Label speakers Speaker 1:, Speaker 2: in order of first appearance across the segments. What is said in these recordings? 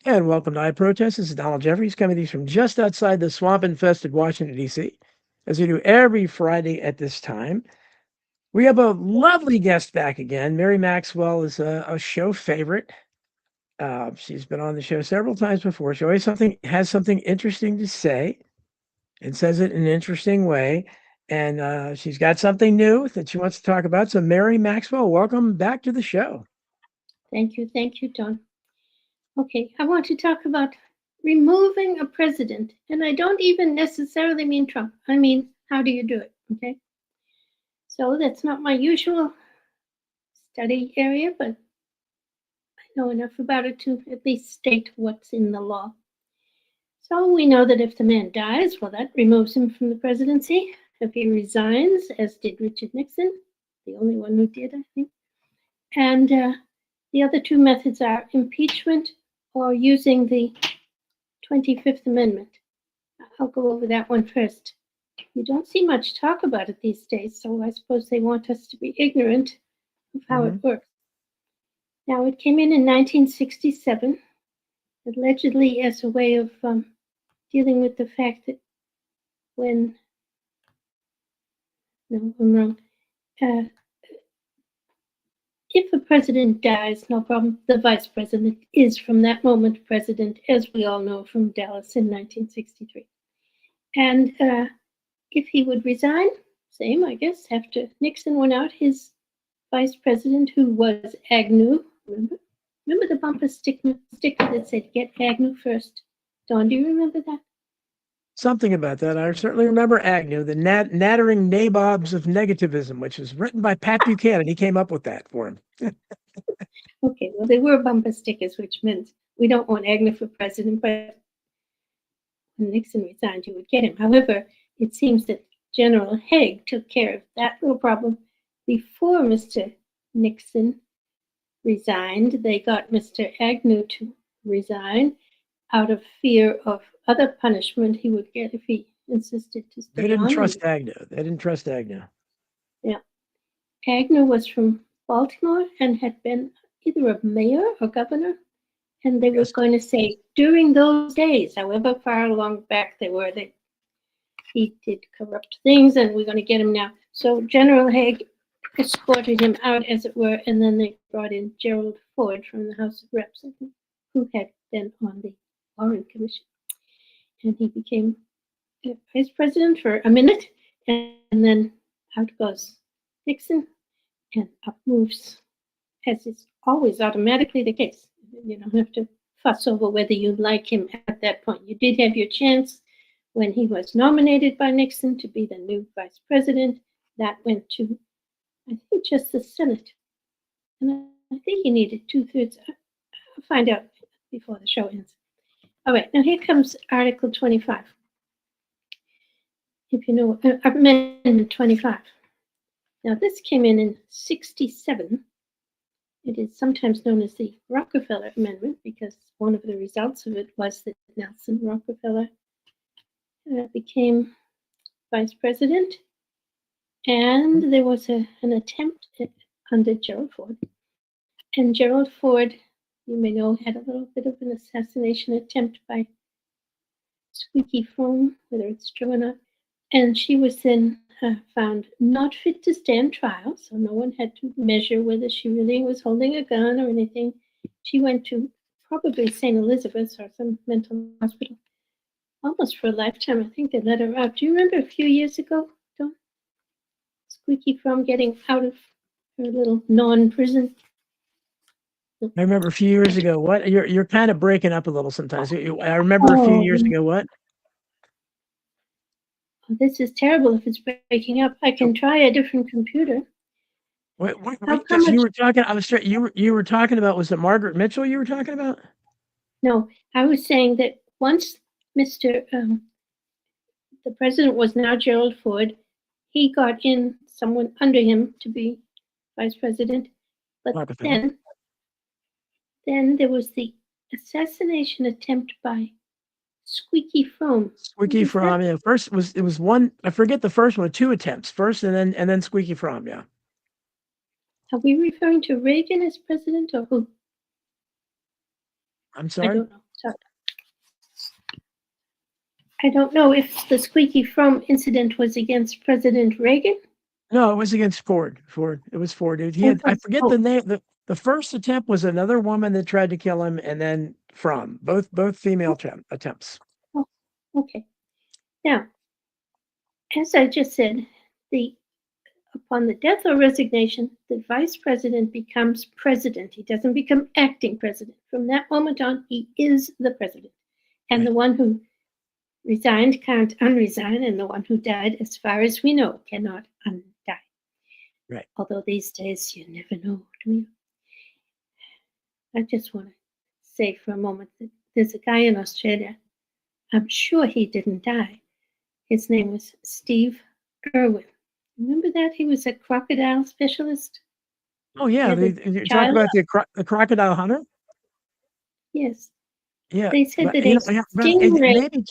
Speaker 1: And welcome to I Protest. This is Donald Jeffries coming to you from just outside the swamp-infested Washington, D.C., as we do every Friday at this time. We have a lovely guest back again. Mary Maxwell is a show favorite. She's been on the show several times before. She always has something interesting to say and says it in an interesting way. And she's got something new that she wants to talk about. So, Mary Maxwell, welcome back to the show.
Speaker 2: Thank you, Don. Okay, I want to talk about removing a president, and I don't even necessarily mean Trump. I mean, how do you do it? Okay, so that's not my usual study area, but I know enough about it to at least state what's in the law. So we know that if the man dies, well, that removes him from the presidency. If he resigns, as did Richard Nixon, the only one who did, I think, and the other two methods are impeachment or using the 25th Amendment. I'll go over that one first. You don't see much talk about it these days, so I suppose they want us to be ignorant of how it works. Now, it came in 1967, allegedly as a way of dealing with the fact that when, no, I'm wrong, if a president dies, no problem, the vice president is from that moment president, as we all know from Dallas in 1963. And if he would resign, same, I guess, after Nixon went out, his vice president, who was Agnew, remember the bumper sticker that said, "Get Agnew first"? Don, do you remember that?
Speaker 1: Something about that. I certainly remember Agnew, the nattering nabobs of negativism, which was written by Pat Buchanan. He came up with that for him.
Speaker 2: Okay, well, they were bumper stickers, which meant we don't want Agnew for president, but when Nixon resigned, you would get him. However, it seems that General Haig took care of that little problem before Mr. Nixon resigned. They got Mr. Agnew to resign out of fear of other punishment he would get if he insisted to
Speaker 1: They
Speaker 2: stay
Speaker 1: didn't
Speaker 2: on.
Speaker 1: trust Agnew. They didn't trust Agnew.
Speaker 2: Yeah. Agnew was from Baltimore and had been either a mayor or governor. And they were
Speaker 1: Yes.
Speaker 2: going to say during those days, however far along back they were, that he did corrupt things and we're going to get him now. So General Haig escorted him out, as it were, and then they brought in Gerald Ford from the House of Reps, who had been on the Warren Commission. And he became vice president for a minute, and then out goes Nixon, and up moves, as is always automatically the case. You don't have to fuss over whether you like him at that point. You did have your chance when he was nominated by Nixon to be the new vice president. That went to, I think, just the Senate. And I think he needed 2/3. I'll find out before the show ends. All right, now here comes Article 25. If you know, Amendment 25. Now, this came in 67. It is sometimes known as the Rockefeller Amendment because one of the results of it was that Nelson Rockefeller became vice president, and there was an attempt under Gerald Ford. And Gerald Ford, you may know, had a little bit of an assassination attempt by Squeaky Fromme, whether it's true or not. And she was then found not fit to stand trial, so no one had to measure whether she really was holding a gun or anything. She went to probably St. Elizabeth's or some mental hospital almost for a lifetime. I think they let her out. Do you remember a few years ago, Dawn? Squeaky Fromme getting out of her little non-prison.
Speaker 1: I remember a few years ago. What you're kind of breaking up a little sometimes. I remember a few
Speaker 2: Oh,
Speaker 1: years ago. What?
Speaker 2: this is terrible if it's breaking up. I can try a different computer. How
Speaker 1: Because you
Speaker 2: much?
Speaker 1: were talking. I was straight. You were talking about. Was it Margaret Mitchell you were talking about?
Speaker 2: No, I was saying that once Mr. The president was now Gerald Ford, he got in someone under him to be vice president, but
Speaker 1: Rockefeller.
Speaker 2: then there was the assassination attempt by Squeaky Fromme.
Speaker 1: Squeaky
Speaker 2: Was that?
Speaker 1: Fromme. Yeah, first it was one. I forget the first one. Two attempts. First and then Squeaky Fromme. Yeah.
Speaker 2: Are we referring to Reagan as president or who?
Speaker 1: I'm
Speaker 2: I
Speaker 1: sorry.
Speaker 2: don't know. So I don't know if the squeaky from incident was against President Reagan.
Speaker 1: No, it was against Ford. Ford. It was Ford, dude. He
Speaker 2: It
Speaker 1: had I
Speaker 2: was,
Speaker 1: forget
Speaker 2: oh,
Speaker 1: the name. The first attempt was another woman that tried to kill him, and then from both female attempts.
Speaker 2: oh, okay. Now, as I just said, the upon the death or resignation, the vice president becomes president. He doesn't become acting president. From that moment on, he is the president. And
Speaker 1: Right.
Speaker 2: the one who resigned can't unresign, and the one who died, as far as we know, cannot undie.
Speaker 1: Right.
Speaker 2: Although these days you never know. Do you? I just want to say for a moment that there's a guy in Australia. I'm sure he didn't die. His name was Steve Irwin. Remember that? He was a crocodile specialist.
Speaker 1: Oh yeah,
Speaker 2: He had
Speaker 1: you
Speaker 2: a
Speaker 1: talk
Speaker 2: child.
Speaker 1: about the crocodile hunter.
Speaker 2: Yes.
Speaker 1: Yeah,
Speaker 2: They said
Speaker 1: but
Speaker 2: that a
Speaker 1: yeah, but
Speaker 2: stingray,
Speaker 1: maybe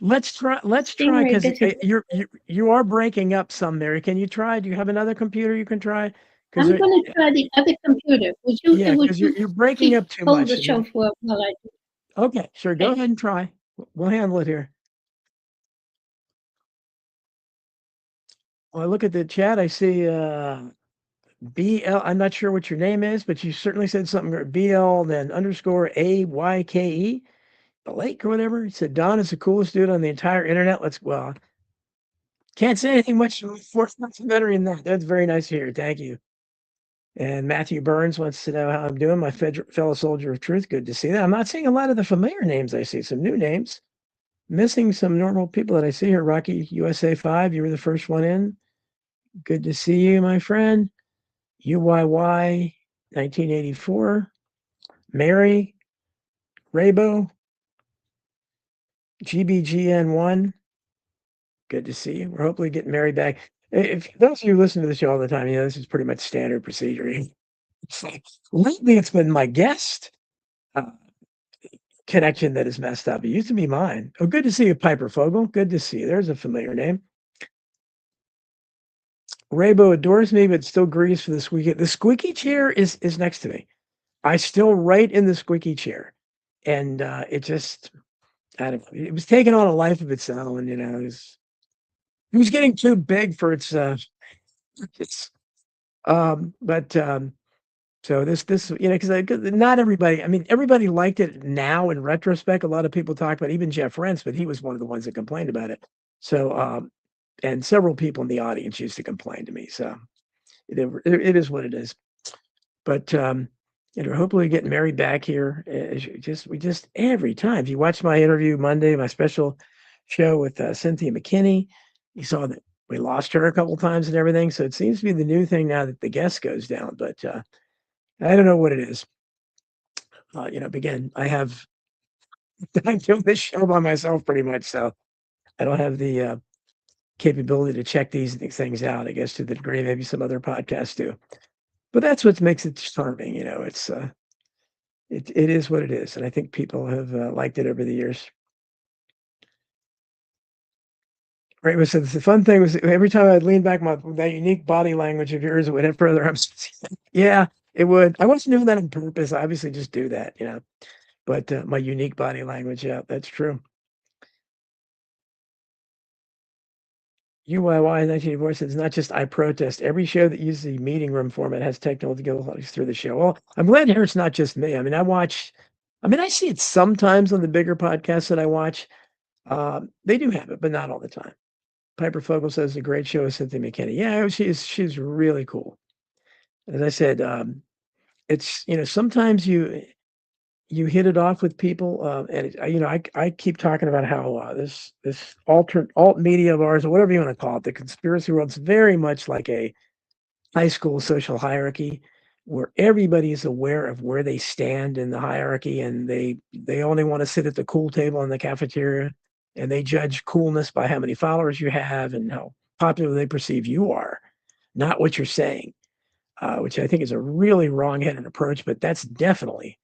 Speaker 1: let's try because
Speaker 2: bit him.
Speaker 1: you are breaking up some, Mary. Can you try? Do you have another computer you can try? Because
Speaker 2: I'm going to try the other computer.
Speaker 1: yeah,
Speaker 2: Would
Speaker 1: because
Speaker 2: you
Speaker 1: you're breaking
Speaker 2: keep
Speaker 1: up too
Speaker 2: hold the
Speaker 1: much.
Speaker 2: show for while I do?
Speaker 1: Okay, sure. Go
Speaker 2: Okay.
Speaker 1: ahead and try. We'll handle it here. Well, I look at the chat. I see BL. I'm not sure what your name is, but you certainly said something. BL then underscore AYKE, the lake or whatever. He said Don is the coolest dude on the entire internet. Well, can't say anything much more complimentary than that. That's very nice to hear. Thank you. And Matthew Burns wants to know how I'm doing, my fellow soldier of truth. Good to see that. I'm not seeing a lot of the familiar names. I see some new names. Missing some normal people that I see here. Rocky USA 5, you were the first one in. Good to see you, my friend. UYY 1984. Mary, Raybo, GBGN1. Good to see you. We're hopefully getting Mary back. If those of you who listen to the show all the time, this is pretty much standard procedure. It's like lately it's been my guest connection that is messed up. It used to be mine. Oh, good to see you, Piper Fogel. Good to see you. There's a familiar name. Raybo adores me, but still grieves for the squeaky. The squeaky chair is next to me. I still write in the squeaky chair, and it just I don't know. It was taking on a life of its own. It was getting too big for its but so this because not everybody. I mean, everybody liked it now in retrospect. A lot of people talk about even Jeff Rents, but he was one of the ones that complained about it. So and several people in the audience used to complain to me. So it is what it is. But hopefully getting Mary back here. We just every time. If you watch my interview Monday, my special show with Cynthia McKinney, you saw that we lost her a couple times and everything. So it seems to be the new thing now that the guest goes down. But I don't know what it is. Again, I'm doing this show by myself pretty much, so I don't have the capability to check these things out. I guess to the degree maybe some other podcasts do. But that's what makes it charming. It's it is what it is, and I think people have liked it over the years. Right, so the fun thing was every time I'd lean back, that unique body language of yours, it would have further yeah, it would. I wasn't doing that on purpose. I obviously just do that. But my unique body language, yeah, that's true. UYY 1984 says, not just I protest. Every show that uses the meeting room format has technical difficulties through the show. Well, I'm glad to hear it's not just me. I mean, I see it sometimes on the bigger podcasts that I watch. They do have it, but not all the time. Piper Fogel says a great show with Cynthia McKinney. Yeah, she's really cool. As I said, it's sometimes you hit it off with people, and I keep talking about how this alt media of ours, or whatever you want to call it, the conspiracy world's very much like a high school social hierarchy, where everybody is aware of where they stand in the hierarchy, and they only want to sit at the cool table in the cafeteria, and they judge coolness by how many followers you have and how popular they perceive you are, not what you're saying, which I think is a really wrong-headed approach, but that's definitely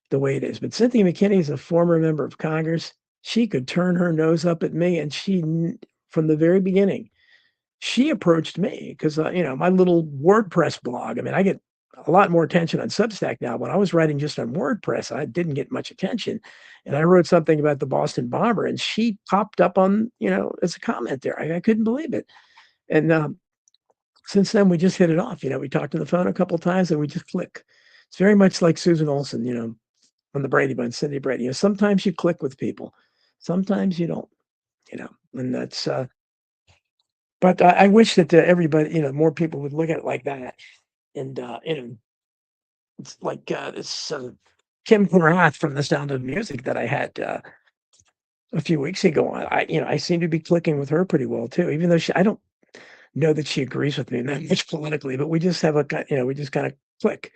Speaker 1: the way it is. But Cynthia McKinney is a former member of Congress. She could turn her nose up at me, and from the very beginning, she approached me because my little WordPress blog. I mean, a lot more attention on Substack now. When I was writing just on WordPress, I didn't get much attention. And I wrote something about the Boston bomber, and she popped up on, as a comment there. I couldn't believe it. And since then, we just hit it off. We talked on the phone a couple of times, and we just click. It's very much like Susan Olsen, on the Brady Bunch, Cindy Brady. Sometimes you click with people, sometimes you don't. And that's. But I wish that everybody, more people would look at it like that. And it's like this Kim Rath from The Sound of Music that I had a few weeks ago. I seem to be clicking with her pretty well too, even though I don't know that she agrees with me that much politically, but we just have we just kind of click,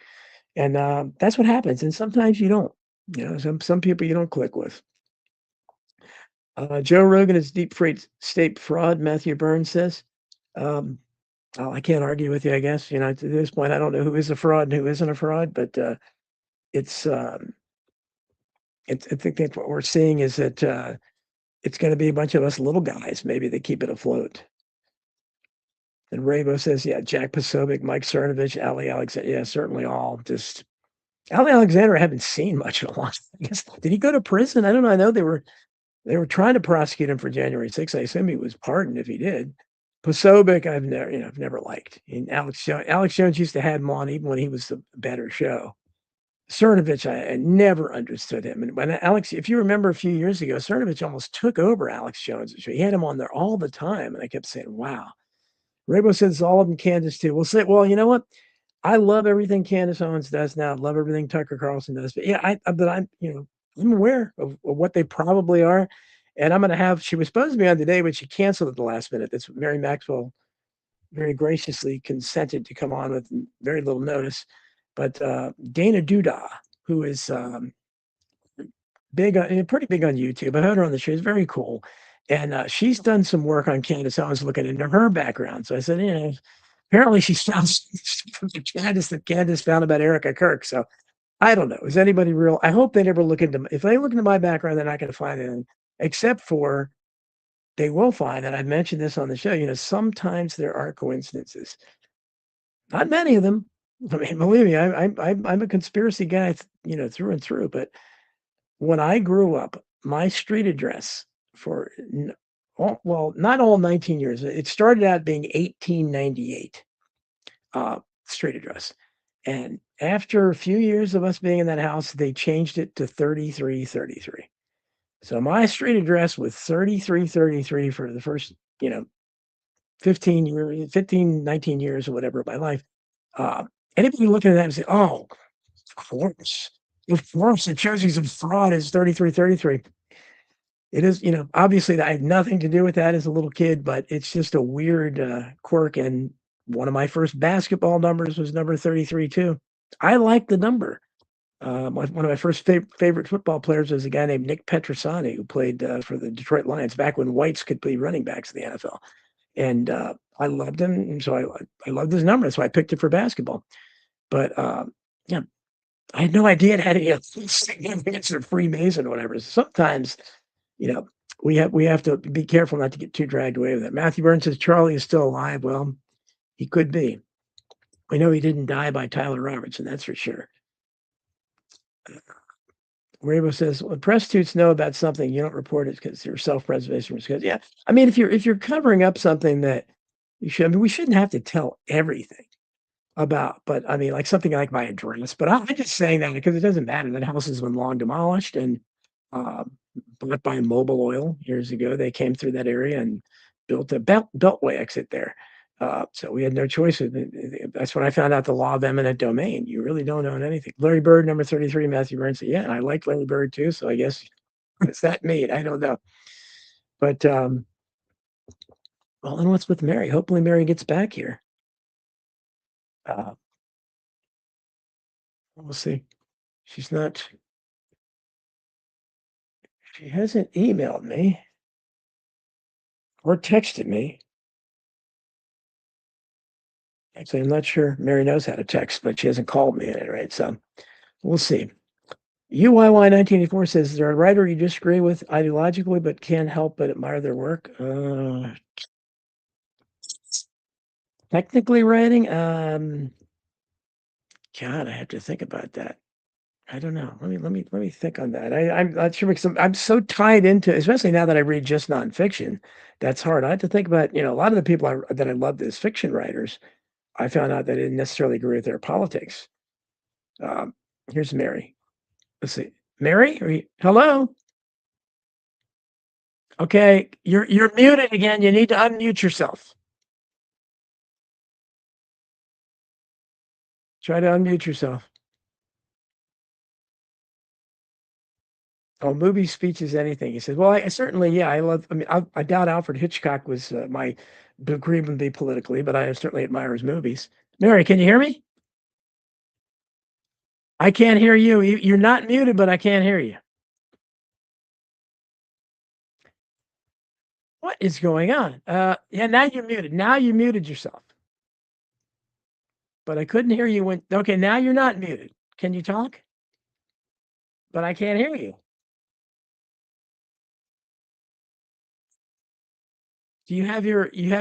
Speaker 1: and that's what happens. And sometimes you don't. Some people you don't click with. Joe Rogan is deep state fraud. Matthew Burns says. Um, oh, I can't argue with you. I guess to this point, I don't know who is a fraud and who isn't a fraud, but it's. I think that what we're seeing is that it's going to be a bunch of us little guys, maybe, that keep it afloat. And Rabo says, yeah, Jack Posobiec, Mike Cernovich, Ali Alexander. Yeah, certainly all just. Ali Alexander, I haven't seen much in a while. I guess, did he go to prison? I don't know. I know they were trying to prosecute him for January 6th. I assume he was pardoned if he did. Posobiec, I've never liked. And Alex Jones used to have him on even when he was the better show. Cernovich, I never understood him. And when Alex, if you remember a few years ago, Cernovich almost took over Alex Jones' show. He had him on there all the time. And I kept saying, wow. Rabo says all of them Candace too. Well, you know what? I love everything Candace Owens does now. I love everything Tucker Carlson does. But yeah, I'm aware of what they probably are. And I'm going to have, she was supposed to be on today, but she canceled at the last minute. That's Mary Maxwell very graciously consented to come on with very little notice. But Dana Duda, who is pretty big on YouTube. I heard her on the show. It's very cool. And she's done some work on Candace Owens looking into her background. So I said, apparently she found from Candace that Candace found about Erica Kirk. So I don't know. Is anybody real? I hope they never look into, if they look into my background, they're not going to find anything, except for they will find, and I mentioned this on the show, sometimes there are coincidences. Not many of them. I mean, believe me, I'm a conspiracy guy, through and through. But when I grew up, my street address for, not all 19 years. It started out being 1898 street address. And after a few years of us being in that house, they changed it to 3333. So my street address was 3333 for the first, 19 years or whatever of my life. Anybody looking at that and say, oh, of course, it shows he's a fraud is 3333. It is, obviously I had nothing to do with that as a little kid, but it's just a weird quirk. And one of my first basketball numbers was number 33 too. I like the number. One of my first favorite football players was a guy named Nick Petrosani, who played for the Detroit Lions back when whites could play running backs in the NFL. And I loved him, and so I loved his number, so I picked it for basketball. But yeah, I had no idea it had any significance of Freemason or whatever. Sometimes, we have to be careful not to get too dragged away with it. Matthew Burns says Charlie is still alive. Well, he could be. We know he didn't die by Tyler Robertson, that's for sure. Rabo says, well, prostitutes know about something, you don't report it because you're self-preservation. Because yeah, I mean, if you're covering up something that you should, I mean, we shouldn't have to tell everything about, but I mean, like something like my address. But I'm just saying that because it doesn't matter. That house has been long demolished and bought by Mobil Oil years ago. They came through that area and built a beltway exit there. So we had no choice. That's when I found out the law of eminent domain. You really don't own anything. Larry Bird, number 33, Matthew Burns said, yeah, and I like Larry Bird too. So I guess what's that mean? I don't know. But well, and what's with Mary? Hopefully Mary gets back here. We'll see. She hasn't emailed me or texted me. Actually, I'm not sure Mary knows how to text, but she hasn't called me at any rate. So we'll see. UYY1984 says, is there a writer you disagree with ideologically but can't help but admire their work? Technically writing, God, I have to think about that. I don't know. Let me think on that. I'm not sure because I'm so tied into, especially now that I read just nonfiction. That's hard. I have to think about, a lot of the people that I loved as fiction writers. I found out that I didn't necessarily agree with their politics. Um, Here's Mary. Let's see. Mary, hello? Okay, you're muted again. You need to unmute yourself. Try to unmute yourself. Oh, movie speeches, anything. He said, "Well, I certainly, yeah, I love. I mean, I doubt Alfred Hitchcock was my agree with me politically, but I certainly admire his movies." Mary, can you hear me? I can't hear you. You're not muted, but I can't hear you. What is going on? Yeah, now you're muted. Now you muted yourself, but I couldn't hear you when. Okay, now you're not muted. Can you talk? But I can't hear you. Do you have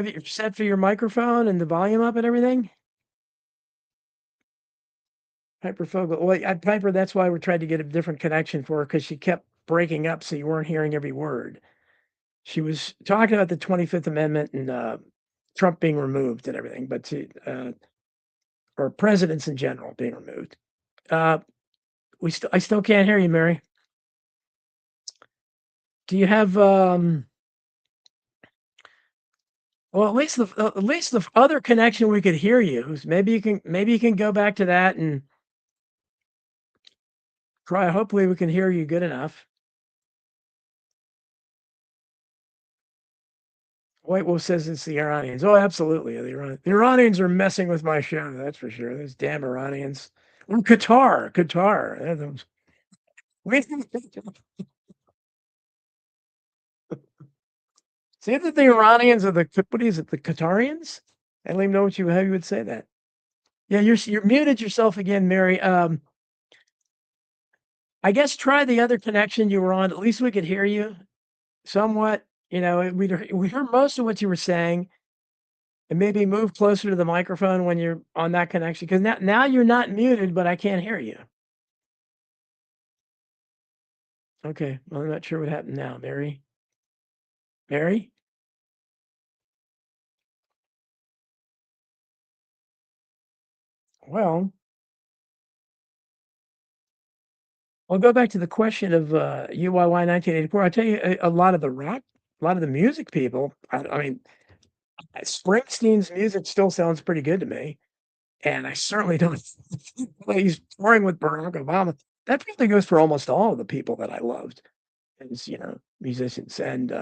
Speaker 1: it set for your microphone and the volume up and everything? Piper Fogel. Well, Piper, that's why we tried to get a different connection for her because she kept breaking up, so you weren't hearing every word. She was talking about the 25th Amendment and Trump being removed and everything, but or presidents in general being removed. I still can't hear you, Mary. Do you have well, at least the other connection we could hear you. Maybe you can go back to that and try. Hopefully, we can hear you good enough. White Wolf says it's the Iranians. Oh, absolutely. The Iranians are messing with my show. That's for sure. Those damn Iranians. Or Qatar. See that the Iranians are what is it? The Qatarians? I don't even know how you would say that. Yeah, you're muted yourself again, Mary. I guess try the other connection you were on. At least we could hear you somewhat. We heard most of what you were saying. And maybe move closer to the microphone when you're on that connection, because now you're not muted, but I can't hear you. Okay, well, I'm not sure what happened now, Mary. Mary? Well, I'll go back to the question of UYY 1984. I'll tell you a lot of the rock, a lot of the music people. I mean, Springsteen's music still sounds pretty good to me, and I certainly don't. He's touring with Barack Obama. That probably goes for almost all of the people that I loved as musicians, and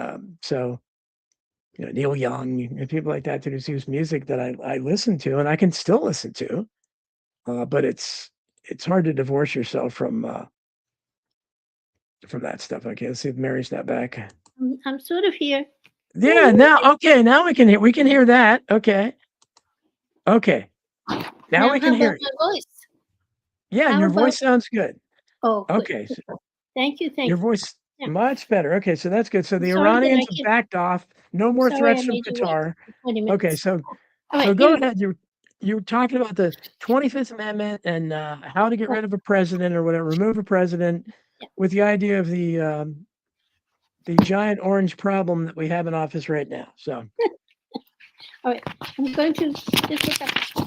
Speaker 1: so Neil Young and people like that whose music that I listen to and I can still listen to, but it's hard to divorce yourself from that stuff. Okay, let's see if Mary's not back.
Speaker 2: I'm sort of here.
Speaker 1: Yeah, now now we can hear that. Okay. Now we can hear you.
Speaker 2: My voice?
Speaker 1: Yeah,
Speaker 2: How
Speaker 1: your
Speaker 2: about,
Speaker 1: voice sounds good.
Speaker 2: Oh,
Speaker 1: Okay.
Speaker 2: good. Thank you.
Speaker 1: Your voice
Speaker 2: Yeah.
Speaker 1: much better. Okay, so that's good. So the
Speaker 2: sorry
Speaker 1: Iranians have backed off. No more threats from Qatar. Okay, so go ahead. You're talking about the 25th Amendment and how to get rid of a president or whatever, remove a president, with the idea of the giant orange problem that we have in office right now. So,
Speaker 2: all right, I'm going to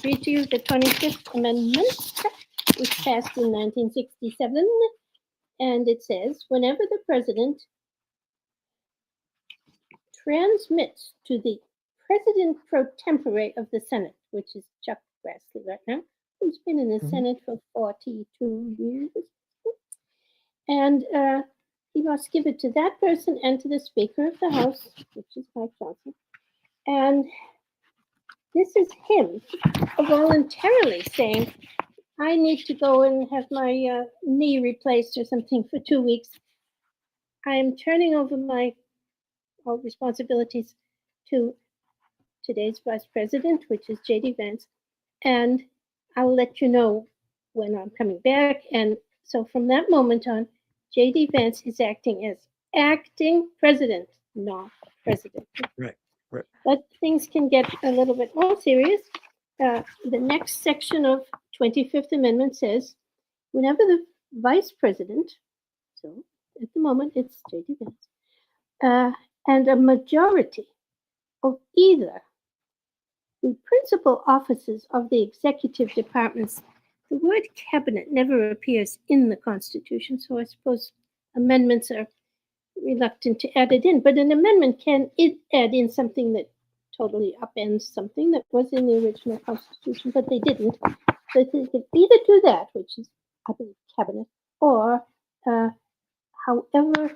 Speaker 2: read to you the 25th Amendment, which passed in 1967, and it says, whenever the president transmits to the president pro tempore of the Senate, which is Chuck Grassley right now, who's been in the Senate for 42 years, and he must give it to that person and to the Speaker of the House, which is Mike Johnson. And this is him voluntarily saying, I need to go and have my knee replaced or something for 2 weeks. I am turning over my responsibilities to today's Vice President, which is J.D. Vance, and I'll let you know when I'm coming back. And so from that moment on, J.D. Vance is acting as acting president, not president.
Speaker 1: Right.
Speaker 2: But things can get a little bit more serious. the next section of 25th Amendment says, whenever the vice president, so at the moment it's J.D. Vance, and a majority of either the principal offices of the executive departments, the word cabinet never appears in the Constitution, so I suppose amendments are reluctant to add it in, but an amendment can add in something that totally upends something that was in the original Constitution, but they didn't. So they could either do that, which is, I believe, cabinet, or however,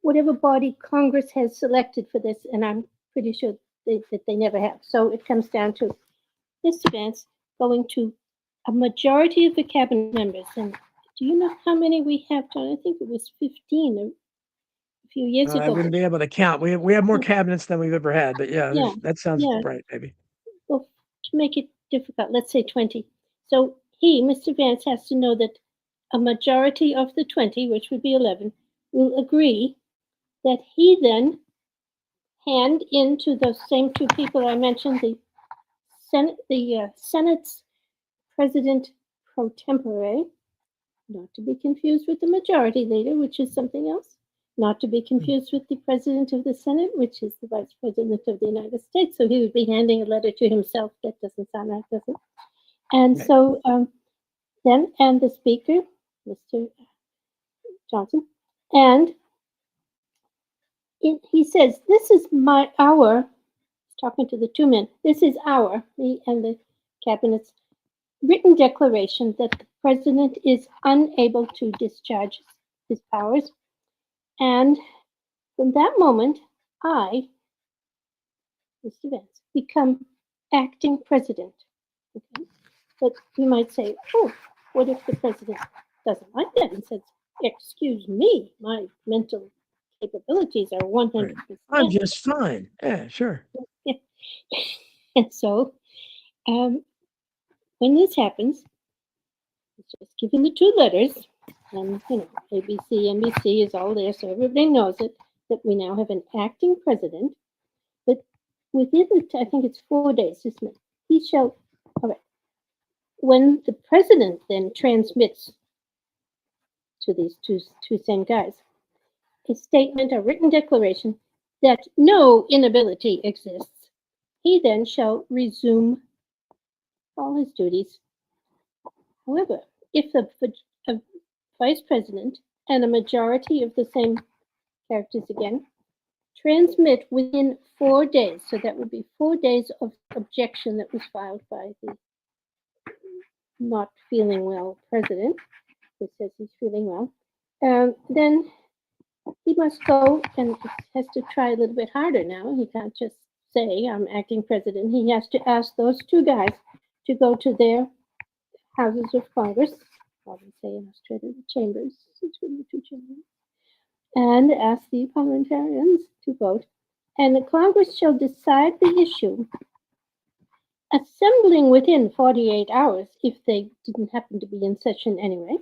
Speaker 2: whatever body Congress has selected for this, and I'm pretty sure that they never have. So it comes down to Mr. Vance going to a majority of the cabinet members. And do you know how many we have, John? I think it was 15 a few years ago.
Speaker 1: I wouldn't be able to count. We have more cabinets than we've ever had, but yeah. That sounds right, maybe.
Speaker 2: Well, to make it difficult, let's say 20. So he, Mr. Vance, has to know that a majority of the 20, which would be 11, will agree that he then hand in to those same two people I mentioned, the Senate's president pro tempore, not to be confused with the majority leader, which is something else, not to be confused with the president of the Senate, which is the vice president of the United States. So he would be handing a letter to himself. That doesn't sound right, does it? And so then, and the speaker, Mr. Johnson, and he says, this is our, talking to the two men, this is our, me and the cabinet's written declaration that the president is unable to discharge his powers. And from that moment, I, Mr. Vance, become acting president. Okay? But you might say, oh, what if the president doesn't like that and says, excuse me, my mental capabilities are 100%.
Speaker 1: I'm just fine. Yeah, sure.
Speaker 2: And so when this happens, it's just giving the two letters, and ABC, NBC is all there, so everybody knows it, that we now have an acting president. But within I think it's 4 days, just a minute, he shall, all right, when the president then transmits to these two same guys a statement, a written declaration that no inability exists, he then shall resume all his duties. However, if the vice president and a majority of the same characters again transmit within 4 days, so that would be 4 days of objection that was filed by the not feeling well president, who says he's feeling well, then he must go and has to try a little bit harder now. He can't just say, I'm acting president. He has to ask those two guys to go to their houses of Congress, probably say in Australia, the chambers, between the two chambers, and ask the parliamentarians to vote. And the Congress shall decide the issue, assembling within 48 hours if they didn't happen to be in session anyway.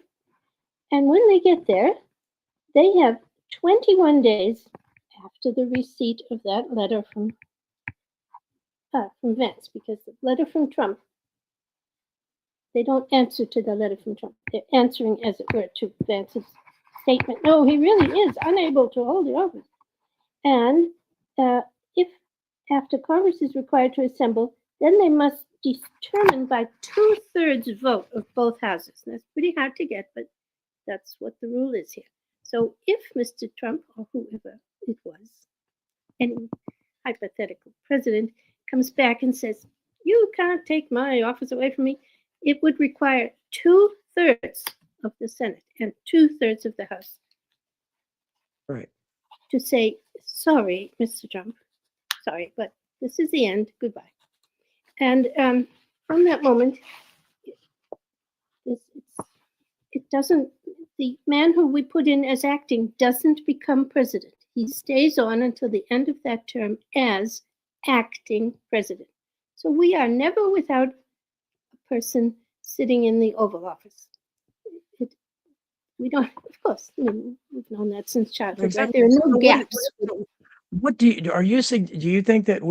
Speaker 2: And when they get there, they have 21 days after the receipt of that letter from Vance, because the letter from Trump, they don't answer to the letter from Trump. They're answering, as it were, to Vance's statement. No, he really is unable to hold the office. And if after Congress is required to assemble, then they must determine by 2/3 vote of both houses. And that's pretty hard to get, but that's what the rule is here. So if Mr. Trump, or whoever it was, any hypothetical president, comes back and says, you can't take my office away from me, it would require 2/3 of the Senate and 2/3 of the House.
Speaker 1: Right.
Speaker 2: To say, sorry, Mr. Trump, sorry, but this is the end, goodbye. And from that moment, it doesn't, the man who we put in as acting doesn't become president. He stays on until the end of that term as acting president. So we are never without a person sitting in the Oval Office. We don't, of course, we've known that since childhood.
Speaker 1: Exactly.
Speaker 2: Right? There are no gaps.
Speaker 1: What do you are you do you think that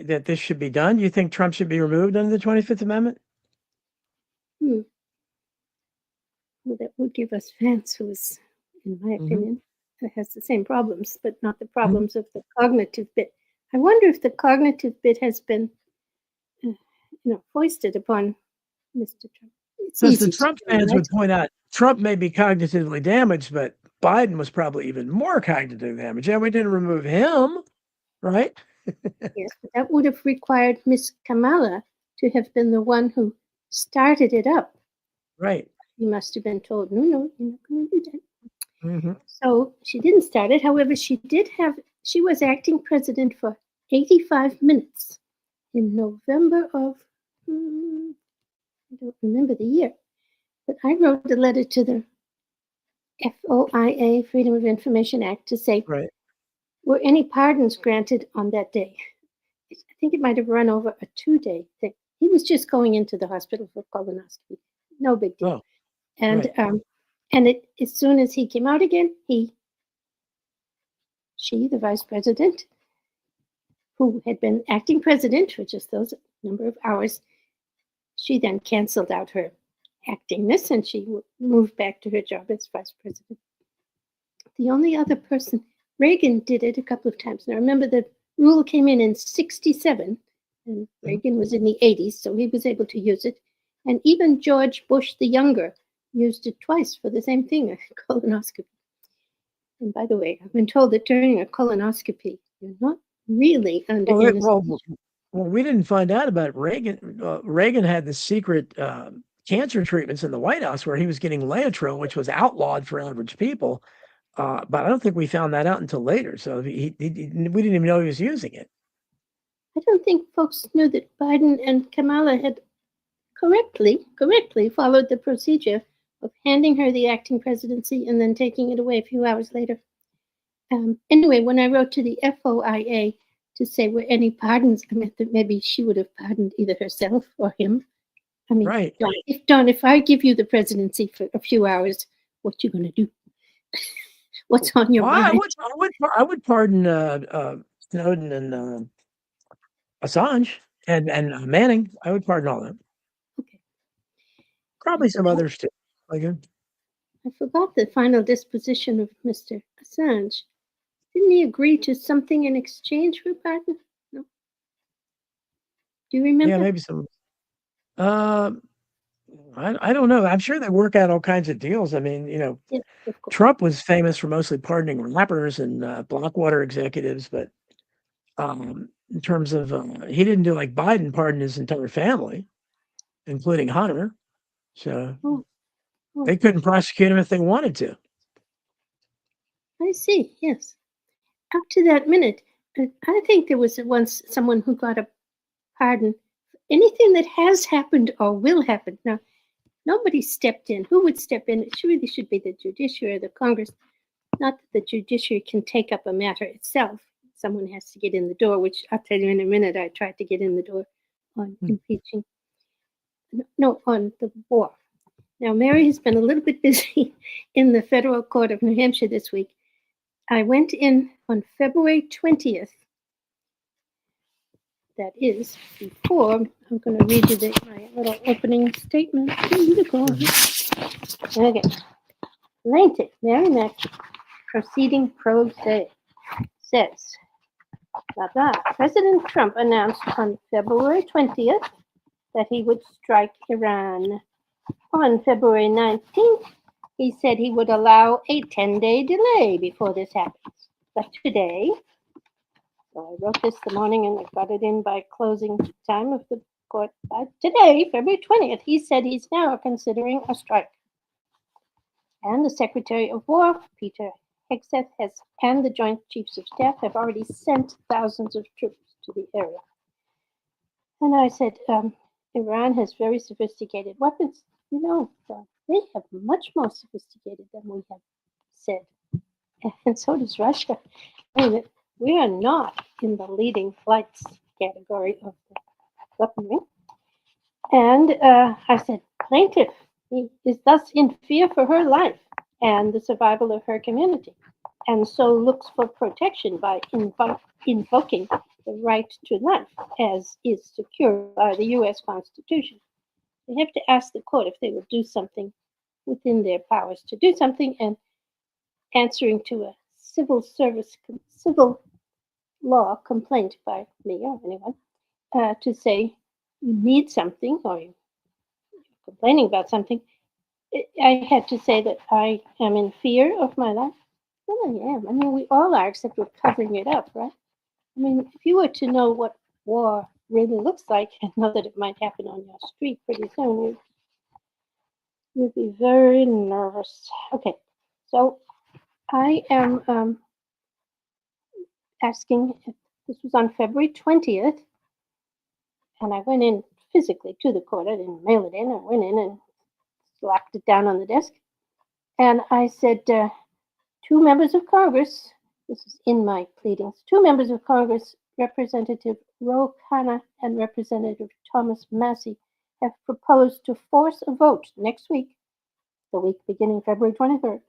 Speaker 1: that this should be done? Do you think Trump should be removed under the 25th Amendment?
Speaker 2: Hmm. Well, that would give us Vance, who's, in my
Speaker 1: Mhm,
Speaker 2: opinion, has the same problems, but not the
Speaker 1: mhm.
Speaker 2: problems of the cognitive bit. I wonder if the cognitive bit has been, foisted upon Mr. Trump. It's
Speaker 1: Because the
Speaker 2: easy to
Speaker 1: Trump
Speaker 2: do,
Speaker 1: fans
Speaker 2: right?
Speaker 1: would point out Trump may be cognitively damaged, but Biden was probably even more cognitively damaged. Yeah, we didn't remove him, right?
Speaker 2: Yes, but that would have required Miss Kamala to have been the one who started it up.
Speaker 1: Right.
Speaker 2: He must have been told, no, no, you're not going to do that.
Speaker 1: Mhm.
Speaker 2: So she didn't start it. However, she was acting president for 85 minutes in November of, I don't remember the year, but I wrote a letter to the FOIA, Freedom of Information Act, to say,
Speaker 1: Right.
Speaker 2: were any pardons granted on that day? I think it might have run over a 2-day thing. He was just going into the hospital for colonoscopy. No big deal.
Speaker 1: Oh,
Speaker 2: And
Speaker 1: right.
Speaker 2: as soon as he came out again, she, the vice president, who had been acting president for just those number of hours, she then canceled out her actingness and she moved back to her job as vice president. The only other person, Reagan did it a couple of times. Now remember, the rule came in 67, and
Speaker 1: Mhm.
Speaker 2: Reagan was in the 80s, so he was able to use it. And even George Bush the younger used it twice for the same thing, a colonoscopy. And by the way, I've been told that during a colonoscopy, you're not really under
Speaker 1: Well,
Speaker 2: anesthesia.
Speaker 1: we didn't find out about Reagan. Reagan had the secret cancer treatments in the White House where he was getting Laetrile, which was outlawed for average people. But I don't think we found that out until later. So we didn't even know he was using it.
Speaker 2: I don't think folks knew that Biden and Kamala had correctly followed the procedure of handing her the acting presidency and then taking it away a few hours later. Anyway, when I wrote to the FOIA to say were any pardons, I meant that maybe she would have pardoned either herself or him. I mean,
Speaker 1: Right.
Speaker 2: Don, if I give you the presidency for a few hours, what you gonna do? What's on your
Speaker 1: Well,
Speaker 2: mind?
Speaker 1: I would pardon Snowden and Assange and Manning. I would pardon all of them.
Speaker 2: Okay, I
Speaker 1: Probably some
Speaker 2: forgot.
Speaker 1: others too. Like,
Speaker 2: I forgot the final disposition of Mr. Assange. Didn't he agree to something in exchange for pardon? No. Do you
Speaker 1: yeah,
Speaker 2: remember?
Speaker 1: maybe some. Uh, I don't know. I'm sure they work out all kinds of deals. I mean,
Speaker 2: Yes, of course.
Speaker 1: Trump was famous for mostly pardoning rappers and Blackwater executives, but in terms of he didn't do like Biden pardon his entire family, including Hunter. So
Speaker 2: Oh, oh,
Speaker 1: they couldn't prosecute him if they wanted to.
Speaker 2: I see. Yes. Up to that minute, I think there was once someone who got a pardon. Anything that has happened or will happen. Now, nobody stepped in. Who would step in? It really should be the judiciary or the Congress. Not that the judiciary can take up a matter itself. Someone has to get in the door, which I'll tell you in a minute. I tried to get in the door on
Speaker 1: Hmm.
Speaker 2: impeaching. No, on the war. Now, Mary has been a little bit busy in the federal court of New Hampshire this week. I went in on February 20th. That is before. I'm going to read you my little opening statement.
Speaker 1: Mhm.
Speaker 2: Okay. Plaintiff Mary Mack, proceeding pro se, says, blah, blah. President Trump announced on February 20th that he would strike Iran. On February 19th, he said he would allow a 10-day delay before this happens. But today, so I wrote this the morning and I got it in by closing time of the court. Today, February 20th, he said he's now considering a strike. And the Secretary of War, Peter Hegseth, and the Joint Chiefs of Staff have already sent thousands of troops to the area. And I said, Iran has very sophisticated weapons. They have much more sophisticated than we have said. And so does Russia. I mean, we are not in the leading flights category of the weaponry. And I said, plaintiff is thus in fear for her life and the survival of her community. and so looks for protection by invoking the right to life, as is secured by the U.S. Constitution. They have to ask the court if they will do something within their powers to do something, and answering to a civil law complaint by me or anyone to say you need something or you're complaining about something. I had to say that I am in fear of my life. Well, I am. I mean, we all are, except we're covering it up, right? I mean, if you were to know what war really looks like and know that it might happen on your street pretty soon, you'd be very nervous. Okay, so I am asking, this was on February 20th, and I went in physically to the court. I didn't mail it in. I went in and slapped it down on the desk. And I said, two members of Congress, this is in my pleadings, two members of Congress, Representative Ro Khanna and Representative Thomas Massey, have proposed to force a vote next week, the week beginning February 23rd,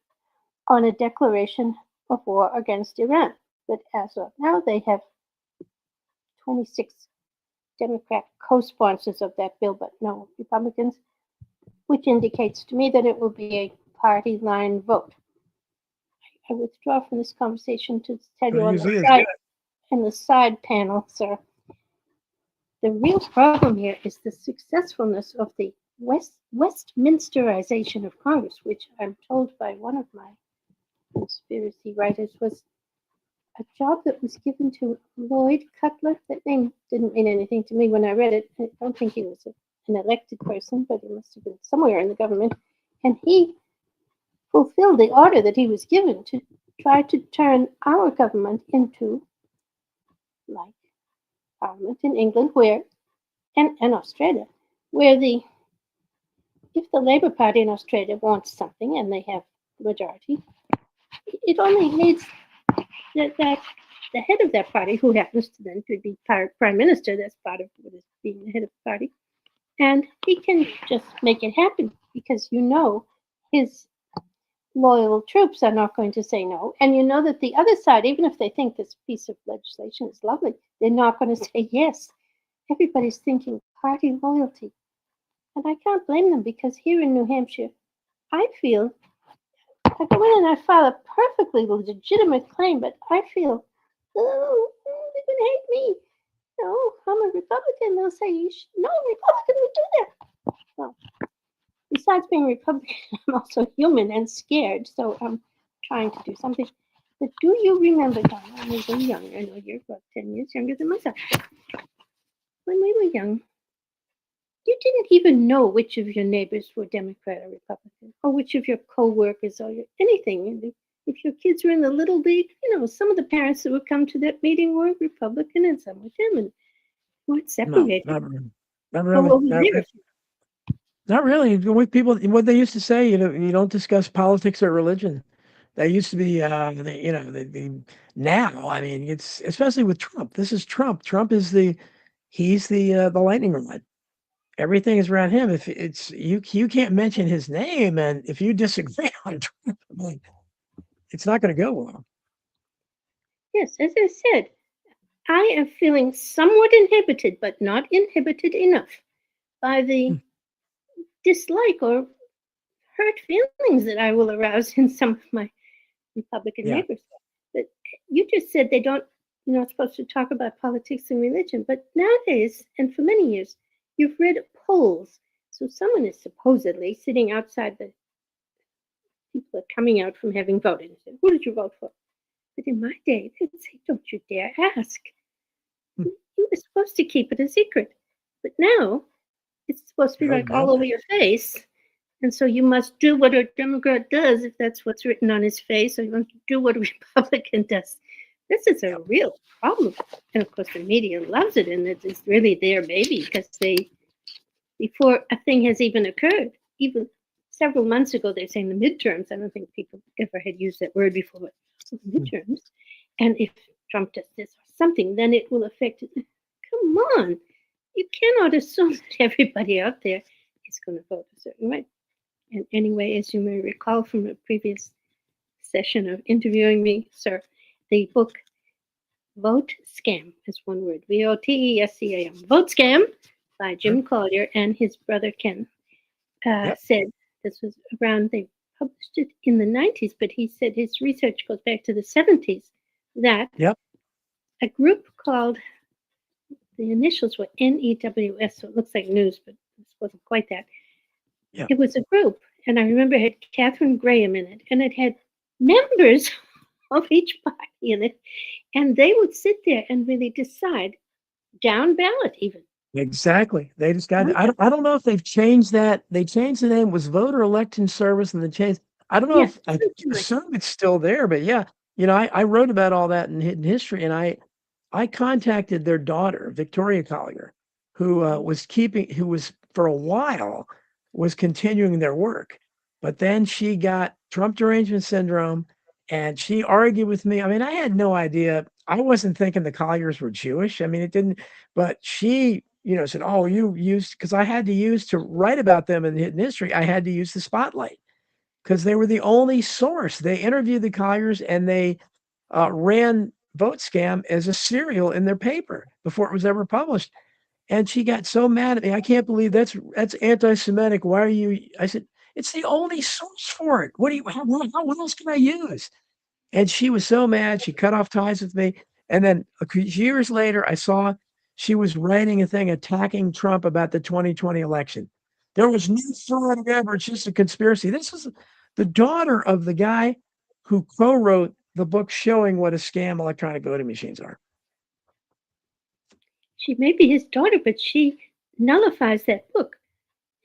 Speaker 2: on a declaration of war against Iran. But as of now, they have 26 Democrat co-sponsors of that bill, but no Republicans, which indicates to me that it will be a party line vote. I withdraw from this conversation to tell you on the side panel, sir. The real problem here is the successfulness of the Westminsterization of Congress, which I'm told by one of my conspiracy writers was a job that was given to Lloyd Cutler. That name didn't mean anything to me when I read it. I don't think he was an elected person, but he must have been somewhere in the government. And he fulfilled the order that he was given to try to turn our government into like Parliament in England, where and Australia, where if the Labour Party in Australia wants something and they have the majority, it only needs that the head of that party, who happens to then to be prime minister, that's part of what is being the head of the party, and he can just make it happen because his loyal troops are not going to say no, and you know that the other side, even if they think this piece of legislation is lovely, they're not going to say yes. Everybody's thinking party loyalty, and I can't blame them because here in New Hampshire, I feel I go in and I file a perfectly legitimate claim, but I feel, oh, they're going to hate me. No, I'm a Republican. They'll say, no Republican would do that. Well, besides being Republican, I'm also human and scared, so I'm trying to do something. But do you remember, Donna, when we were young? I know you're about 10 years younger than myself. When we were young, you didn't even know which of your neighbors were Democrat or Republican, or which of your co-workers or anything. If your kids were in the Little League, some of the parents that would come to that meeting were Republican and some were Dem, and weren't separated.
Speaker 1: No, not really. Not really. What what they used to say, you don't discuss politics or religion. That used to be, now. I mean, it's especially with Trump. This is Trump. Trump is he's the lightning rod. Everything is around him. If it's you can't mention his name, and if you disagree on Trump, it's not going to go well.
Speaker 2: Yes, as I said, I am feeling somewhat inhibited, but not inhibited enough by the dislike or hurt feelings that I will arouse in some of my Republican neighbors. But you just said you're not supposed to talk about politics and religion, but nowadays, and for many years, you've read polls. So someone is supposedly sitting outside the people are coming out from having voted and said, who did you vote for? But in my day, they'd say, don't you dare ask. You were supposed to keep it a secret. But now, it's supposed to be all over your face. And so you must do what a Democrat does if that's what's written on his face, or you must do what a Republican does. This is a real problem. And of course, the media loves it, and it's really their baby because before a thing has even occurred, even several months ago, they're saying the midterms. I don't think people ever had used that word before, but midterms. And if Trump does this or something, then it will affect it. Come on. You cannot assume that everybody out there is going to vote a certain way. And anyway, as you may recall from a previous session of interviewing me, sir. The book Vote Scam is one word. VOTESCAM. Vote Scam by Jim Collier and his brother Ken
Speaker 1: Yep.
Speaker 2: said this was around, they published it in the 90s, but he said his research goes back to the 70s, that
Speaker 1: Yep.
Speaker 2: a group called, the initials were NEWS, so it looks like news, but this wasn't quite that.
Speaker 1: Yeah.
Speaker 2: It was a group, and I remember it had Catherine Graham in it, and it had members of each party in it, and they would sit there and really decide, down ballot even.
Speaker 1: Exactly. They just got.
Speaker 2: Down
Speaker 1: I don't know if they've changed that. They changed the name. It was Voter Election Service, and they changed. I don't know
Speaker 2: Yeah,
Speaker 1: if I
Speaker 2: something like
Speaker 1: assume it's still there, but yeah, I wrote about all that in Hidden History, and I contacted their daughter, Victoria Collier, who who was for a while was continuing their work, but then she got Trump derangement syndrome, and she argued with me. I mean, I had no idea. I wasn't thinking the Colliers were Jewish. I mean, it didn't. But she, said, "Oh, you used," because I had to use to write about them in Hidden History. I had to use the spotlight because they were the only source. They interviewed the Colliers and they ran Vote Scam as a serial in their paper before it was ever published. And she got so mad at me. I can't believe that's anti-Semitic. Why are you? I said, it's the only source for it. What do you? What else can I use? And she was so mad, she cut off ties with me. And then years later, I saw she was writing a thing attacking Trump about the 2020 election. There was no fraud ever. It's just a conspiracy. This was the daughter of the guy who co-wrote the book showing what a scam electronic voting machines are.
Speaker 2: she may be his daughter, but she nullifies that book.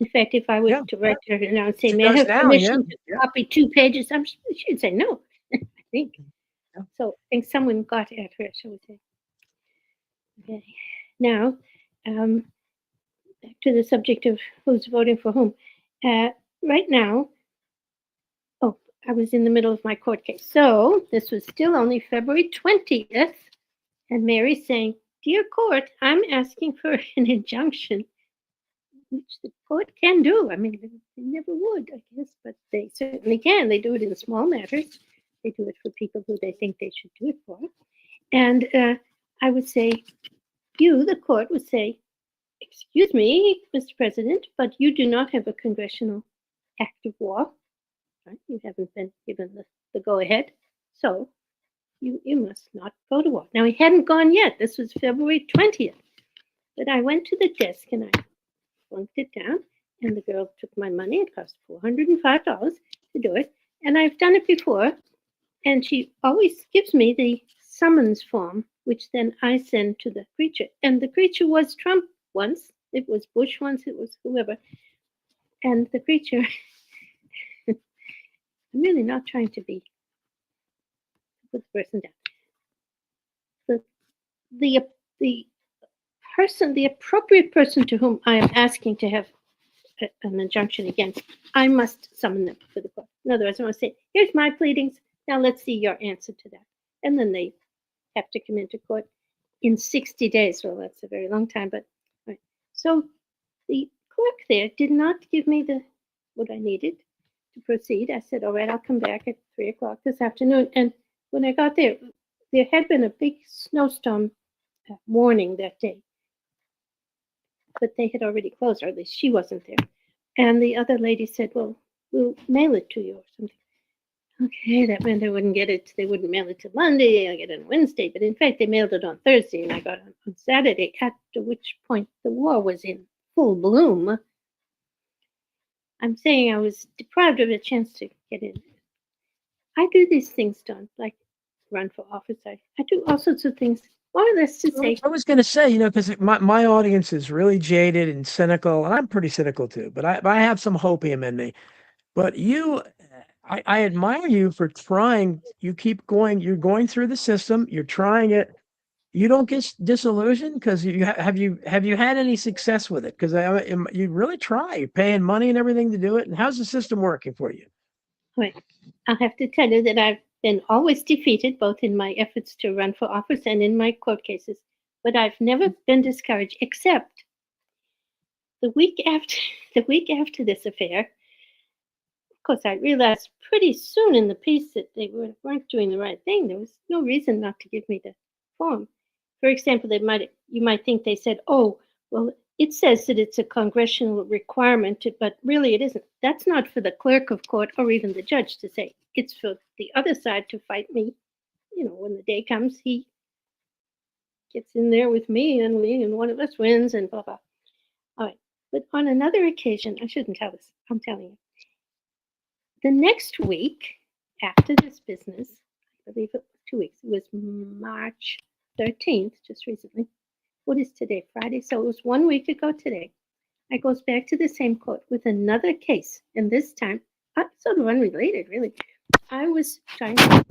Speaker 2: In fact, if I were
Speaker 1: Yeah,
Speaker 2: to write to her now and say,
Speaker 1: she
Speaker 2: may I
Speaker 1: does
Speaker 2: have
Speaker 1: now. Yeah,
Speaker 2: permission to
Speaker 1: yeah,
Speaker 2: copy 2 pages, she'd say no, I think.
Speaker 1: yeah.
Speaker 2: So I think someone got at her, shall we say. Okay. Now, back to the subject of who's voting for whom. Right now, oh, I was in the middle of my court case. So this was still only February 20th, and Mary's saying, dear court, I'm asking for an injunction, which the court can do. I mean, they never would, I guess, but they certainly can. They do it in small matters. They do it for people who they think they should do it for. And I would say, you, the court, would say, excuse me, Mr. President, but you do not have a congressional act of war. Right? You haven't been given the go-ahead. So you must not go to war. Now, he hadn't gone yet. This was February 20th. But I went to the desk and I flunked it down, and the girl took my money. It cost $405 to do it. And I've done it before. And she always gives me the summons form, which then I send to the creature. And the creature was Trump once, it was Bush once, it was whoever. And the creature, I'm really not trying to be put the person down. The person, the appropriate person to whom I am asking to have an injunction against, I must summon them for the court. In other words, I want to say, here's my pleadings. Now let's see your answer to that. And then they have to come into court in 60 days. Well, that's a very long time, but all right. So the clerk there did not give me what I needed to proceed. I said, all right, I'll come back at 3 o'clock this afternoon. And when I got there had been a big snowstorm warning that day. But they had already closed, or at least she wasn't there. And the other lady said, well, we'll mail it to you or something. Okay, that meant I wouldn't get it. They wouldn't mail it till Monday. I'll get it on Wednesday. But in fact, they mailed it on Thursday, and I got it on Saturday, after which point the war was in full bloom. I'm saying I was deprived of a chance to get in. I do these things, Don, like run for office. I do all sorts of things, more or less to say.
Speaker 1: I was going to say, because my audience is really jaded and cynical, and I'm pretty cynical too, but I have some hopium in me. But I admire you for trying. You keep going. You're going through the system. You're trying it. You don't get disillusioned because have you had any success with it? Because you really try. You're paying money and everything to do it. And how's the system working for you?
Speaker 2: Right. I'll have to tell you that I've been always defeated, both in my efforts to run for office and in my court cases. But I've never been discouraged, except the week after this affair. Of course, I realized pretty soon in the piece that they weren't doing the right thing. There was no reason not to give me the form. For example, you might think they said, "Oh, well, it says that it's a congressional requirement, but really it isn't." That's not for the clerk of court or even the judge to say. It's for the other side to fight me. When the day comes, he gets in there with me, and one of us wins, and blah blah. All right. But on another occasion, I shouldn't tell this. I'm telling you. The next week after this business, I believe it was 2 weeks. It was March 13th, just recently. What is today? Friday. So it was 1 week ago today. I goes back to the same court with another case, and this time, sort of unrelated, really. I was trying to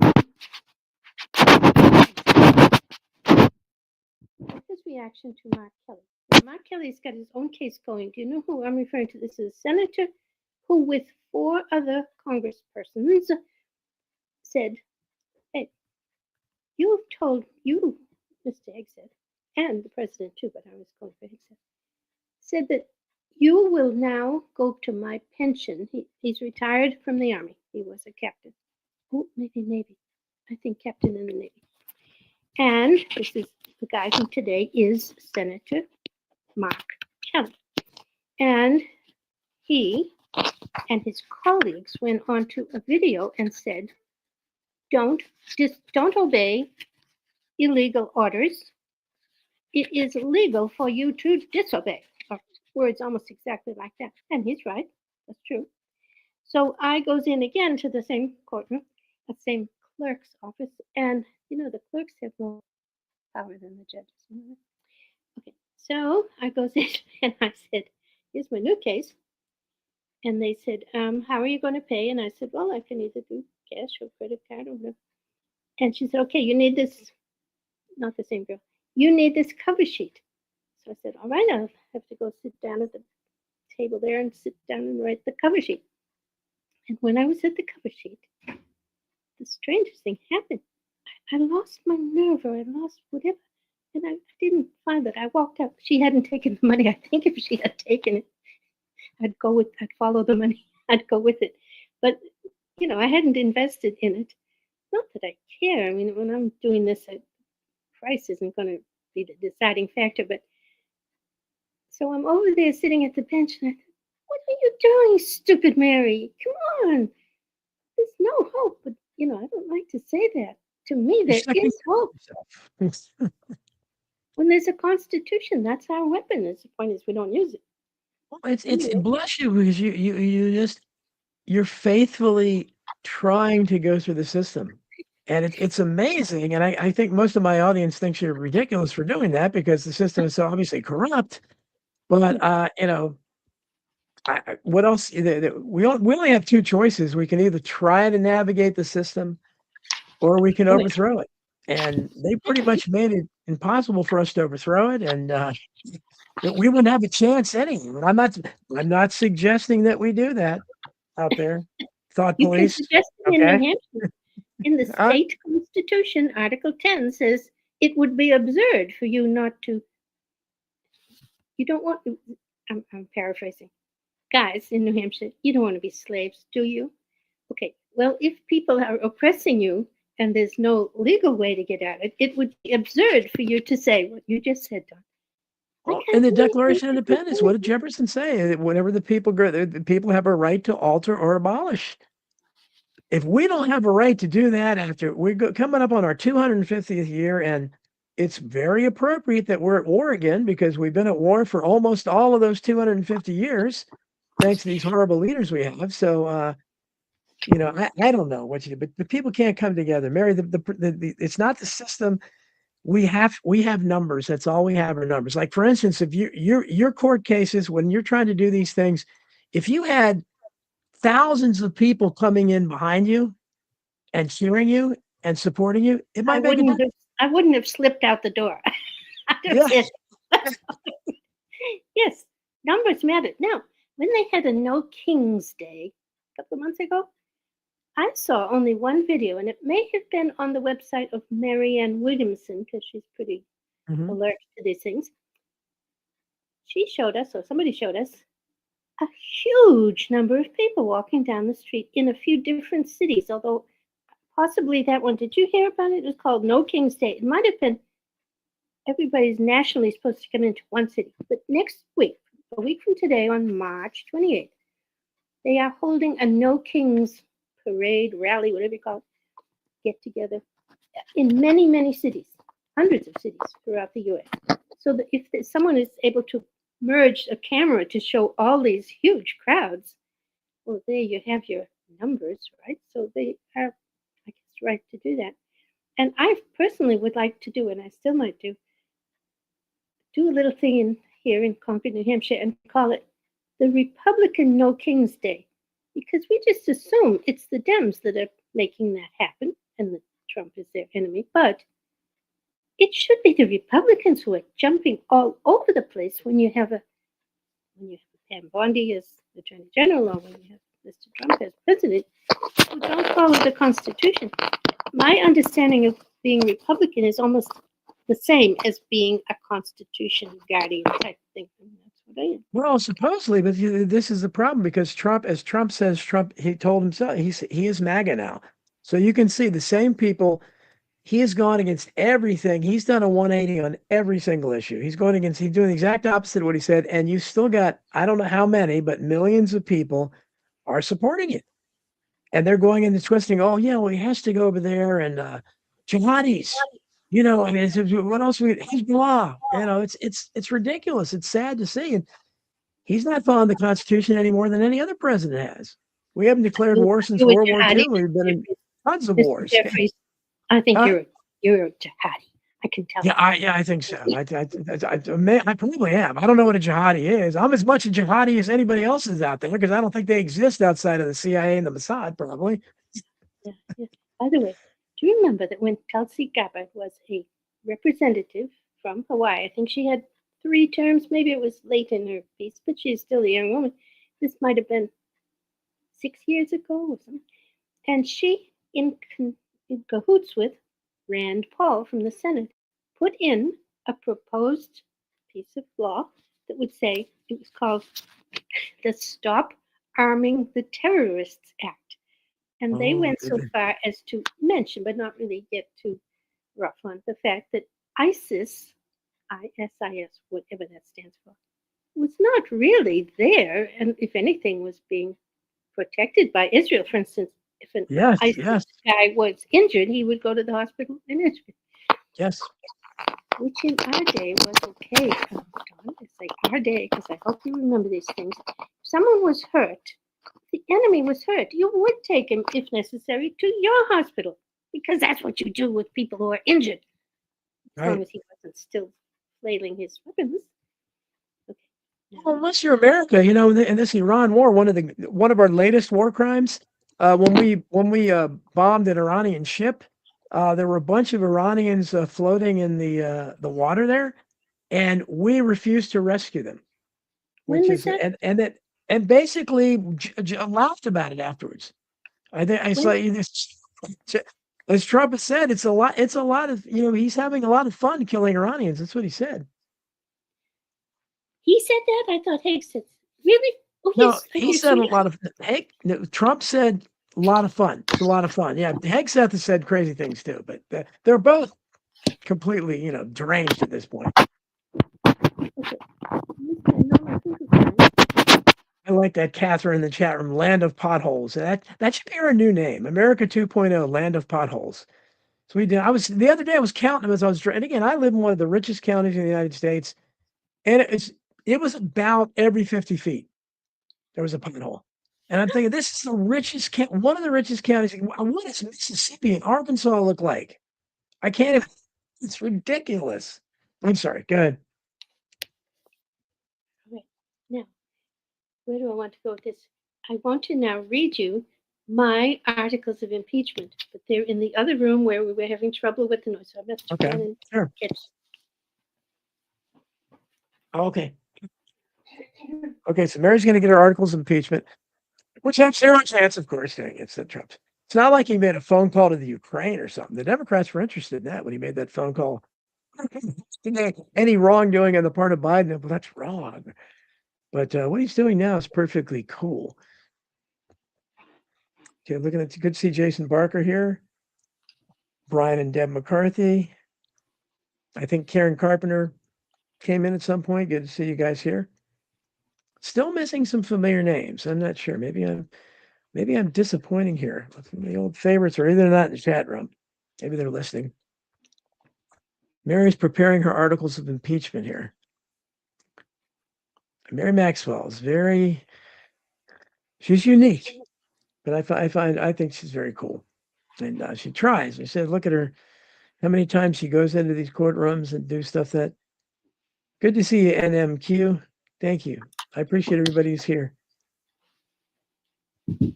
Speaker 2: his reaction to Mark Kelly. Now, Mark Kelly's got his own case going. Do you know who I'm referring to? This is a senator who, with 4 other congresspersons, said, "Hey, you've told you, Mr. Hegseth, and the president too, but I was going for Hegseth, said that you will now go to my pension." He's retired from the Army. He was a captain. Oh, maybe Navy. I think captain in the Navy. And this is the guy who today is Senator Mark Kelly. And he and his colleagues went onto a video and said, don't obey illegal orders. It is illegal for you to disobey. Or words almost exactly like that. And he's right. That's true. So I goes in again to the same courtroom, the same clerk's office, and the clerks have more power than the judges. Okay, so I goes in and I said, "Here's my new case." And they said, "How are you going to pay?" And I said, "Well, I can either do cash or credit card or whatever." And she said, "Okay, you need this." Not the same girl. "You need this cover sheet." So I said, "All right, I'll have to go sit down at the table there and sit down and write the cover sheet." And when I was at the cover sheet, the strangest thing happened. I lost my nerve, or I lost whatever. And I didn't find it. I walked out. She hadn't taken the money. I think if she had taken it, I'd follow the money. I'd go with it. But, I hadn't invested in it. Not that I care. I mean, when I'm doing this, price isn't going to be the deciding factor. But so I'm over there sitting at the bench, and I thought, "What are you doing, stupid Mary? Come on. There's no hope." But, I don't like to say that. To me, there is hope. When there's a constitution, that's our weapon. The point is we don't use it.
Speaker 1: Well, it's bless you, because you're faithfully trying to go through the system. And it's amazing. And I think most of my audience thinks you're ridiculous for doing that because the system is so obviously corrupt. But what else? We only have 2 choices. We can either try to navigate the system, or we can overthrow it. And they pretty much made it impossible for us to overthrow it. And we wouldn't have a chance anyway. I'm not suggesting that we do that out there. Thought
Speaker 2: You can
Speaker 1: police.
Speaker 2: suggest it in New Hampshire. In the state constitution, Article 10 says it would be absurd for you not to. You don't want. I'm paraphrasing. Guys in New Hampshire, you don't want to be slaves, do you? Okay. Well, if people are oppressing you and there's no legal way to get at it, it would be absurd for you to say what you just said, Don.
Speaker 1: Well, in the Declaration of Independence, what did Jefferson say? Whenever the people have a right to alter or abolish. If we don't have a right to do that after we're coming up on our 250th year, and it's very appropriate that we're at war again because we've been at war for almost all of those 250 years, thanks to these horrible leaders we have. So, I don't know what you do, but the people can't come together. Mary, it's not the system. We have numbers. That's all we have are numbers. Like, for instance, if your court cases, when you're trying to do these things, if you had thousands of people coming in behind you and cheering you and supporting you, it might make a difference.
Speaker 2: I wouldn't have slipped out the door.
Speaker 1: Yes.
Speaker 2: Yes, numbers matter. Now, when they had a No King's Day a couple of months ago, I saw only one video, and it may have been on the website of Marianne Williamson, because she's pretty alert to these things. She showed us, or somebody showed us, a huge number of people walking down the street in a few different cities, although possibly that one. Did you hear about it? It was called No King's Day. It might have been everybody's nationally supposed to come into one city. But next week, a week from today, on March 28th, they are holding a No Kings parade, rally, whatever you call it, get together in many, many cities, hundreds of cities throughout the US. So that if someone is able to merge a camera to show all these huge crowds, well, there you have your numbers, right? So they are, I guess, right to do that. And I personally would like to do, and I still might do a little thing here in Concord, New Hampshire, and call it the Republican No Kings Day, because we just assume it's the Dems that are making that happen, and that Trump is their enemy. But it should be the Republicans who are jumping all over the place when you have Pam Bondi as Attorney General, or when you have Mr. Trump as president, who don't follow the Constitution. My understanding of being Republican is almost the same as being a Constitution guardian type thing. And that's what I am.
Speaker 1: Well, supposedly, but this is the problem because Trump, as Trump says, he told himself he is MAGA now. So you can see the same people. He has gone against everything. He's done a 180 on every single issue. He's doing the exact opposite of what he said. And you still got, I don't know how many, but millions of people are supporting it. And they're going into twisting, oh, yeah, well, he has to go over there and jihadis. You know, I mean, what else? Hezbollah. You know, it's ridiculous. It's sad to see. And he's not following the Constitution any more than any other president has. We haven't declared war since World War II. We've been in tons of wars.
Speaker 2: Jeffries, I think you're a jihadi. I can tell.
Speaker 1: Yeah, I think so. I probably am. I don't know what a jihadi is. I'm as much a jihadi as anybody else is out there because I don't think they exist outside of the CIA and the Mossad, probably.
Speaker 2: Yeah. By the way, do you remember that when Tulsi Gabbard was a representative from Hawaii, I think she had 3 terms, maybe it was late in her piece, but she's still a young woman. This might have been 6 years ago or something. And she, in cahoots with Rand Paul from the Senate, put in a proposed piece of law that would say, it was called the Stop Arming the Terrorists Act. And they went so far as to mention, but not really get too rough on, the fact that ISIS, whatever that stands for, was not really there. And if anything, was being protected by Israel. For instance, if an ISIS guy was injured, he would go to the hospital in Israel.
Speaker 1: Yes.
Speaker 2: Which in our day was okay. Don, it's like our day, because I hope you remember these things. If someone was hurt, the enemy was hurt, you would take him, if necessary, to your hospital, because that's what you do with people who are injured, as long as he wasn't still flailing his weapons. Okay.
Speaker 1: Well, unless you're America, you know, in this Iran war, one of our latest war crimes, when we bombed an Iranian ship, there were a bunch of Iranians floating in the water there, and we refused to rescue them.
Speaker 2: When was that?
Speaker 1: And basically laughed about it afterwards. I think I saw as Trump has said, it's a lot of, you know, he's having a lot of fun killing Iranians. That's what he said.
Speaker 2: He said that? I thought Haig said, really?
Speaker 1: Oh, no, he said a lot of Trump said a lot of fun. It's a lot of fun. Yeah, Hegseth has said crazy things too, but they're both completely, you know, deranged at this point.
Speaker 2: Okay.
Speaker 1: I like that, Catherine, in the chat room. Land of potholes. That should be our new name. America 2.0, Land of potholes. So the other day I was counting them as I was driving. And again, I live in one of the richest counties in the United States, and it was about every 50 feet there was a pothole. And I'm thinking, this is the richest one of the richest counties. What does Mississippi and Arkansas look like? I can't even. It's ridiculous. I'm sorry. Go ahead.
Speaker 2: Okay. Now, where do I want to go with this? I want to now read you my articles of impeachment, but they're in the other room where we were having trouble with the noise. So I'm going to try and
Speaker 1: sure.
Speaker 2: Catch.
Speaker 1: Okay. Okay, so Mary's going to get her articles of impeachment, which have zero chance, of course, against Trump. It's not like he made a phone call to the Ukraine or something. The Democrats were interested in that when he made that phone call. Any wrongdoing on the part of Biden? Well, that's wrong. But what he's doing now is perfectly cool. Okay, looking at good to see Jason Barker here, Brian and Deb McCarthy. I think Karen Carpenter came in at some point. Good to see you guys here. Still missing some familiar names. I'm not sure. Maybe I'm disappointing here. The old favorites are either not in the chat room. Maybe they're listening. Mary's preparing her articles of impeachment here. Mary Maxwell is she's unique, but I think she's very cool. And she tries. I said, look at her, how many times she goes into these courtrooms and do stuff that. Good to see you, NMQ. Thank you. I appreciate everybody who's here.
Speaker 2: Okay.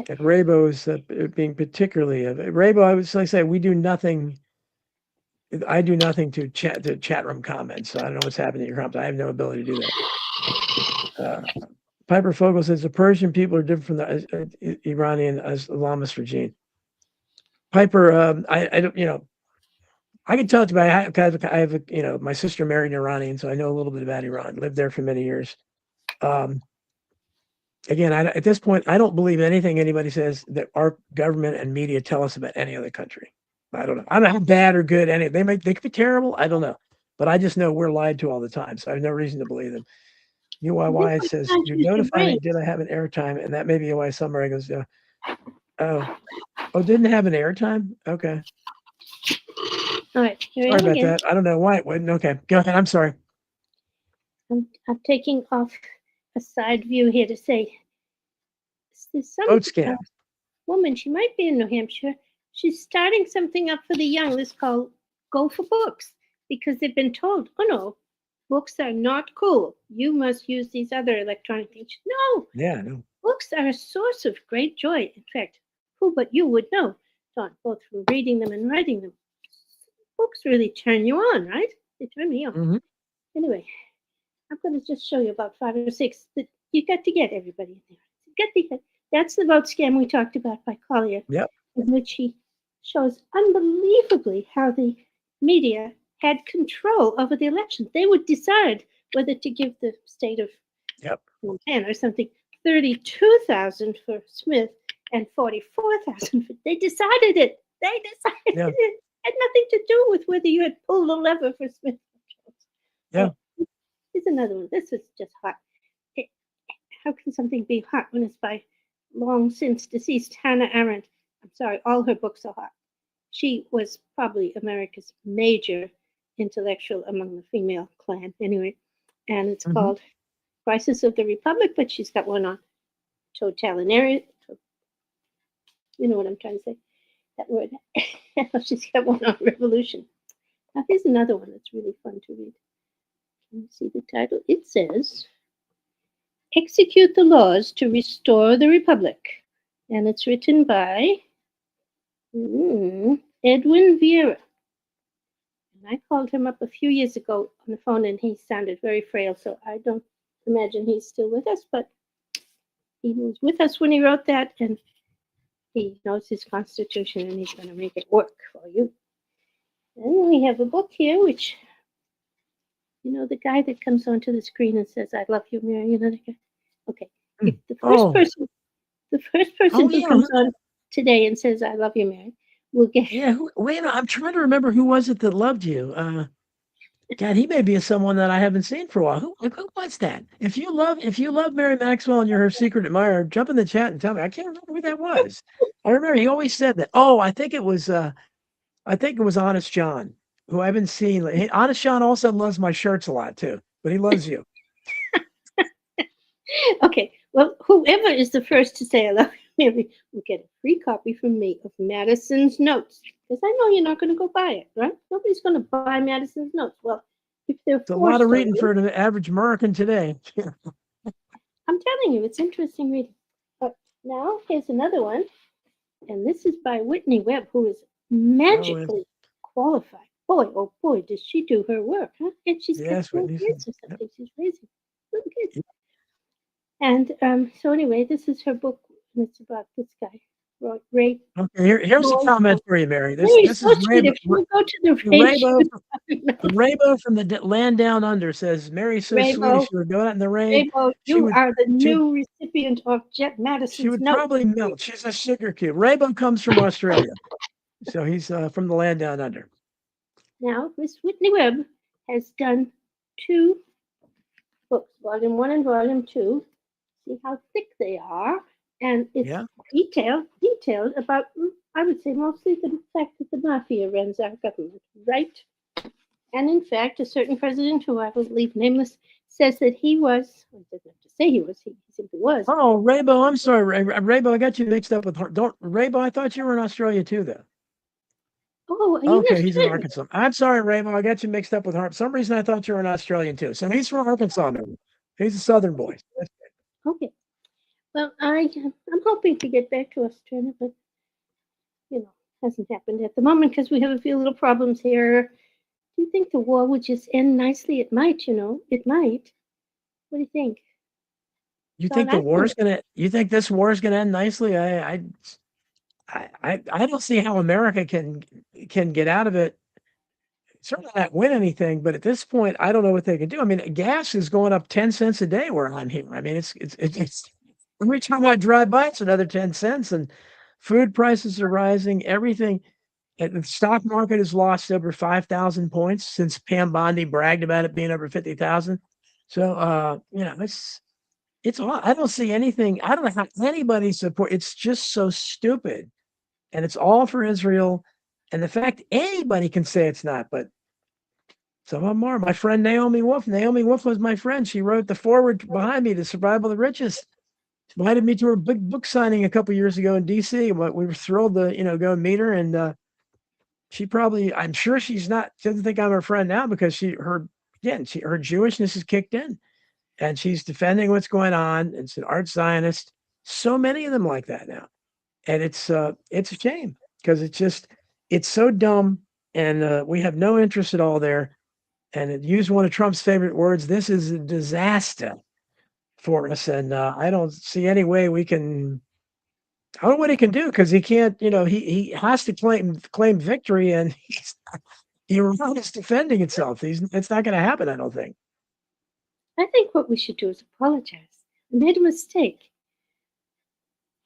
Speaker 1: And Raybo is being particularly Raybo. I would say we do nothing. I do nothing to chat room comments. So I don't know what's happening in your comments. I have no ability to do that. Piper Fogel says the Persian people are different from the Iranian Islamist regime. Piper, I don't, I can tell you about. I have my sister married an Iranian, so I know a little bit about Iran. Lived there for many years. Again, at this point, I don't believe anything anybody says that our government and media tell us about any other country. I don't know. I don't know how bad or good they could be terrible. I don't know, but I just know we're lied to all the time, so I have no reason to believe them. UYY says you notify me. Did I have an airtime? And that may be why somebody goes, didn't have an airtime. Okay.
Speaker 2: All right.
Speaker 1: Sorry about that. I don't know why it wouldn't. Okay, go ahead. I'm sorry.
Speaker 2: I'm taking off a side view here to say there's some
Speaker 1: Vote scam.
Speaker 2: Woman. She might be in New Hampshire. She's starting something up for the young. This called Go for Books, because they've been told, oh no, books are not cool. You must use these other electronic things. No.
Speaker 1: Yeah, no.
Speaker 2: Books are a source of great joy. In fact, who but you would know, Don, both from reading them and writing them. Books really turn you on, right? They turn me on.
Speaker 1: Mm-hmm.
Speaker 2: Anyway, I'm going to just show you about 5 or 6 that you got to get everybody in there. That's the vote scam we talked about by Collier,
Speaker 1: yep.
Speaker 2: In which he shows unbelievably how the media had control over the election. They would decide whether to give the state of Montana or something 32,000 for Smith and 44,000 for. They decided it. It had nothing to do with whether you had pulled a lever for Smith.
Speaker 1: Yeah.
Speaker 2: Here's another one. This is just hot. How can something be hot when it's by long since deceased Hannah Arendt? I'm sorry, all her books are hot. She was probably America's major intellectual among the female clan, anyway. And it's called Crisis of the Republic, but she's got one on totalitarian. You know what I'm trying to say? That word. She's got one on revolution. Now, here's another one that's really fun to read. Can you see the title? It says, Execute the Laws to Restore the Republic. And it's written by Edwin Vieira. And I called him up a few years ago on the phone, and he sounded very frail, so I don't imagine he's still with us, but he was with us when he wrote that, and he knows his Constitution, and he's going to make it work for you. And we have a book here, which, the guy that comes onto the screen and says, I love you, Mary, the guy? Okay. The first person who comes on today and says, I love you, Mary, will get.
Speaker 1: Yeah, I'm trying to remember who was it that loved you. God, he may be someone that I haven't seen for a while. Who was that? If you love Mary Maxwell and you're her secret admirer, jump in the chat and tell me. I can't remember who that was. I remember he always said that. Oh, I think it was Honest John, who I haven't seen. Honest John also loves my shirts a lot too, but he loves you.
Speaker 2: Okay, well, whoever is the first to say I love you, Mary, will get a free copy from me of Madison's notes. Because I know you're not going to go buy it, right? Nobody's going to buy Madison's notes. Well, if they're
Speaker 1: it's a lot of reading for an average American today.
Speaker 2: I'm telling you, it's interesting reading. But now here's another one, and this is by Whitney Webb, who is magically qualified. Boy, oh boy, does she do her work, huh? And she's got 4 kids or something. She's raising little kids. And so anyway, this is her book, and it's about this guy. Great.
Speaker 1: Okay, here's a
Speaker 2: boy.
Speaker 1: comment for you, Mary. This
Speaker 2: Mary,
Speaker 1: this
Speaker 2: so
Speaker 1: is
Speaker 2: sweet. If you would go to the
Speaker 1: Raybo
Speaker 2: rain,
Speaker 1: Raybo from the land down under says Mary's so sweet. If
Speaker 2: Rainbow,
Speaker 1: she were going out in the rain,
Speaker 2: Rainbow,
Speaker 1: she
Speaker 2: you
Speaker 1: would
Speaker 2: are the
Speaker 1: she would
Speaker 2: new recipient of Jet
Speaker 1: she
Speaker 2: Madison's
Speaker 1: would
Speaker 2: note.
Speaker 1: probably melt. She's a sugar cube. Raybo comes from Australia, so he's from the land down under.
Speaker 2: Now, Miss Whitney Webb has done 2 books, Volume 1 and Volume 2. See how thick they are, and it's
Speaker 1: Yeah.
Speaker 2: detailed about, I would say, mostly the fact that the mafia runs our government, right? And in fact, a certain president, who I will leave nameless, says that he was, well, he doesn't have to say he was, he simply was.
Speaker 1: Oh, Raybo, I'm sorry, Raybo, I got you mixed up with don't Raybo. I thought you were in Australia too, though.
Speaker 2: Oh, are you
Speaker 1: Okay, he's in
Speaker 2: Australian?
Speaker 1: Arkansas. I'm sorry, Raybo, I got you mixed up with Harp. For some reason I thought you were an Australian too. So he's from Arkansas, maybe. He's a Southern boy.
Speaker 2: Okay. Well, I'm hoping to get back to Australia, but hasn't happened at the moment because we have a few little problems here. Do you think the war would just end nicely? It might, it might. What do you think?
Speaker 1: You
Speaker 2: Don,
Speaker 1: think the war is gonna? You think this war is gonna end nicely? I don't see how America can get out of it. Certainly not win anything, but at this point, I don't know what they can do. I mean, gas is going up 10 cents a day where I'm here. I mean, it's every time I drive by, it's another 10 cents, and food prices are rising. Everything. The stock market has lost over 5,000 points since Pam Bondi bragged about it being over 50,000. So, it's all, I don't see anything. I don't know how anybody support. It's just so stupid, and it's all for Israel. And the fact anybody can say it's not, but some of them are. My friend Naomi Wolf. Naomi Wolf was my friend. She wrote the foreword behind me to Survival of the Richest. She invited me to her big book signing a couple years ago in D.C. We were thrilled to go meet her, and she probably, I'm sure she doesn't think I'm her friend now because her Jewishness is kicked in. And she's defending what's going on. It's an art Zionist. So many of them like that now, and it's a shame because it's so dumb, and we have no interest at all there. And it used one of Trump's favorite words. This is a disaster for us, and I don't see any way we can. I don't know what he can do because he can't. He has to claim victory, and Iran is defending itself. It's not going to happen. I don't think.
Speaker 2: I think what we should do is apologize. We made a mistake.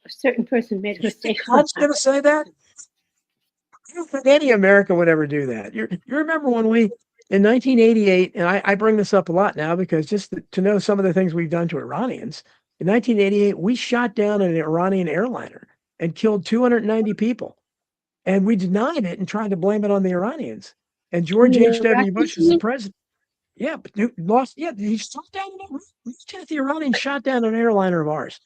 Speaker 2: A certain person made a mistake.
Speaker 1: Trump's going to say that? I don't think any American would ever do that. You remember when in 1988, and I bring this up a lot now because just to know some of the things we've done to Iranians. In 1988, we shot down an Iranian airliner and killed 290 people. And we denied it and tried to blame it on the Iranians. And George H.W. Bush was the president. Yeah, but lost. Yeah, he shot down the Iranians shot down an airliner of ours.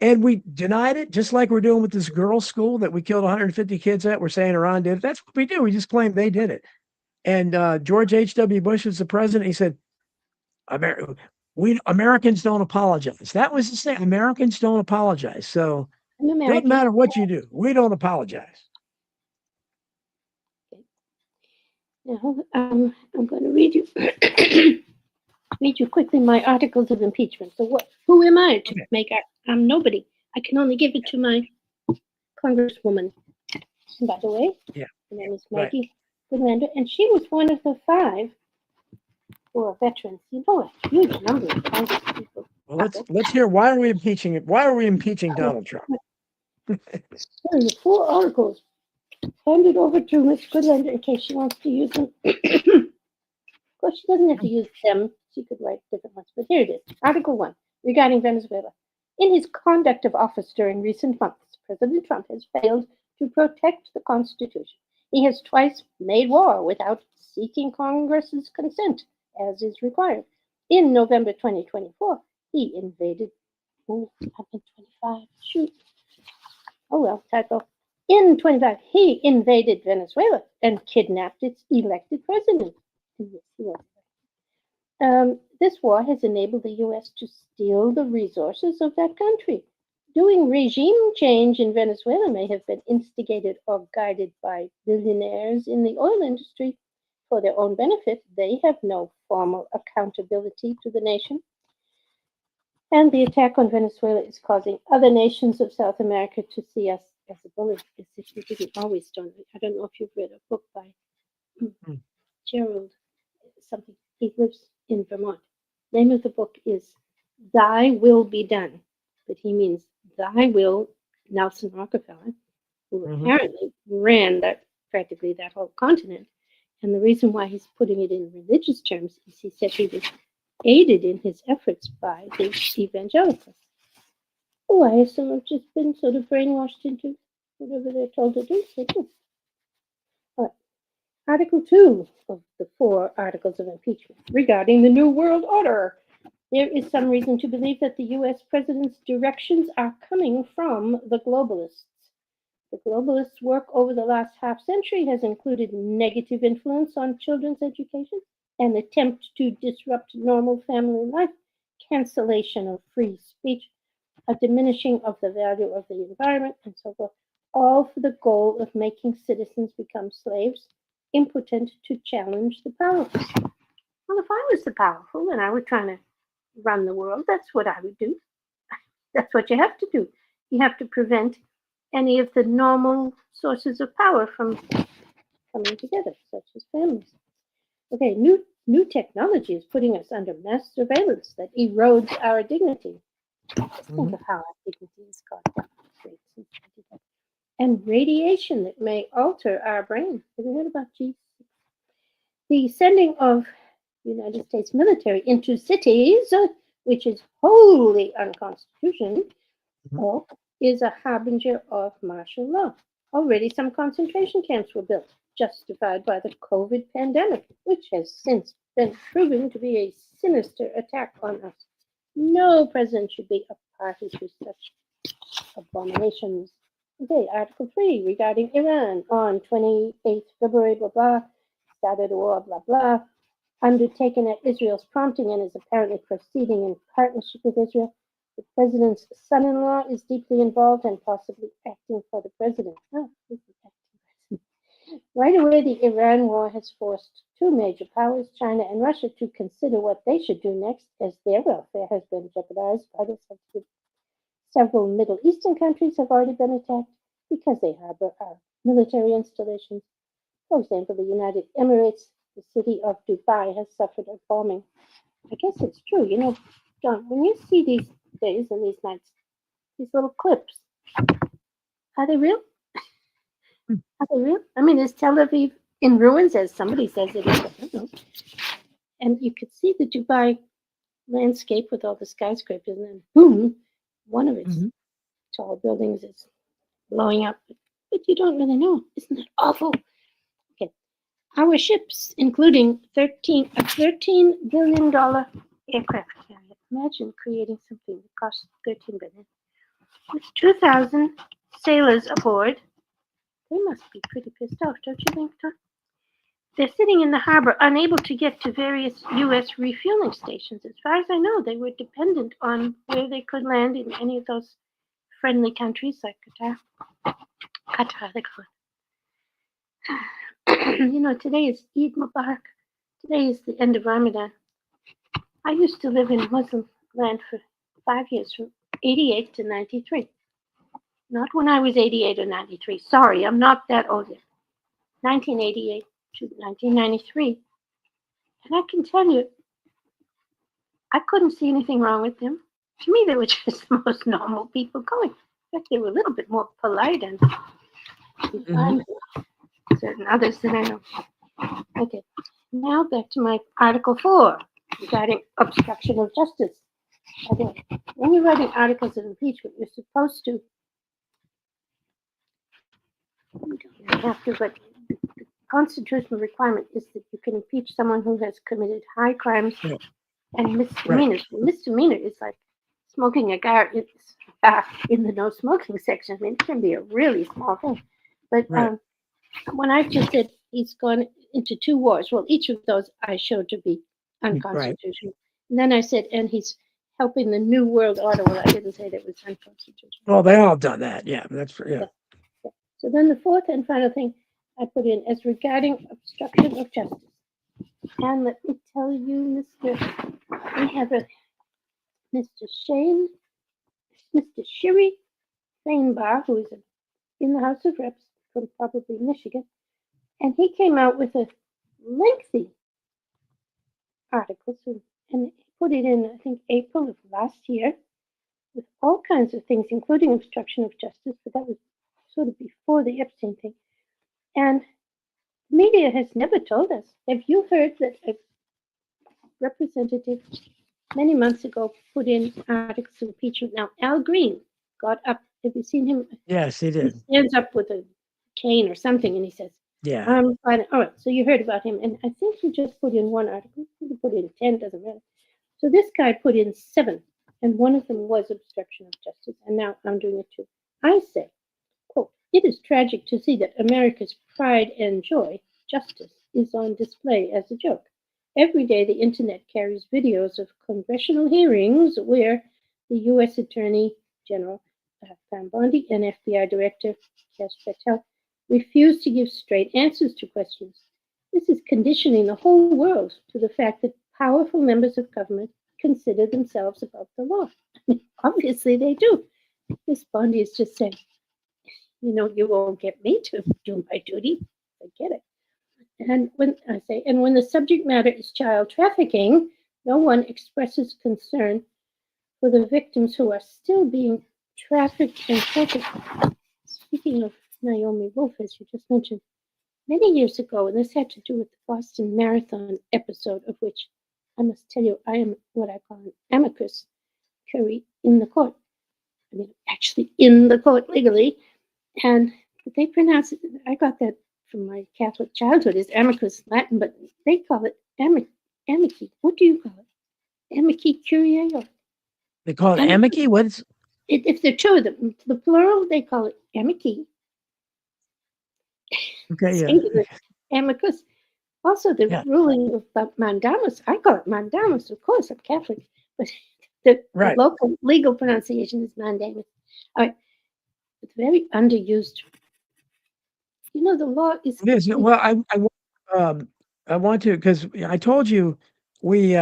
Speaker 1: And we denied it, just like we're doing with this girls' school that we killed 150 kids at. We're saying Iran did it. That's what we do. We just claim they did it. And George H.W. Bush was the president. He said, Americans don't apologize. That was the thing. Americans don't apologize. So it doesn't matter what you do. We don't apologize.
Speaker 2: Now, I'm going to read you quickly my articles of impeachment. So who am I to make? I'm nobody. I can only give it to my congresswoman. And by the way, her name is Maggie Goodlander, and she was one of the 5 who are veterans. A huge number of Congress people.
Speaker 1: Well, let's hear, why are we impeaching it? Why are we impeaching Donald Trump?
Speaker 2: The 4 articles handed over to Ms. Goodlander in case she wants to use them. Of course, she doesn't have to use them. She could write different ones, but here it is. Article 1, regarding Venezuela. In his conduct of office during recent months, President Trump has failed to protect the Constitution. He has twice made war without seeking Congress's consent, as is required. In November 2024, he invaded. Oh, I'm in 25. Shoot. Oh well, typo. In 25, he invaded Venezuela and kidnapped its elected president. This war has enabled the U.S. to steal the resources of that country. Doing regime change in Venezuela may have been instigated or guided by billionaires in the oil industry for their own benefit. They have no formal accountability to the nation. And the attack on Venezuela is causing other nations of South America to see us as a bully as if he didn't always do it. I don't know if you've read a book by
Speaker 1: Mm.
Speaker 2: Gerald something. He lives in Vermont. Name of the book is Thy Will Be Done, but he means Thy Will. Nelson Rockefeller, who apparently ran that practically that whole continent, and the reason why he's putting it in religious terms is he said he was aided in his efforts by the evangelicals, who I assume have just been sort of brainwashed into whatever they're told to do. They do. All right. Article 2 of the 4 articles of impeachment regarding the New World Order. There is some reason to believe that the U.S. president's directions are coming from the globalists. The globalists' work over the last half century has included negative influence on children's education, an attempt to disrupt normal family life, cancellation of free speech, a diminishing of the value of the environment, and so forth, all for the goal of making citizens become slaves, impotent to challenge the powerful. Well, if I was the powerful and I were trying to run the world, that's what I would do. That's what you have to do. You have to prevent any of the normal sources of power from coming together, such as families. Okay, new technology is putting us under mass surveillance that erodes our dignity. Just think of how our dignity has gone down since 2010. And radiation that may alter our brain. Have you heard about G6? The sending of United States military into cities, which is wholly unconstitutional, is a harbinger of martial law. Already some concentration camps were built, justified by the COVID pandemic, which has since been proven to be a sinister attack on us. No president should be a party to such abominations. Okay, Article 3 regarding Iran on 28th February, blah, blah, started a war, blah, blah, undertaken at Israel's prompting and is apparently proceeding in partnership with Israel. The president's son-in-law is deeply involved and possibly acting for the president. Oh, this is acting president. Right away, the Iran war has forced two major powers, China and Russia, to consider what they should do next, as their welfare has been jeopardized by this activity. Several Middle Eastern countries have already been attacked because they harbor our military installations. For example, the United Emirates, the city of Dubai, has suffered a bombing. I guess it's true. You know, John, when you see these days and these nights, these little clips, are they real? Are they real? I mean, is Tel Aviv in ruins, as somebody says it is? I don't know. And you could see the Dubai landscape with all the skyscrapers, and then boom, one of its tall buildings is blowing up. But you don't really know. Isn't that awful? Okay. Our ships, including a $13 billion aircraft carrier. Imagine creating something that costs $13 billion. With 2,000 sailors aboard, they must be pretty pissed off, don't you think, Tom? They're sitting in the harbor, unable to get to various U.S. refueling stations. As far as I know, they were dependent on where they could land in any of those friendly countries like Qatar, they call it. You know, today is Eid Mubarak. Today is the end of Ramadan. I used to live in Muslim land for 5 years, from 88 to 93. Not when I was 88 or 93. Sorry, I'm not that old yet. 1988 to 1993. And I can tell you, I couldn't see anything wrong with them. To me, they were just the most normal people going. In fact, they were a little bit more polite and refined than certain others that I know. Okay, now back to my Article 4 regarding obstruction of justice. Okay, when you're writing articles of impeachment, you're supposed to, you don't have to, but the constitutional requirement is that you can impeach someone who has committed high crimes and misdemeanors. Right. Misdemeanor is like smoking a cigar in the no smoking section. I mean, it can be a really small thing. But when I just said he's gone into 2 wars, well, each of those I showed to be unconstitutional. Right. And then I said, and he's helping the New World Order. Well, I didn't say that was unconstitutional.
Speaker 1: Well, they all done that. Yeah, that's for, yeah.
Speaker 2: So then the fourth and final thing I put in as regarding obstruction of justice. And let me tell you, we have a Mr. Shiri Fainbar, who is a in the House of Reps from probably Michigan, and he came out with a lengthy article, and he put it in, I think, April of last year, with all kinds of things, including obstruction of justice, but that was sort of before the Epstein thing. And the media has never told us. Have you heard that a representative many months ago put in articles of impeachment? Now, Al Green got up. Have you seen him?
Speaker 1: Yes, he
Speaker 2: He
Speaker 1: did.
Speaker 2: stands up with a cane or something, and he says,
Speaker 1: Yeah.
Speaker 2: all right, so you heard about him. And I think he just put in one article. He put in 10, doesn't matter. So this guy put in 7, and one of them was obstruction of justice, and now I'm doing it too. I say, quote, it is tragic to see that America's pride and joy, justice, is on display as a joke. Every day, the internet carries videos of congressional hearings where the U.S. Attorney General Pam Bondi and FBI Director Kash Patel refuse to give straight answers to questions. This is conditioning the whole world to the fact that powerful members of government consider themselves above the law. Obviously, they do. Miss Bondi is just saying, you won't get me to do my duty. I get it. And when the subject matter is child trafficking, no one expresses concern for the victims who are still being trafficked and tortured. Speaking of Naomi Wolf, as you just mentioned, many years ago, and this had to do with the Boston Marathon episode, of which I must tell you, I am what I call an amicus curiae in the court. I mean, actually in the court legally. And they pronounce it, I got that from my Catholic childhood, is amicus Latin, but they call it amici. What do you call it? Amici curiae? Or
Speaker 1: They call it
Speaker 2: amicus?
Speaker 1: amici? What's
Speaker 2: If there are two of them, the plural, they call it amici.
Speaker 1: okay? Yeah.
Speaker 2: Singular, amicus. Also, the
Speaker 1: Yeah.
Speaker 2: ruling of mandamus, I call it mandamus, of course, I'm Catholic, but the
Speaker 1: Right.
Speaker 2: local legal pronunciation is mandamus. All right, it's very underused. The law is.
Speaker 1: It is. Well, I want to because I told you we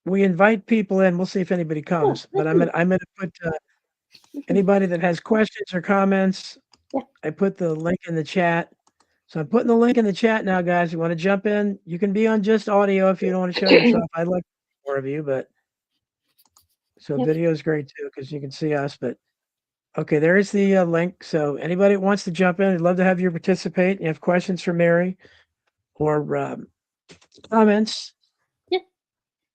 Speaker 1: invite people in. We'll see if anybody
Speaker 2: Yeah,
Speaker 1: comes. But
Speaker 2: let them.
Speaker 1: I'm gonna put
Speaker 2: Let them.
Speaker 1: anybody that has questions or comments.
Speaker 2: Yeah.
Speaker 1: I put the link in the chat. So I'm putting the link in the chat now, guys. You want to jump in? You can be on just audio if you don't want to show yourself. I'd like more of you, but so
Speaker 2: Yep.
Speaker 1: video is great too because you can see us. But okay, there is the link. So anybody that wants to jump in, I'd love to have you participate. You have questions for Mary or comments.
Speaker 2: Yeah.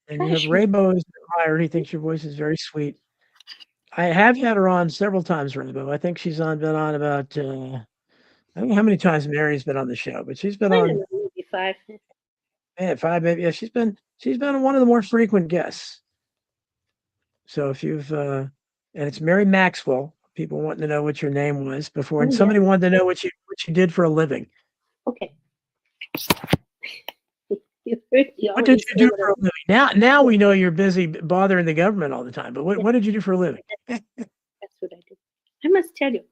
Speaker 1: And you have
Speaker 2: Gosh,
Speaker 1: Rainbow is admired. He thinks your voice is very sweet. I have had her on several times, Rainbow. I think she's been on about I don't know how many times Mary's been on the show, but she's been
Speaker 2: I
Speaker 1: on
Speaker 2: don't know, maybe 5.
Speaker 1: 5 maybe. Yeah, she's been one of the more frequent guests. So if you've and it's Mary Maxwell. People wanting to know what your name was before, and
Speaker 2: Oh, yeah.
Speaker 1: somebody wanted to know what you did for a living.
Speaker 2: Okay. You heard me
Speaker 1: What did
Speaker 2: already
Speaker 1: you
Speaker 2: say
Speaker 1: do
Speaker 2: what
Speaker 1: for a living? Now we know you're busy bothering the government all the time. But what did you do for a living?
Speaker 2: That's what I do. I must tell you,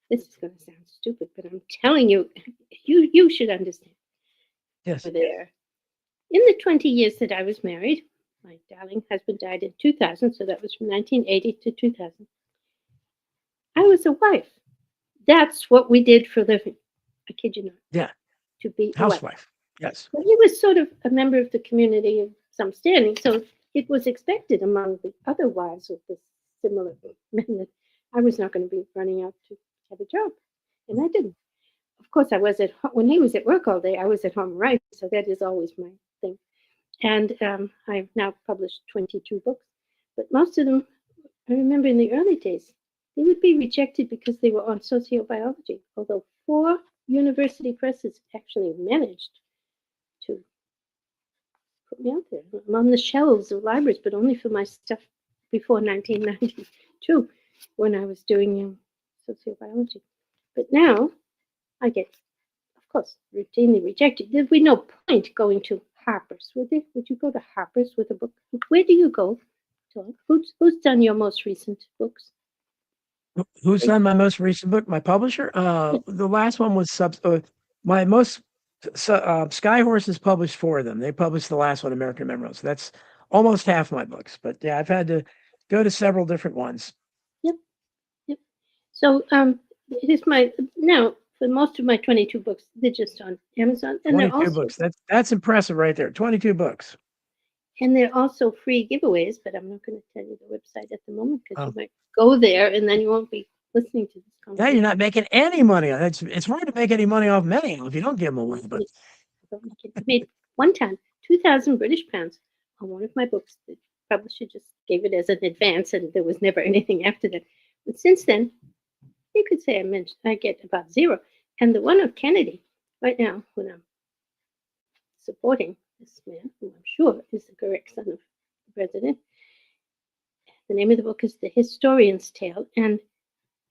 Speaker 2: this is going to sound stupid, but I'm telling you, you should understand.
Speaker 1: Yes.
Speaker 2: There. In the 20 years that I was married, my darling husband died in 2000, so that was from 1980 to 2000. I was a wife. That's what we did for a living. I kid you not.
Speaker 1: Yeah.
Speaker 2: To be a wife.
Speaker 1: Housewife. Yes.
Speaker 2: But he was sort of a member of the community of some standing, so it was expected among the other wives of the similar men that I was not going to be running out to have a job, and I didn't. Of course, I was at home when he was at work all day. I was at home writing, so that is always my thing. And I've now published 22 books, but most of them, I remember in the early days, they would be rejected because they were on sociobiology, although 4 university presses actually managed to put me out there. I'm on the shelves of libraries, but only for my stuff before 1992 when I was doing sociobiology. But now I get, of course, routinely rejected. There'd be no point going to Harper's, would there? Would you go to Harper's with a book? Where do you go? Who's done your most recent books?
Speaker 1: Who's done my most recent book? My publisher? The last one was my most Skyhorse has published 4 of them. They published the last one, American Memories. That's almost half my books. But yeah, I've had to go to several different ones.
Speaker 2: Yep. So here's my now for most of my 22 books, they're just on Amazon, and they're
Speaker 1: 22
Speaker 2: also
Speaker 1: books. That's impressive right there. 22 books.
Speaker 2: free giveaways. But I'm not going to tell you the website at the moment because
Speaker 1: Oh.
Speaker 2: you might go there and then you won't be listening to this
Speaker 1: Yeah,
Speaker 2: conversation.
Speaker 1: you're not making any money. It's hard to make any money off many if you don't give them away. But
Speaker 2: I made one time 2,000 British pounds on one of my books. The publisher just gave it as an advance, and there was never anything after that. But since then, you could say I get about zero. And the one of Kennedy, right now, when I'm supporting this man, who I'm sure is the correct son of the president, the name of the book is The Historian's Tale. And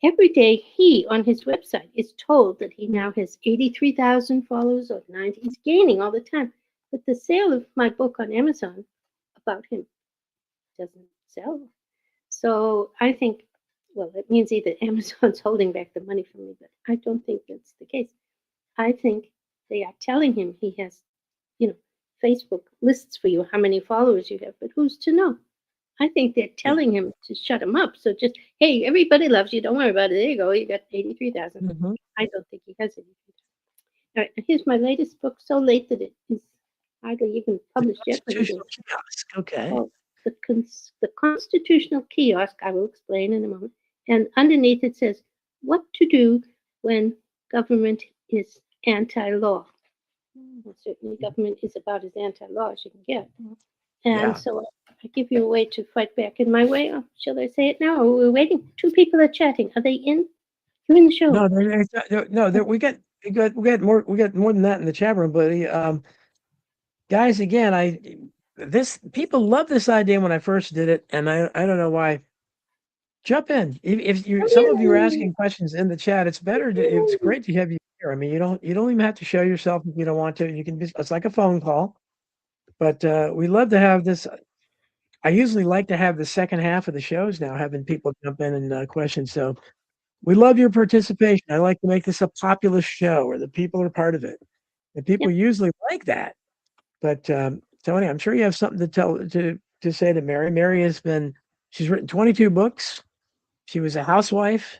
Speaker 2: every day he, on his website, is told that he now has 83,000 followers or 90. He's gaining all the time. But the sale of my book on Amazon about him doesn't sell. So I think, well, it means either Amazon's holding back the money from me, but I don't think that's the case. I think they are telling him he has, Facebook lists for you how many followers you have, but who's to know? I think they're telling him to shut him up. So just, hey, everybody loves you. Don't worry about it. There you go. You got 83,000.
Speaker 1: mm-hmm.
Speaker 2: I don't think he has 83,000. All right. And here's my latest book, so late that it is hardly even published yet.
Speaker 1: Constitutional kiosk. Okay.
Speaker 2: Oh, the Constitutional Kiosk, I will explain in a moment. And underneath it says, what to do when government is anti-law. Well, certainly government is about as anti-law as you can get. And so I give you a way to fight back. In my way, shall I say it now? Or we're waiting. Two people are chatting. Are they in? You're in the show.
Speaker 1: No, we got more than that in the chat room, buddy. Guys, again, people love this idea when I first did it, and I don't know why. Jump in. If you some of you are asking questions in the chat, it's great to have you here. I mean, you don't even have to show yourself if you don't want to. You can it's like a phone call. But we love to have this. I usually like to have the second half of the shows now, having people jump in and question. So we love your participation. I like to make this a populist show where the people are part of it. And people usually like that. But Tony, I'm sure you have something to say to Mary. Mary she's written 22 books. She was a housewife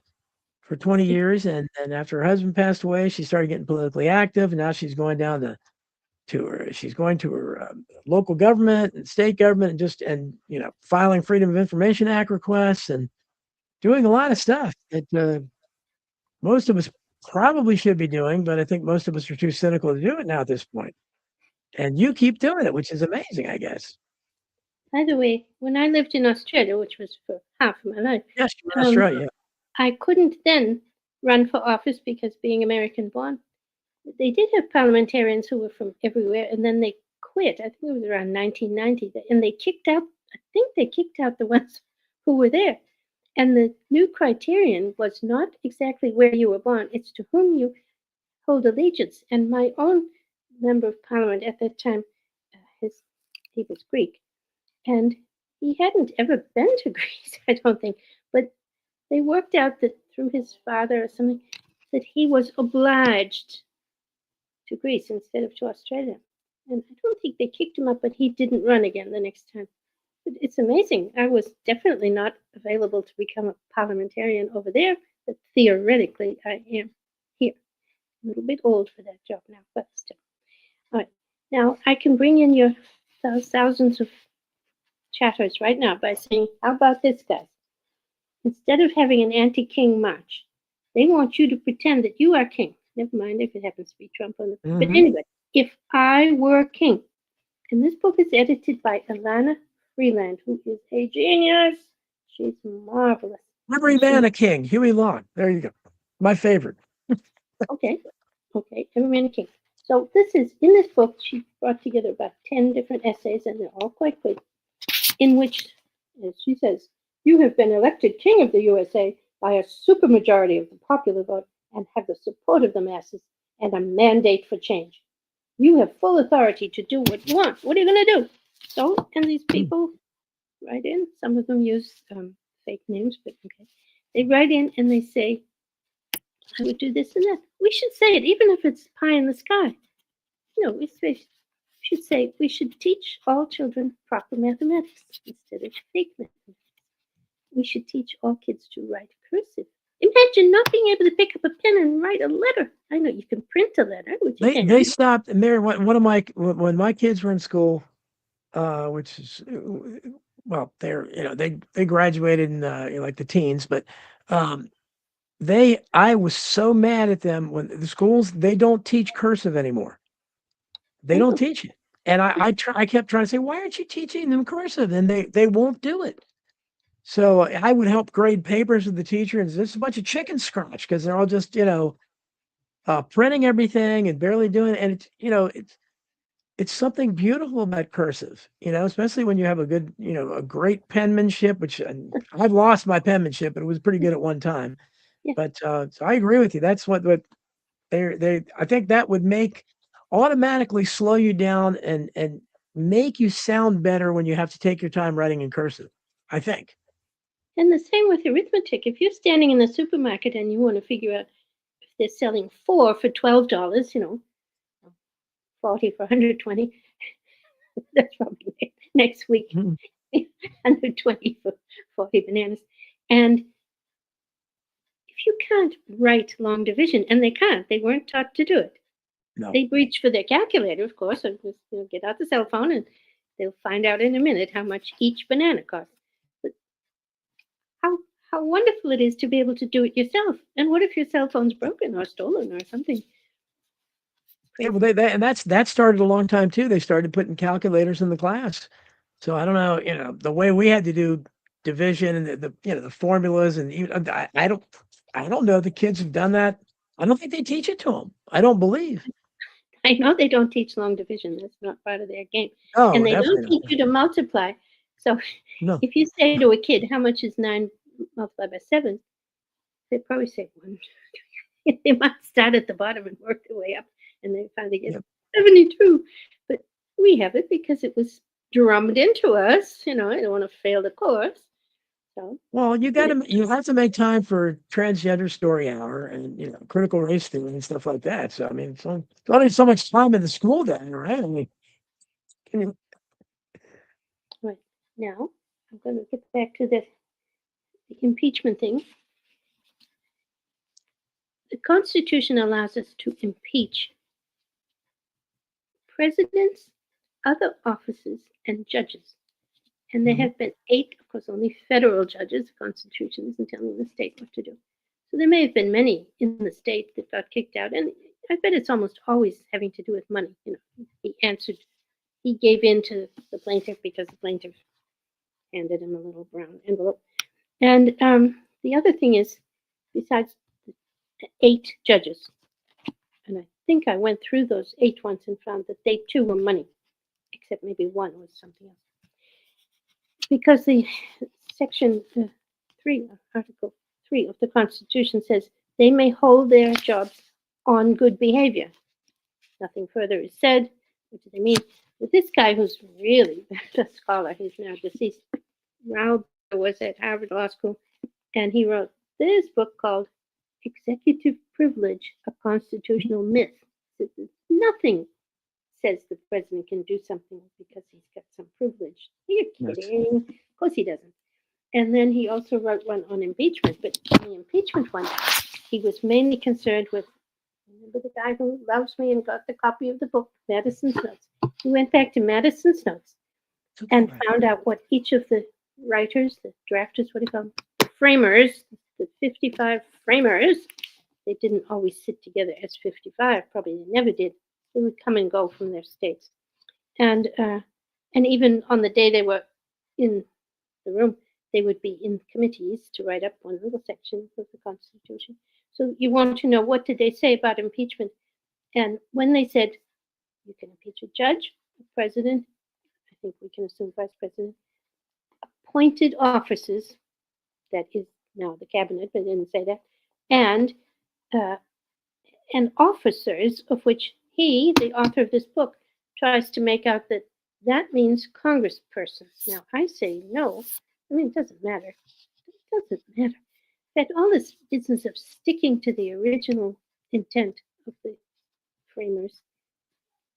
Speaker 1: for 20 years, and after her husband passed away, she started getting politically active, and now she's going down she's going to her local government and state government and filing Freedom of Information Act requests and doing a lot of stuff that most of us probably should be doing, but I think most of us are too cynical to do it now at this point. And you keep doing it, which is amazing, I guess.
Speaker 2: By the way, when I lived in Australia, which was for half of my life,
Speaker 1: yes, you're in Australia.
Speaker 2: I couldn't then run for office because being American born, they did have parliamentarians who were from everywhere, and then they quit. I think it was around 1990, and they kicked out. I think they kicked out the ones who were there. And the new criterion was not exactly where you were born; it's to whom you hold allegiance. And my own member of parliament at that time, he was Greek, and he hadn't ever been to Greece, I don't think, but they worked out that through his father or something that he was obliged to Greece instead of to Australia. And I don't think they kicked him up, but he didn't run again the next time. But it's amazing. I was definitely not available to become a parliamentarian over there, but theoretically I am here. A little bit old for that job now, but still. All right. Now I can bring in your thousands of chatters right now by saying, how about this, guys? Instead of having an anti-king march, they want you to pretend that you are king. Never mind if it happens to be Trump on the. But anyway, if I were king, and this book is edited by Alana Freeland, who is a genius. She's marvelous.
Speaker 1: Every man a king. Huey Long. There you go. My favorite.
Speaker 2: Okay. Every man a king. So this is in this book. She brought together about 10 different essays, and they're all quite good. In which, as she says, you have been elected king of the USA by a supermajority of the popular vote and have the support of the masses and a mandate for change. You have full authority to do what you want. What are you going to do? So, and these people write in. Some of them use fake names, but okay. They write in and they say, I would do this and that. We should say it, even if it's pie in the sky. We should say we should teach all children proper mathematics instead of fake mathematics. We should teach all kids to write cursive Imagine not being able to pick up a pen and write a letter. I know you can print a letter, which you
Speaker 1: They
Speaker 2: can.
Speaker 1: stopped. Mary, one of my when my kids were in school, which is well, they're they graduated in like the teens, but um, I was so mad at them when the schools they don't teach cursive anymore. They don't
Speaker 2: Oh,
Speaker 1: teach it, and I kept trying to say, why aren't you teaching them cursive? And they won't do it. So I would help grade papers with the teacher, and this is a bunch of chicken scratch because they're all just printing everything and barely doing it. And it's something beautiful about cursive, especially when you have a good, a great penmanship, which I've lost my penmanship, but it was pretty good at one time.
Speaker 2: yeah.
Speaker 1: But so I agree with you. That's what I think that would automatically slow you down and make you sound better when you have to take your time writing in cursive. I think.
Speaker 2: And the same with arithmetic. If you're standing in the supermarket and you want to figure out if they're selling 4 for $12, 40 for 120, that's probably next week.
Speaker 1: Mhm.
Speaker 2: 120 for 40 bananas. And if you can't write long division, and they can't, they weren't taught to do it.
Speaker 1: No.
Speaker 2: They reach for their calculator, of course, and just get out the cell phone, and they'll find out in a minute how much each banana costs. But how how wonderful it is to be able to do it yourself. And what if your cell phone's broken or stolen or something?
Speaker 1: Yeah, well,
Speaker 2: Crazy.
Speaker 1: and that started a long time too. They started putting calculators in the class. So I don't know, the way we had to do division and the formulas and even I don't know the kids have done that. I don't think they teach it to them. I don't believe.
Speaker 2: I know they don't teach long division. That's not part of their game. And
Speaker 1: Oh,
Speaker 2: they don't
Speaker 1: definitely
Speaker 2: teach
Speaker 1: not.
Speaker 2: you to multiply. So
Speaker 1: No.
Speaker 2: if you say to a kid, how much is 9 multiplied by 7? They probably say 1. They might start at the bottom and work their way up, and they finally get
Speaker 1: Yep.
Speaker 2: 72. But we have it because it was drummed into us. I don't want to fail the course. So,
Speaker 1: Well,
Speaker 2: yeah,
Speaker 1: you have to make time for transgender story hour and critical race theory and stuff like that. So I mean, it's only so much time in the school day, right? I mean, can
Speaker 2: right. Now, I'm going to get back to the impeachment thing. The Constitution allows us to impeach presidents, other officers, and judges. And there
Speaker 1: Mhm.
Speaker 2: have been 8, of course, only federal judges. The Constitution isn't telling the state what to do. So there may have been many in the state that got kicked out. And I bet it's almost always having to do with money. He gave in to the plaintiff because the plaintiff handed him a little brown envelope. And the other thing is, besides the 8 judges, and I think I went through those 8 once and found that they too were money, except maybe one was something else. Because the section 3, Article 3 of the Constitution says they may hold their jobs on good behavior. Nothing further is said. What do they mean? But this guy who's really a scholar, he's now deceased, Rao was at Harvard Law School, and he wrote this book called Executive Privilege, a Constitutional Myth. Nothing says the president can do something because he's got some privilege. You're
Speaker 1: Yes.
Speaker 2: kidding. Of course he doesn't. And then he also wrote one on impeachment, but the impeachment one, he was mainly concerned with, remember the guy who loves me and got the copy of the book, Madison's Notes. He went back to Madison's Notes and found out what each of the writers, the drafters, what do you call them, the framers, the 55 framers, they didn't always sit together as 55, probably they never did. They would come and go from their states. And even on the day they were in the room, they would be in committees to write up one little section of the Constitution. So you want to know, what did they say about impeachment? And when they said you can impeach a judge, a president, I think we can assume vice president, appointed officers, that is now the cabinet, but they didn't say that, and uh, officers, of which he, the author of this book, tries to make out that that means congresspersons. Now, I say no. I mean, it doesn't matter. It doesn't matter. That all this business of sticking to the original intent of the framers,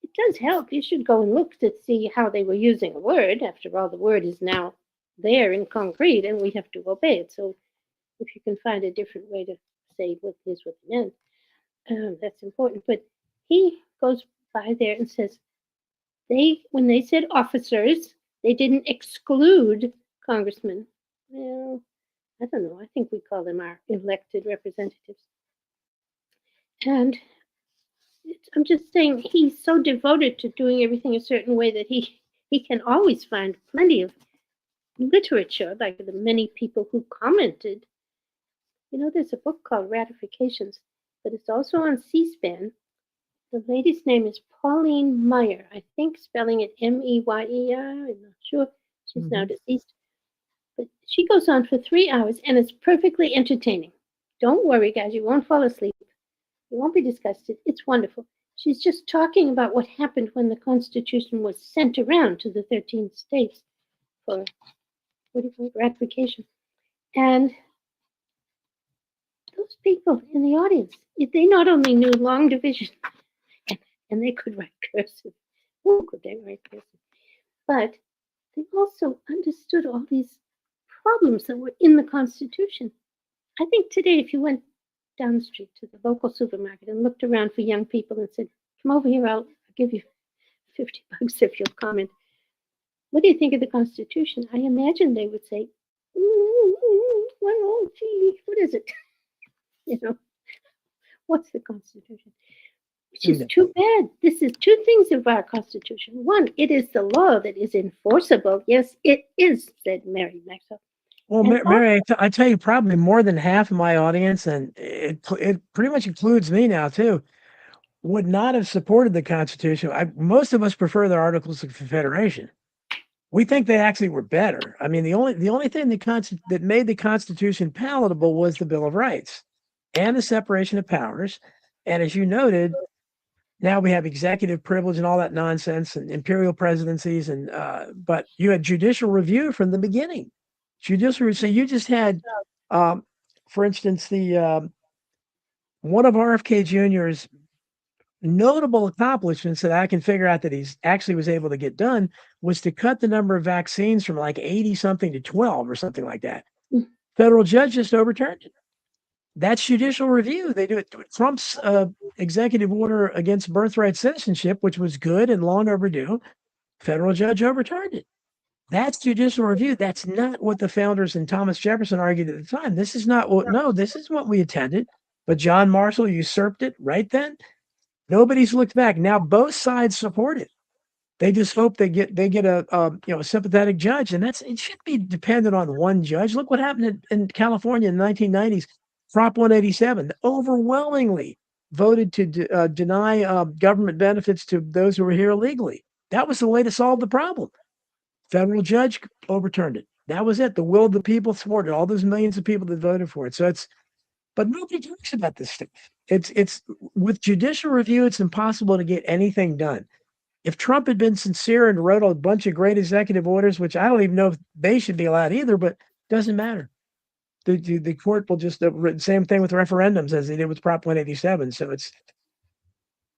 Speaker 2: it does help. You should go and look to see how they were using a word. After all, the word is now there in concrete, and we have to obey it. So if you can find a different way to say what is what it meant, that's important. But he goes by there and says when they said officers, they didn't exclude congressmen. Well, I don't know. I think we call them our elected representatives. And I'm just saying he's so devoted to doing everything a certain way that he can always find plenty of literature, like the many people who commented. There's a book called Ratifications, but it's also on C-SPAN. The lady's name is Pauline Meyer. I think spelling it Meyer. I'm not sure. She's now deceased. But she goes on for 3 hours, and it's perfectly entertaining. Don't worry, guys. You won't fall asleep. You won't be disgusted. It's wonderful. She's just talking about what happened when the Constitution was sent around to the 13 states for ratification. And those people in the audience, they not only knew long division, and they could write cursive. Oh, could they write cursive? But they also understood all these problems that were in the Constitution. I think today, if you went down the street to the local supermarket and looked around for young people and said, "Come over here, I'll give you $50 if you'll comment. What do you think of the Constitution?" I imagine they would say, "Well, gee, what is it?" What's the Constitution? Which is too bad. This is two things of our Constitution. One, it is the law that is enforceable. Yes, it is, said Mary Maxwell.
Speaker 1: Well, Mary, I tell you, probably more than half of my audience, and it pretty much includes me now too, would not have supported the Constitution. Most of us prefer the Articles of Confederation. We think they actually were better. I mean, the only thing that made the Constitution palatable was the Bill of Rights and the separation of powers. And as you noted, now we have executive privilege and all that nonsense and imperial presidencies, but you had judicial review from the beginning. Judicial review. So you just had, for instance, the one of RFK Jr.'s notable accomplishments that I can figure out that he's actually was able to get done was to cut the number of vaccines from like 80 something to 12 or something like that. Federal judge just overturned it. That's judicial review. They do it. Trump's executive order against birthright citizenship, which was good and long overdue, federal judge overturned it. That's judicial review. That's not what the founders and Thomas Jefferson argued at the time. This is not what, no, this is what we intended. But John Marshall usurped it right then. Nobody's looked back. Now both sides support it. They just hope they get a sympathetic judge, and it should be dependent on one judge. Look what happened in California in the 1990s. Prop 187 overwhelmingly voted to deny government benefits to those who were here illegally. That was the way to solve the problem. Federal judge overturned it. That was it. The will of the people supported all those millions of people that voted for it. But nobody talks about this stuff. It's with judicial review, it's impossible to get anything done. If Trump had been sincere and wrote a bunch of great executive orders, which I don't even know if they should be allowed either, but doesn't matter. The court will just same thing with referendums as they did with Prop 187. So it's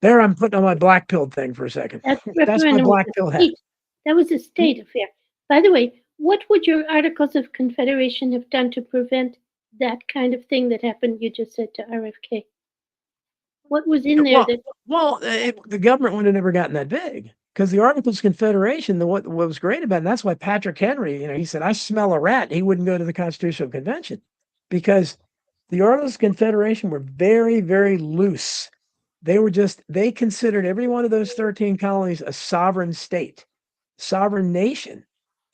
Speaker 1: there. I'm putting on my black pill thing for a second. That's my black pill hat.
Speaker 2: That was a state affair. By the way, what would your Articles of Confederation have done to prevent that kind of thing that happened? You just said to RFK. What was in there?
Speaker 1: The government would have never gotten that big because the Articles of Confederation, what was great about it, and that's why Patrick Henry, he said, "I smell a rat." He wouldn't go to the Constitutional Convention because the Articles of Confederation were very, very loose. They considered every one of those 13 colonies a sovereign state, sovereign nation.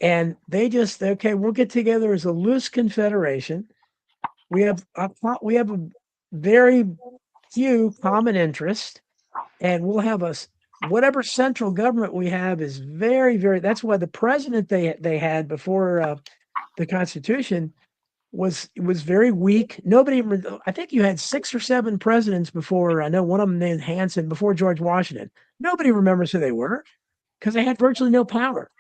Speaker 1: And they just, okay, we'll get together as a loose confederation. We have a very few common interests, and we'll have whatever central government we have is very, very, that's why the president they had before the Constitution was very weak. I think you had 6 or 7 presidents before, I know one of them named Hanson, before George Washington. Nobody remembers who they were because they had virtually no power.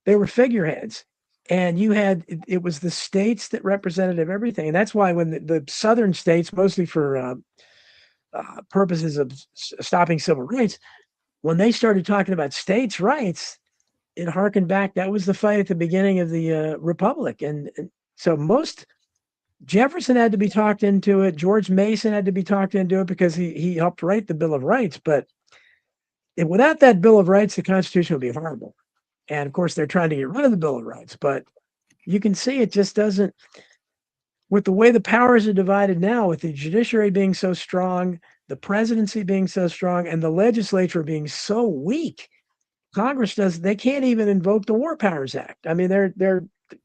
Speaker 1: They were figureheads. And it was the states that represented everything. And that's why when the southern states, mostly for purposes of stopping civil rights, when they started talking about states' rights, it harkened back. That was the fight at the beginning of the Republic. And so most Jefferson had to be talked into it. George Mason had to be talked into it because he helped write the Bill of Rights. But without that Bill of Rights, the Constitution would be horrible. And of course, they're trying to get rid of the Bill of Rights. But you can see it just doesn't, with the way the powers are divided now, with the judiciary being so strong, the presidency being so strong, and the legislature being so weak. Congress they can't even invoke the War Powers Act. I mean,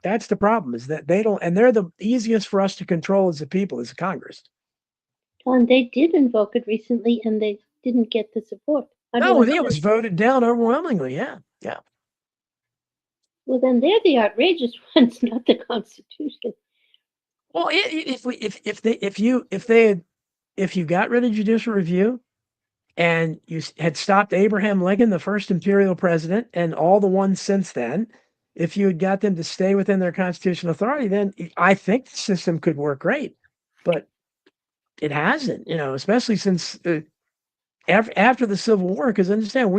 Speaker 1: that's the problem, is that they don't, and they're the easiest for us to control as a people, as Congress.
Speaker 2: And they did invoke it recently, and they didn't get the support.
Speaker 1: No, it was voted down overwhelmingly. Yeah, yeah.
Speaker 2: Well, then they're the outrageous ones, not the Constitution.
Speaker 1: Well, if you got rid of judicial review, and you had stopped Abraham Lincoln, the first imperial president, and all the ones since then, if you had got them to stay within their constitutional authority, then I think the system could work great. But it hasn't, especially since after the Civil War. Because understand,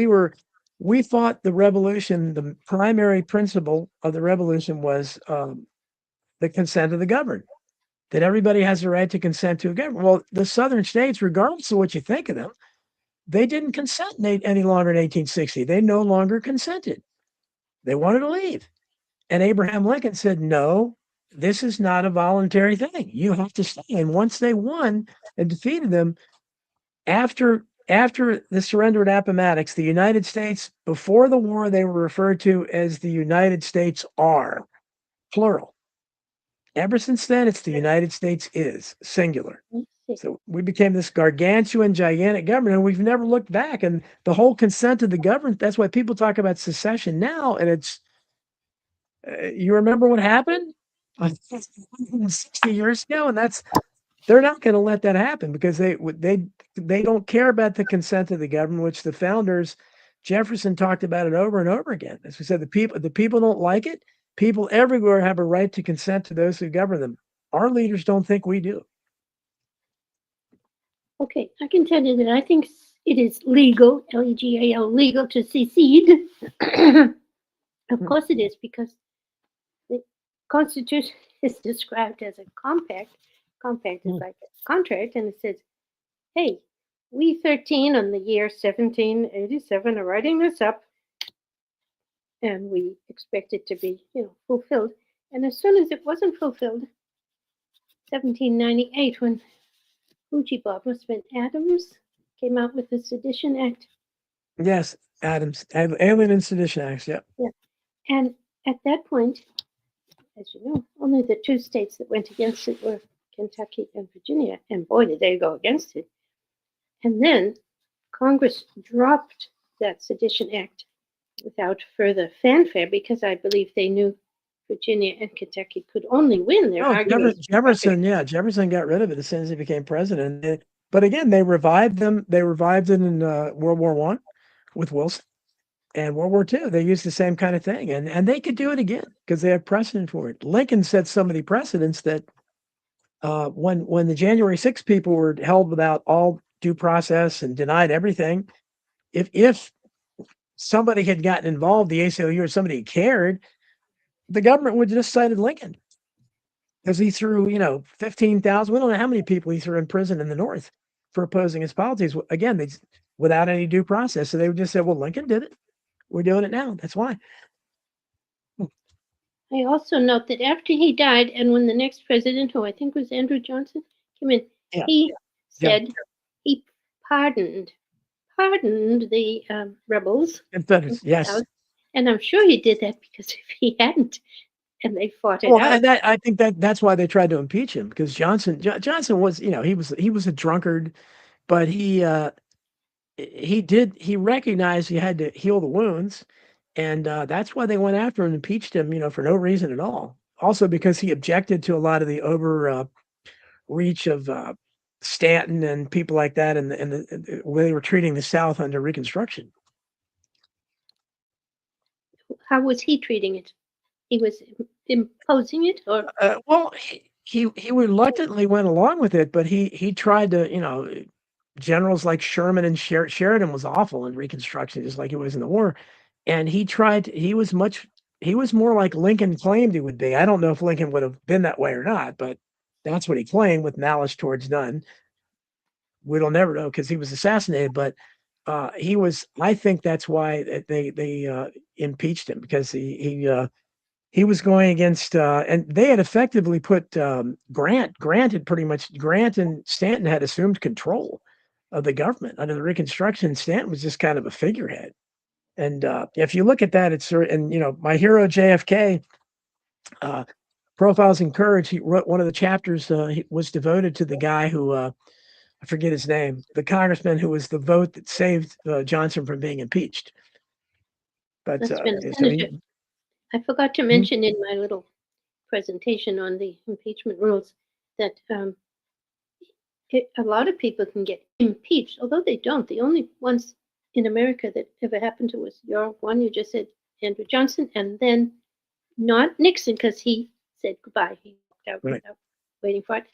Speaker 1: we fought the revolution. The primary principle of the revolution was the consent of the governed. That everybody has the right to consent to a government. Well, the southern states, regardless of what you think of them, they didn't consent any longer in 1860. They no longer consented. They wanted to leave. And Abraham Lincoln said, no, this is not a voluntary thing. You have to stay. And once they won and defeated them, after the surrender at Appomattox, the United States, before the war, they were referred to as the United States are, plural. Ever since then, it's the United States is, singular. So we became this gargantuan, gigantic government, and we've never looked back. And the whole consent of the government, that's why people talk about secession now. And it's, you remember what happened 60 years ago? And they're not going to let that happen, because they don't care about the consent of the government, which the founders, Jefferson, talked about it over and over again. As we said, the people don't like it. People everywhere have a right to consent to those who govern them. Our leaders don't think we do.
Speaker 2: Okay, I can tell you that I think it is legal, legal, legal to secede. Of course it is, because the Constitution is described as a compact. Compact is like a contract, and it says, hey, we 13 on the year 1787 are writing this up, and we expect it to be, fulfilled. And as soon as it wasn't fulfilled, 1798, when Fuji Bob must have been Adams came out with the Sedition Act.
Speaker 1: Yes, Adams, Alien and Sedition Acts, yeah.
Speaker 2: Yeah. And at that point, as you know, only the two states that went against it were Kentucky and Virginia. And boy, did they go against it. And then Congress dropped that Sedition Act without further fanfare, because I believe they knew Virginia and Kentucky could only win their arguments.
Speaker 1: Jefferson got rid of it as soon as he became president. But again, they revived them. They revived it in World War I with Wilson, and World War II. They used the same kind of thing, and they could do it again because they have precedent for it. Lincoln set so many precedents that when the January 6th people were held without all due process and denied everything, if somebody had gotten involved, the ACLU or somebody cared, the government would have just cited Lincoln, because he threw, 15,000. We don't know how many people he threw in prison in the North for opposing his policies. Again, without any due process. So they would just say, well, Lincoln did it. We're doing it now. That's why.
Speaker 2: I also note that after he died, and when the next president, who I think was Andrew Johnson, came in, he said he pardoned the rebels.
Speaker 1: Confederates, yes.
Speaker 2: And I'm sure he did that, because if he hadn't, and they fought it out.
Speaker 1: I think that's why they tried to impeach him, because Johnson was, he was a drunkard, but he recognized he had to heal the wounds, and that's why they went after him and impeached him, for no reason at all. Also because he objected to a lot of the overreach of Stanton and people like that, and the way they were treating the South under Reconstruction.
Speaker 2: How was he treating it? He was imposing it, or
Speaker 1: well, he reluctantly went along with it, but he tried to, generals like Sherman and Sheridan was awful in Reconstruction, just like he was in the war, and he was more like Lincoln claimed he would be. I don't know if Lincoln would have been that way or not, but That's what he claimed with malice towards none. We'll never know because he was assassinated, but he was. I think that's why they impeached him because he was going against, and they had effectively put Grant. Grant and Stanton had assumed control of the government under the Reconstruction. Stanton was just kind of a figurehead. And if you look at that, and my hero JFK, Profiles in Courage. He wrote one of the chapters. Was devoted to the guy who I forget his name, the congressman who was the vote that saved Johnson from being impeached. But
Speaker 2: That's been a
Speaker 1: so
Speaker 2: senator. I forgot to mention in my little presentation on the impeachment rules that a lot of people can get impeached, although they don't. The only ones in America that ever happened to was your one you just said, Andrew Johnson, and then not Nixon because he said goodbye. He walked out without waiting for it.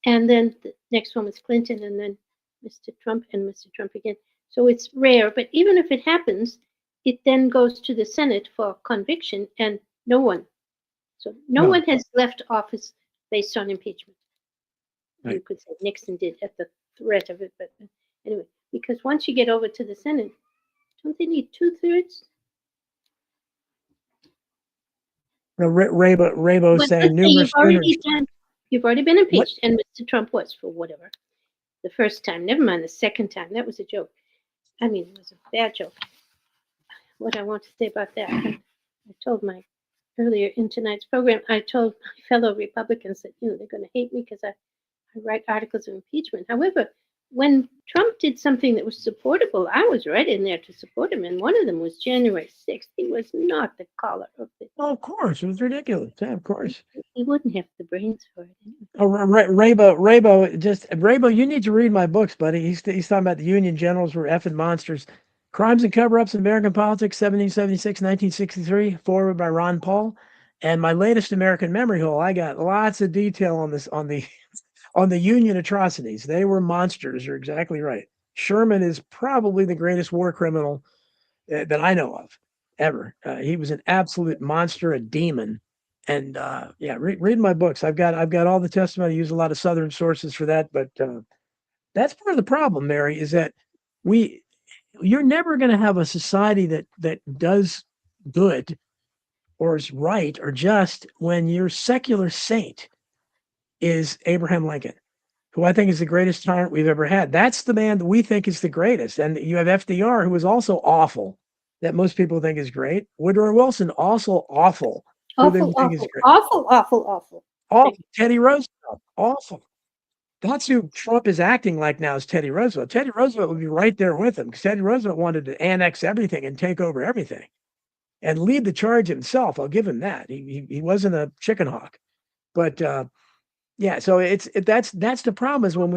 Speaker 2: And then the next one was Clinton, and then Mr. Trump, and Mr. Trump again. So it's rare, but even if it happens, it then goes to the Senate for conviction, and no one has left office based on impeachment. Right. You could say Nixon did at the threat of it, but anyway, because once you get over to the Senate, don't they need 2/3?
Speaker 1: No, Rabo saying numerous.
Speaker 2: You've already been impeached, and Mr. Trump was for whatever. The first time, never mind the second time. That was a joke. I mean, it was a bad joke. What I want to say about that, I told earlier in tonight's program, I told my fellow Republicans that they're going to hate me because I write articles of impeachment. However, when Trump did something that was supportable, I was right in there to support him, and one of them was January 6th. He was not the caller of the.
Speaker 1: Oh, of course, it was ridiculous. Yeah, of course.
Speaker 2: He wouldn't have the brains for it.
Speaker 1: Oh, Rabo, you need to read my books, buddy. He's talking about the Union generals were effing monsters. Crimes and Cover-Ups in American Politics, 1776, 1963, forward by Ron Paul. And my latest American Memory Hole, I got lots of detail on this on the Union atrocities. They were monsters. You're exactly right. Sherman is probably the greatest war criminal that I know of ever. He was an absolute monster, a demon. And read my books. I've got all the testimony. I use a lot of Southern sources for that, but that's part of the problem, Mary, is that you're never going to have a society that does good or is right or just when your secular saint is Abraham Lincoln, who I think is the greatest tyrant we've ever had. That's the man that we think is the greatest. And you have FDR, who was also awful, that most people think is great. Woodrow Wilson, also awful.
Speaker 2: Awful.
Speaker 1: Teddy Roosevelt, awful. That's who Trump is acting like now is Teddy Roosevelt. Teddy Roosevelt would be right there with him because Teddy Roosevelt wanted to annex everything and take over everything and lead the charge himself. I'll give him that. He wasn't a chicken hawk. But so that's the problem is when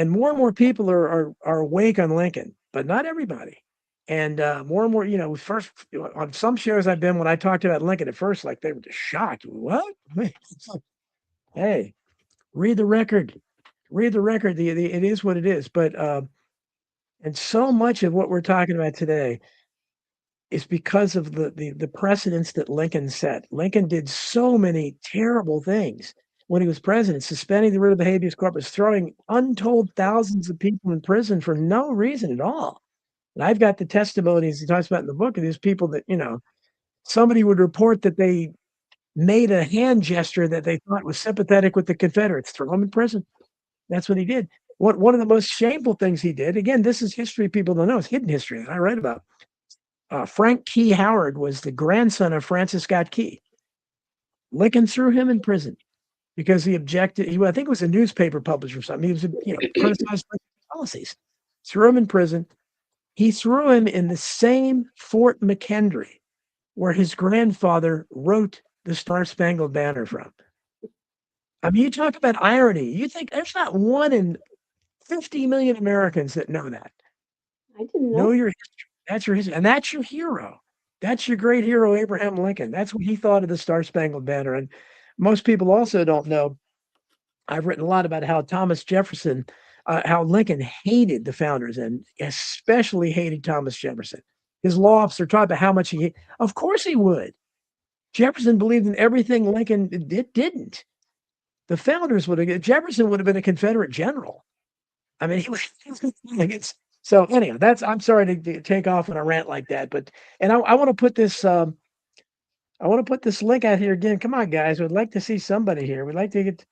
Speaker 1: more and more people are awake on Lincoln, but not everybody. And more and more, first on some shows I've been when I talked about Lincoln at first, like they were just shocked. What? Hey, read the record. Read the record. It is what it is. But and so much of what we're talking about today is because of the precedents that Lincoln set. Lincoln did so many terrible things when he was president, suspending the writ of habeas corpus, throwing untold thousands of people in prison for no reason at all. And I've got the testimonies he talks about in the book of these people that, somebody would report that they made a hand gesture that they thought was sympathetic with the Confederates, throw them in prison. That's what he did. One of the most shameful things he did, again, this is history people don't know, it's hidden history that I write about. Frank Key Howard was the grandson of Francis Scott Key. Lincoln threw him in prison because he objected. I think it was a newspaper publisher or something. He was, criticized policies. Threw him in prison. He threw him in the same Fort McHenry where his grandfather wrote the Star-Spangled Banner from. I mean, you talk about irony. You think there's not one in 50 million Americans that know that.
Speaker 2: I didn't know.
Speaker 1: Know your history. That's your history. And that's your hero. That's your great hero, Abraham Lincoln. That's what he thought of the Star-Spangled Banner. And most people also don't know. I've written a lot about how Thomas Jefferson, how Lincoln hated the founders and especially hated Thomas Jefferson. His law officer talked about how much of course he would. Jefferson believed in everything Lincoln didn't. The founders would have. Jefferson would have been a Confederate general. I mean, he was. Like it's so. Anyhow, that's. I'm sorry to take off on a rant like that, but and I want to put this. I want to put this link out here again. Come on, guys. We'd like to see somebody here. We'd like to get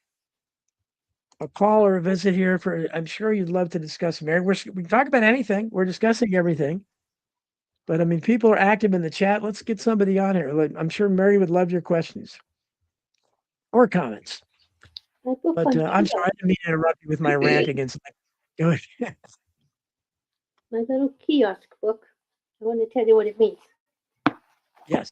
Speaker 1: a call or a visit here for. I'm sure you'd love to discuss Mary. We can talk about anything. We're discussing everything. But I mean, people are active in the chat. Let's get somebody on here. I'm sure Mary would love your questions or comments. But I'm sorry, I didn't mean to interrupt you with my rant against. Go ahead.
Speaker 2: My little kiosk book. I want to tell you what it means.
Speaker 1: Yes.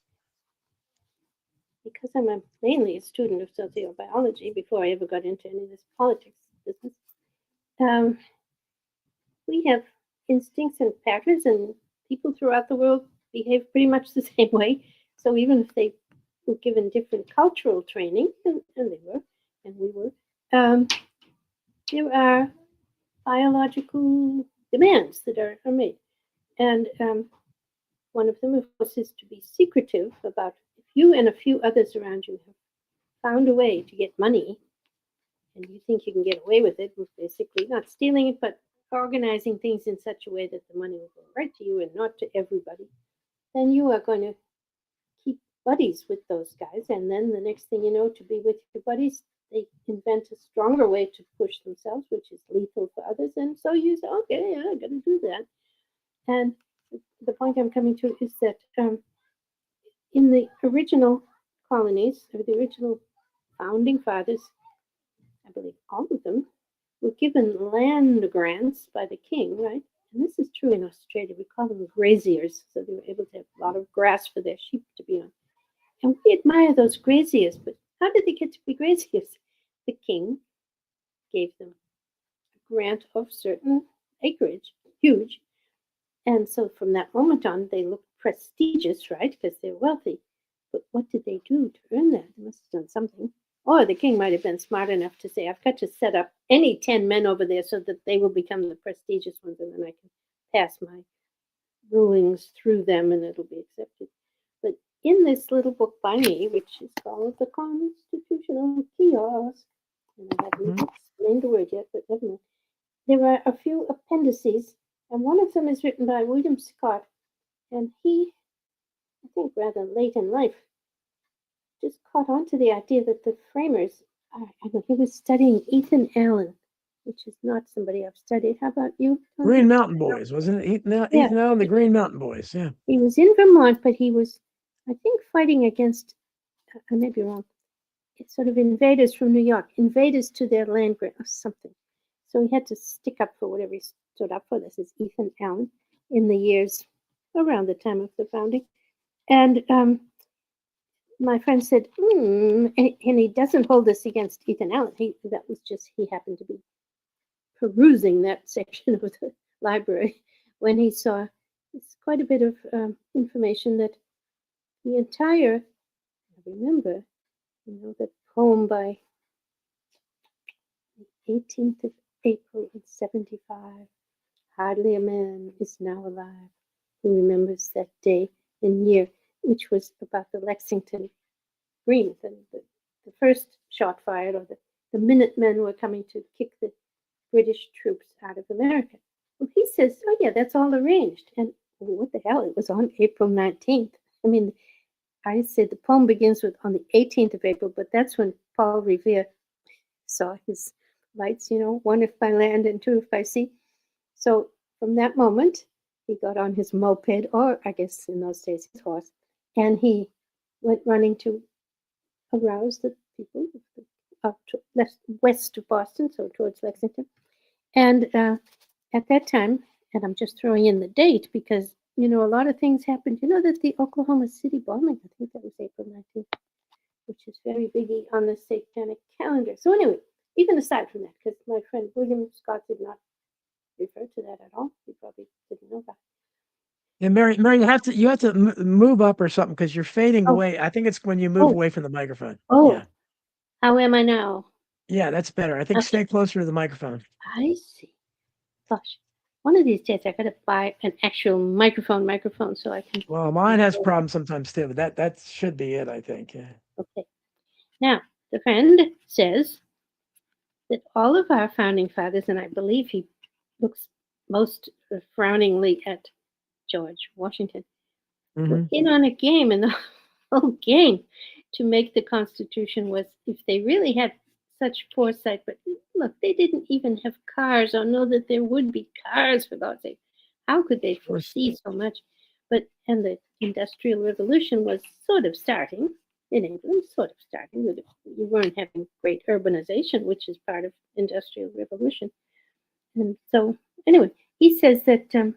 Speaker 2: Because I'm mainly a student of sociobiology before I ever got into any of this politics business, we have instincts and patterns, and people throughout the world behave pretty much the same way. So even if they were given different cultural training, and they were, and we were, there are biological demands that are made. And one of them, of course, is to be secretive about if you and a few others around you have found a way to get money and you think you can get away with it, basically not stealing it, but organizing things in such a way that the money will go right to you and not to everybody, then you are going to keep buddies with those guys. And then the next thing you know, to be with your buddies, they invent a stronger way to push themselves, which is lethal for others. And so you say, okay, yeah, I got to do that. And the point I'm coming to is that in the original colonies, or the original founding fathers, I believe all of them, were given land grants by the king, right? And this is true in Australia. We call them graziers. So they were able to have a lot of grass for their sheep to be on. And we admire those graziers, but how did they get to be graziers? The king gave them a grant of certain acreage, huge. And so from that moment on, they looked prestigious, right? Because they're wealthy. But what did they do to earn that? They must have done something. Or the king might have been smart enough to say, I've got to set up any 10 men over there so that they will become the prestigious ones, and then I can pass my rulings through them and it'll be accepted. But in this little book by me, which is called The Constitutional Kiosk, and I haven't explained the word yet, but never mind, there are a few appendices, and one of them is written by William Scott, and he, I think rather late in life, just caught on to the idea that the framers, I know he was studying Ethan Allen, which is not somebody I've studied. How about you?
Speaker 1: Green Mountain Boys, wasn't it? Ethan Allen, the Green Mountain Boys, yeah.
Speaker 2: He was in Vermont, but he was, I think, fighting against, I may be wrong, it's sort of invaders from New York, invaders to their land grant or something. So he had to stick up for whatever he stood up for. This is Ethan Allen in the years around the time of the founding. And my friend said, and he doesn't hold this against Ethan Allen. That was just, he happened to be perusing that section of the library when he saw it's quite a bit of information that the entire, I remember, that poem by 18th of April of 75, hardly a man is now alive who remembers that day and year, which was about the Lexington Green, the first shot fired, or the Minutemen were coming to kick the British troops out of America. Well, he says, oh yeah, that's all arranged. And what the hell, it was on April 19th. I mean, I said the poem begins with on the 18th of April, but that's when Paul Revere saw his lights, one if by land and two if by sea. So from that moment, he got on his moped, or I guess in those days his horse, and he went running to arouse the people up to west of Boston, so towards Lexington. And at that time, and I'm just throwing in the date because, a lot of things happened. You know that the Oklahoma City bombing, I think that was April 19th, which is very biggie on the satanic calendar. So anyway, even aside from that, because my friend William Scott did not refer to that at all. He probably didn't know about it.
Speaker 1: Yeah, Mary, you have to move up or something because you're fading away. I think it's when you move away from the microphone. Yeah.
Speaker 2: How am I now?
Speaker 1: Yeah, that's better. I think stay closer to the microphone.
Speaker 2: I see. Gosh, one of these days I gotta buy an actual microphone so I can.
Speaker 1: Well, mine has problems sometimes too, but that should be it, I think. Yeah.
Speaker 2: Okay. Now the friend says, that all of our founding fathers, and I believe he looks most frowningly at George Washington, were
Speaker 1: Hmm.
Speaker 2: in on a game, and the whole game to make the Constitution was if they really had such foresight. But look, they didn't even have cars or know that there would be cars, for God's sake. How could they
Speaker 1: Of course.
Speaker 2: foresee so much? And the Industrial Revolution was sort of starting in England, sort of starting. You weren't having great urbanization, which is part of Industrial Revolution. And so, anyway, he says that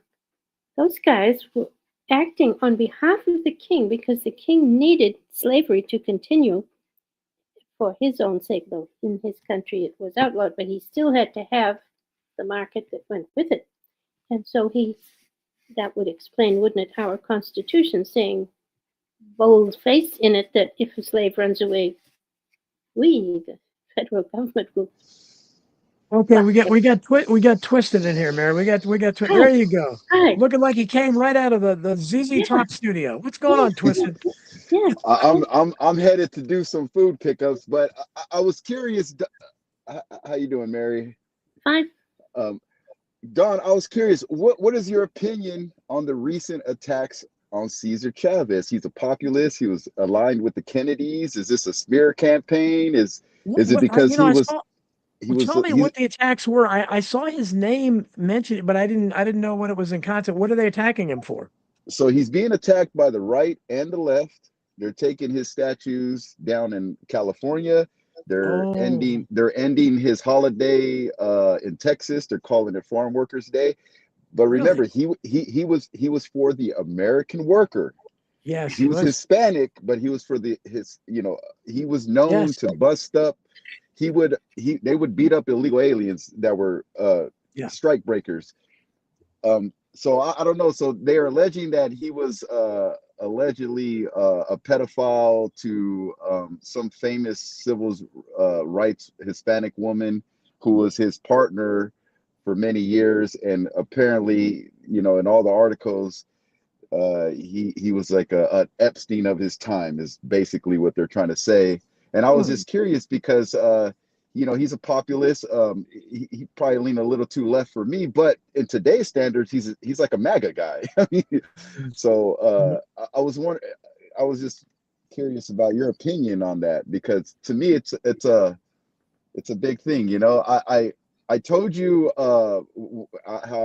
Speaker 2: those guys were acting on behalf of the king because the king needed slavery to continue for his own sake, though in his country it was outlawed, but he still had to have the market that went with it. And so that would explain, wouldn't it, our Constitution saying bold faced in it that if a slave runs away, we, the federal government, will.
Speaker 1: Okay,
Speaker 2: Well,
Speaker 1: we got twisted in here, Mary.
Speaker 2: hi,
Speaker 1: There you go.
Speaker 2: hi,
Speaker 1: Looking like he came right out of the ZZ
Speaker 2: yeah,
Speaker 1: Top studio. What's going
Speaker 2: yeah,
Speaker 1: on, Twisted?
Speaker 2: yeah.
Speaker 3: I'm headed to do some food pickups, but I was curious. How you doing, Mary?
Speaker 2: Fine.
Speaker 3: Um, Don, I was curious. What is your opinion on the recent attacks on Cesar Chavez? He's a populist. He was aligned with the Kennedys. Is this a smear campaign? Is it because
Speaker 1: You know,
Speaker 3: he was
Speaker 1: tell me
Speaker 3: he's
Speaker 1: what the attacks were. I saw his name mentioned, but I didn't know what it was in context. What are they attacking him for?
Speaker 3: so he's being attacked by the right and the left. They're taking his statues down in California.
Speaker 1: Oh,
Speaker 3: They're ending his holiday in Texas. They're calling it Farm Workers Day. But remember,
Speaker 1: really?
Speaker 3: he was for the American worker.
Speaker 1: Yes,
Speaker 3: He
Speaker 1: he
Speaker 3: was
Speaker 1: was.
Speaker 3: Hispanic, but he was for he was known
Speaker 1: Yes.
Speaker 3: to bust up. They would beat up illegal aliens that were
Speaker 1: Yeah.
Speaker 3: strike breakers. So I don't know. So they're alleging that he was allegedly a pedophile to some famous civil rights Hispanic woman who was his partner for many years, and apparently, in all the articles, he was like a Epstein of his time, is basically what they're trying to say. And I was
Speaker 1: Hmm.
Speaker 3: just curious because he's a populist. He probably lean a little too left for me, but in today's standards, he's like a MAGA guy. I mean, so I was just curious about your opinion on that, because to me it's a big thing. I told you how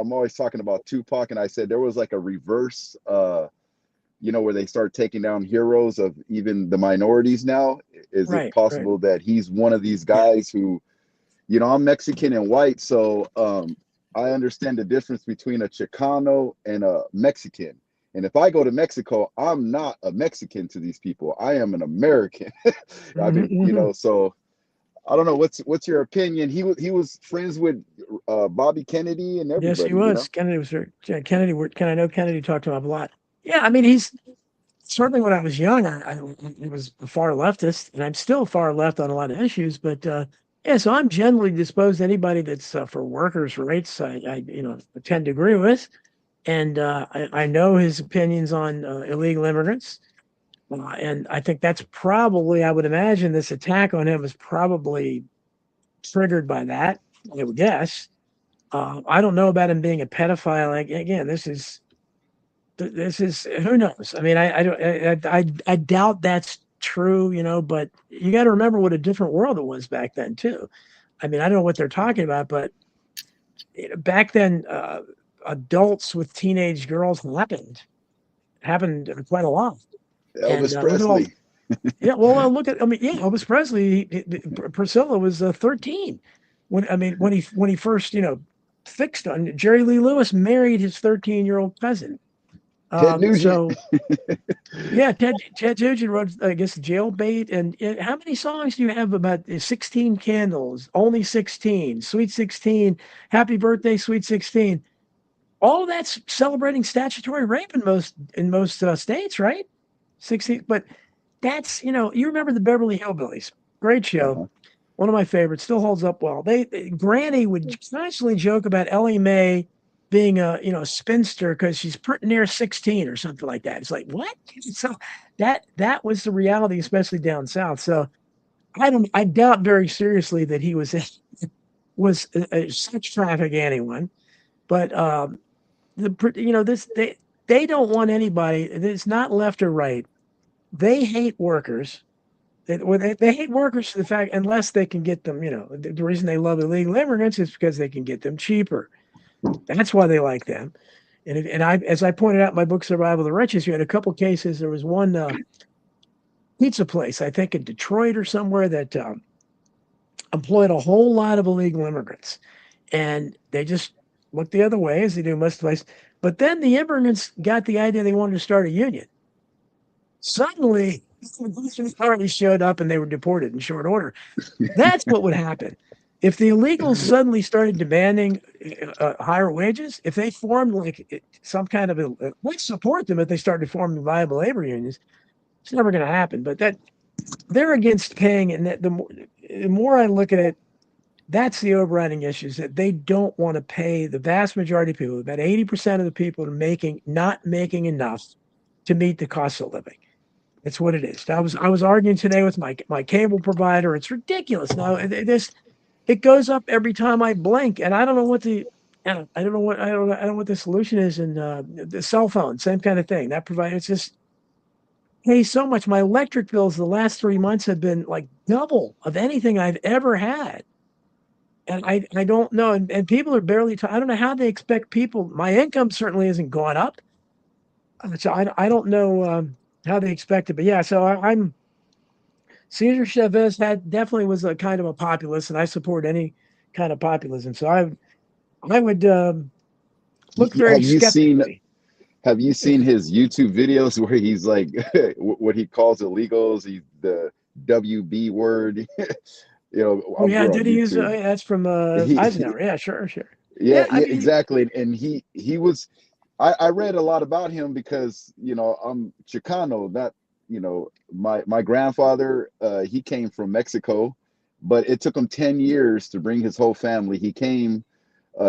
Speaker 3: I'm always talking about Tupac, and I said there was like a reverse, where they start taking down heroes of even the minorities now. Is it
Speaker 1: Right. Right.
Speaker 3: possible that he's one of these
Speaker 1: Yeah.
Speaker 3: guys who, I'm Mexican and white, so I understand the difference between a Chicano and a Mexican. And if I go to Mexico, I'm not a Mexican to these people. I am an American. I
Speaker 1: Hmm.
Speaker 3: mean, so I don't know. What's your opinion? He was friends with Bobby Kennedy and
Speaker 1: Yes, he
Speaker 3: everybody.
Speaker 1: was. Kennedy was there. Yeah, Kennedy. I know Kennedy talked to him a lot. Yeah, I mean, he's certainly when I was young, I was a far leftist, and I'm still far left on a lot of issues. But yeah, so I'm generally disposed to anybody that's for workers' rights. I tend to agree with, and I know his opinions on illegal immigrants, and I think that's probably, I would imagine, this attack on him is probably triggered by that. I would guess. I don't know about him being a pedophile. Like, again, this is who knows. I mean, I don't I doubt that's true, but you got to remember what a different world it was back then too. I mean, I don't know what they're talking about, but back then, adults with teenage girls happened quite a lot. And
Speaker 3: Elvis
Speaker 1: look at all.
Speaker 3: Presley.
Speaker 1: Yeah, well, look at. I mean, yeah, Elvis Presley. Priscilla was 13 when he first fixed on Jerry Lee Lewis married his 13-year-old cousin.
Speaker 3: Ted Nugent.
Speaker 1: So yeah, Ted Nugent wrote, I guess, Jailbait. And how many songs do you have about 16 Candles, Only 16, Sweet 16, Happy Birthday, Sweet 16? All of that's celebrating statutory rape in most states, right? 16, but that's you remember the Beverly Hillbillies, great show,
Speaker 3: Uh-huh.
Speaker 1: one of my favorites, still holds up well. Granny would constantly joke about Ellie Mae being a spinster because she's pretty near 16 or something like that. It's like, what? So that was the reality, especially down south. So I doubt very seriously that he was a sex traffic anyone, but they don't want anybody. It's not left or right. They hate workers. They hate workers for the fact unless they can get them. The reason they love illegal immigrants is because they can get them cheaper. That's why they like them. And as I pointed out in my book, Survival of the Richest, you had a couple cases. There was one pizza place, I think in Detroit or somewhere, that employed a whole lot of illegal immigrants. And they just looked the other way, as they do most places. But then the immigrants got the idea they wanted to start a union. Suddenly, the party showed up and they were deported in short order. That's what would happen. If the illegals suddenly started demanding higher wages, if they formed like some kind of we'd support them if they started forming viable labor unions. It's never going to happen. But that they're against paying, and the more I look at it, that's the overriding issue: is that they don't want to pay the vast majority of people. About 80% of the people are not making enough to meet the cost of living. That's what it is. I was arguing today with my cable provider. It's ridiculous. Now it goes up every time I blink, and I don't know what I don't know what the solution is. And the cell phone, same kind of thing. That provider, it's just pay so much. My electric bills the last 3 months have been like double of anything I've ever had. And I don't know. And people are barely, I don't know how they expect people. My income certainly isn't going up. So I don't know how they expect it. But yeah, so I'm Cesar Chavez definitely was a kind of a populist, and I support any kind of populism. So I would look very
Speaker 3: Have you seen
Speaker 1: skeptically.
Speaker 3: have you seen his YouTube videos where he's like what he calls illegals, the WB word?
Speaker 1: Oh
Speaker 3: I'm
Speaker 1: yeah,
Speaker 3: good on
Speaker 1: did he use?
Speaker 3: YouTube.
Speaker 1: That's from
Speaker 3: He,
Speaker 1: Eisenhower. Yeah, sure, sure.
Speaker 3: yeah,
Speaker 1: Yeah, I
Speaker 3: yeah,
Speaker 1: mean,
Speaker 3: exactly. And he was I read a lot about him because, I'm Chicano. That, my grandfather, he came from Mexico, but it took him 10 years to bring his whole family. He came,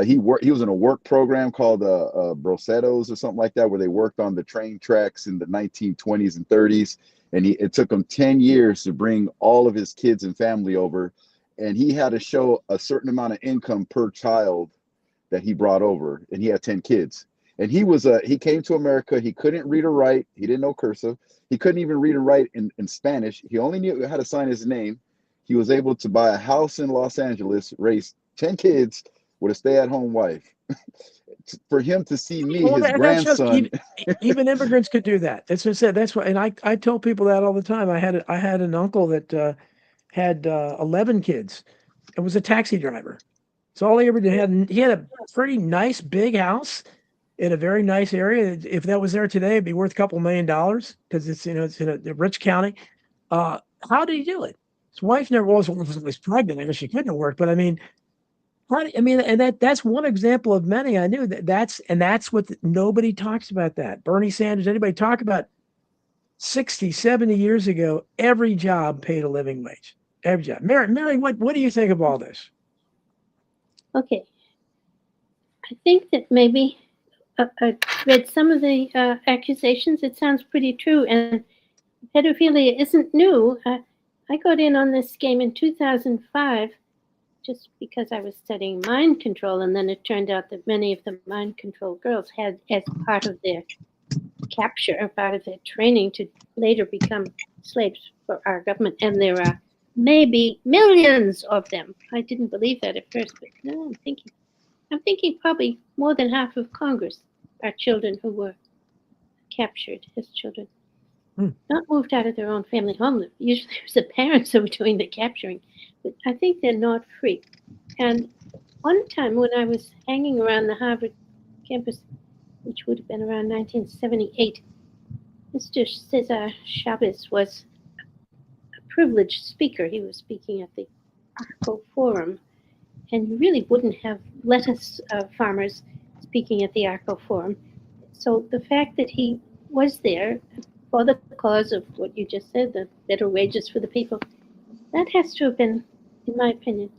Speaker 3: he was in a work program called Brosetos or something like that, where they worked on the train tracks in the 1920s and 30s. And it took him 10 years to bring all of his kids and family over. And he had to show a certain amount of income per child that he brought over, and he had 10 kids. And he came to America. He couldn't read or write. He didn't know cursive. He couldn't even read or write in Spanish. He only knew how to sign his name. He was able to buy a house in Los Angeles, raise 10 kids with a stay-at-home wife. For him to see me,
Speaker 1: well,
Speaker 3: his
Speaker 1: and that's just
Speaker 3: grandson.
Speaker 1: even immigrants could do that. That's what I said. That's why, and I tell people that all the time. I had an uncle that had 11 kids and was a taxi driver. So all he ever did, he had a pretty nice big house in a very nice area. If that was there today, it'd be worth a couple $1,000,000 because it's in a rich county. Uh, how did he do it? His wife never was pregnant. I guess she couldn't have worked, but I mean, and that's one example of many I knew. That's what nobody talks about. That Bernie Sanders, anybody talk about 60, 70 years ago, every job paid a living wage. Every job. Mary, what do you think of all this?
Speaker 2: Okay. I think that maybe I read some of the accusations. It sounds pretty true. And pedophilia isn't new. I got in on this game in 2005 just because I was studying mind control. And then it turned out that many of the mind control girls had, as part of their capture, part of their training, to later become slaves for our government. And there are maybe millions of them. I didn't believe that at first, but now I'm thinking probably more than half of Congress are children who were captured as children, not moved out of their own family home. Usually it was the parents who were doing the capturing, but I think they're not free. And one time when I was hanging around the Harvard campus, which would have been around 1978, Mr. Cesar Chavez was a privileged speaker. He was speaking at the ARCO Forum, and he really wouldn't have lettuce farmers speaking at the ARCO Forum. So the fact that he was there for the cause of what you just said, the better wages for the people, that has to have been, in my opinion,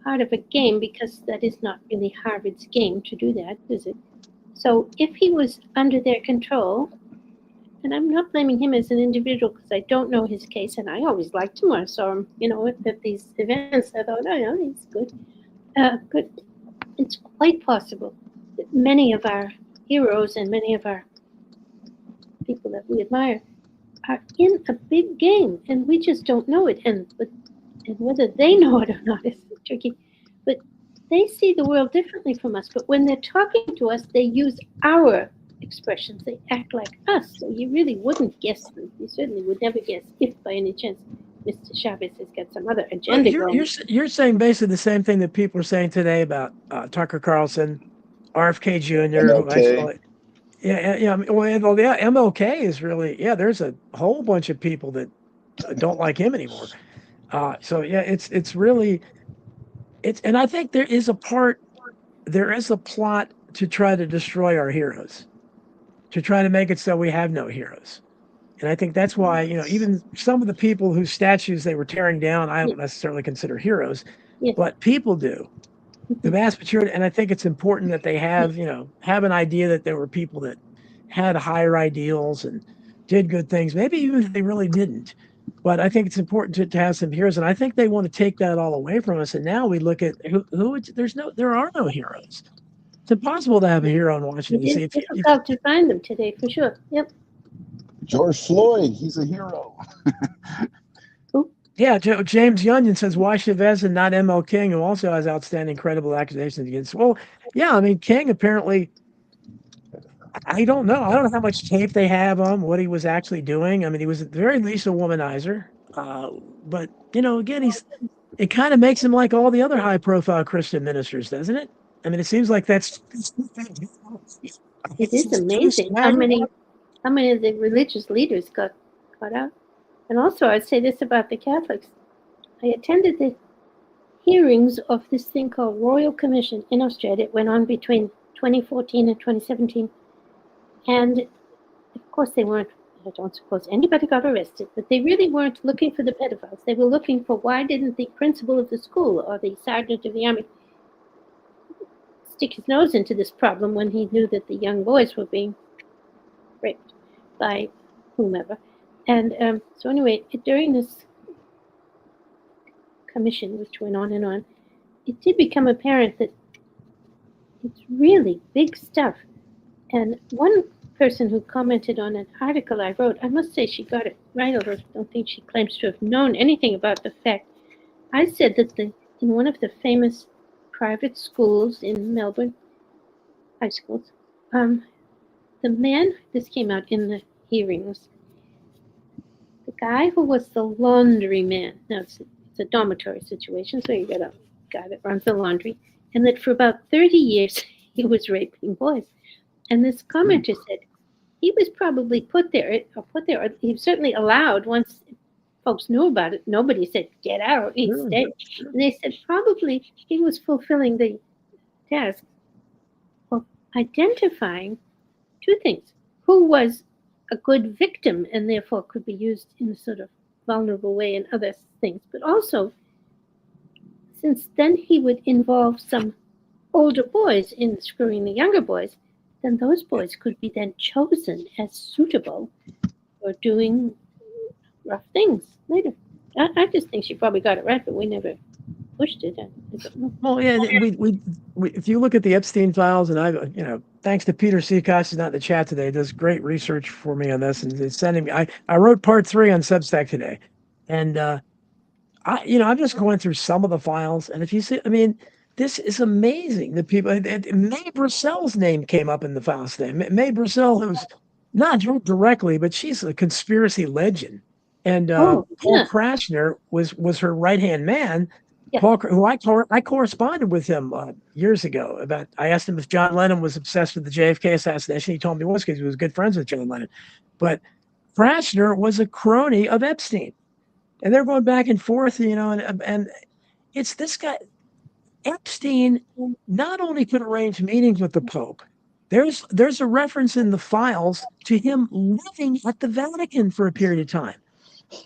Speaker 2: part of a game, because that is not really Harvard's game to do that, is it? So if he was under their control, and I'm not blaming him as an individual because I don't know his case, and I always liked him when I saw him, at these events. I thought, oh, yeah, he's good. But it's quite possible that many of our heroes and many of our people that we admire are in a big game, and we just don't know it. And whether they know it or not is tricky. But they see the world differently from us. But when they're talking to us, they use our expressions. They act like us. So you really wouldn't guess them. You certainly would never guess if by any chance Mr. Chavez has got some other agenda going.
Speaker 1: You're saying basically the same thing that people are saying today about Tucker Carlson, RFK Jr., who I saw.
Speaker 3: MLK.
Speaker 1: Yeah. Well, yeah, MLK is really, there's a whole bunch of people that don't like him anymore. So yeah, it's really, and I think there is a plot to try to destroy our heroes, to try to make it so we have no heroes. And I think that's why, even some of the people whose statues they were tearing down, I don't necessarily consider heroes,
Speaker 2: Yes.
Speaker 1: but people do. The vast majority, and I think it's important that they have an idea that there were people that had higher ideals and did good things, maybe even if they really didn't. But I think it's important to have some heroes, and I think they want to take that all away from us. And now we look at there are no heroes. It's impossible to have a hero in Washington D.C.
Speaker 2: It's difficult to find them today, for sure. Yep.
Speaker 3: George Floyd, he's a hero.
Speaker 1: Yeah, James Yunion says, why Chavez and not ML King, who also has outstanding credible accusations against? Well, yeah, I mean, King apparently, I don't know. I don't know how much tape they have on what he was actually doing. I mean, he was at the very least a womanizer. But, again, it kind of makes him like all the other high-profile Christian ministers, doesn't it? I mean, it seems like that's...
Speaker 2: It is amazing how many of the religious leaders got caught out. And also, I'd say this about the Catholics. I attended the hearings of this thing called Royal Commission in Australia. It went on between 2014 and 2017. And, of course, they weren't, I don't suppose anybody got arrested, but they really weren't looking for the pedophiles. They were looking for why didn't the principal of the school or the sergeant of the army stick his nose into this problem when he knew that the young boys were being raped by whomever. And so anyway, during this commission, which went on and on, it did become apparent that it's really big stuff. And one person who commented on an article I wrote, I must say she got it right, although I don't think she claims to have known anything about the fact. I said that in one of the famous private schools in Melbourne, high schools, the man, this came out in the hearings, the guy who was the laundry man, now it's a dormitory situation, so you got a guy that runs the laundry, and that for about 30 years he was raping boys. And this commenter said he was probably put there, or he was certainly allowed once folks knew about it. Nobody said, get out, he stayed. And they said probably he was fulfilling the task of identifying two things. Who was a good victim and therefore could be used in a sort of vulnerable way in other things. But also, since then he would involve some older boys in screwing the younger boys, then those boys could be then chosen as suitable for doing rough things later. I just think she probably got it right, but we never pushed it.
Speaker 1: Well, yeah, we if you look at the Epstein files, and thanks to Peter Seacox, who's not in the chat today, does great research for me on this, and is sending me. I wrote part 3 on Substack today, and I'm just going through some of the files, and if you see, I mean, this is amazing. The people, Mae Brissell's name came up in the files today. Mae Brissell, who's not her directly, but she's a conspiracy legend. And Paul Krasner was her right-hand man. Yeah. Paul, who I corresponded with him years ago about. I asked him if John Lennon was obsessed with the JFK assassination. He told me he was because he was good friends with John Lennon. But Krasner was a crony of Epstein, and they're going back and forth. And it's this guy. Epstein not only could arrange meetings with the Pope. There's a reference in the files to him living at the Vatican for a period of time.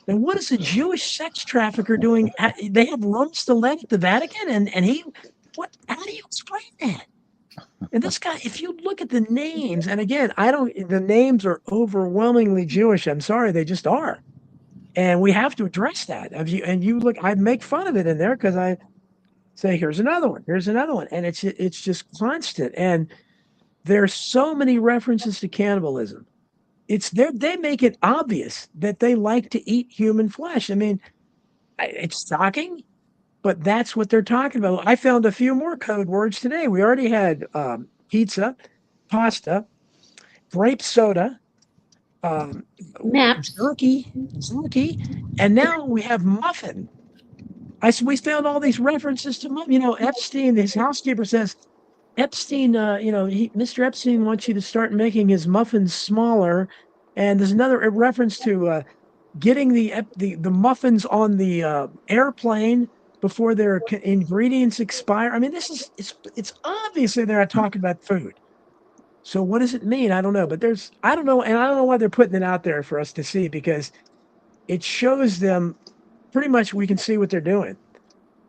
Speaker 1: Now, what is a Jewish sex trafficker doing? They have rooms to let at the Vatican, and he, what? How do you explain that? And this guy, if you look at the names, and again, the names are overwhelmingly Jewish. I'm sorry, they just are. And we have to address that. And you look, I make fun of it in there because I say, here's another one, here's another one. And it's just constant. And there's so many references to cannibalism. It's there, they make it obvious that they like to eat human flesh. I mean, it's shocking, but that's what they're talking about. I found a few more code words today. We already had pizza, pasta, grape soda, um,
Speaker 2: Maps.
Speaker 1: jerky, and now we have muffin. We found all these references to muffin. Epstein, his housekeeper says, Epstein, Mr. Epstein wants you to start making his muffins smaller. And there's another reference to getting the muffins on the airplane before their ingredients expire. I mean, it's obviously they're not talking about food. So what does it mean? I don't know, but I don't know, and I don't know why they're putting it out there for us to see, because it shows them pretty much we can see what they're doing.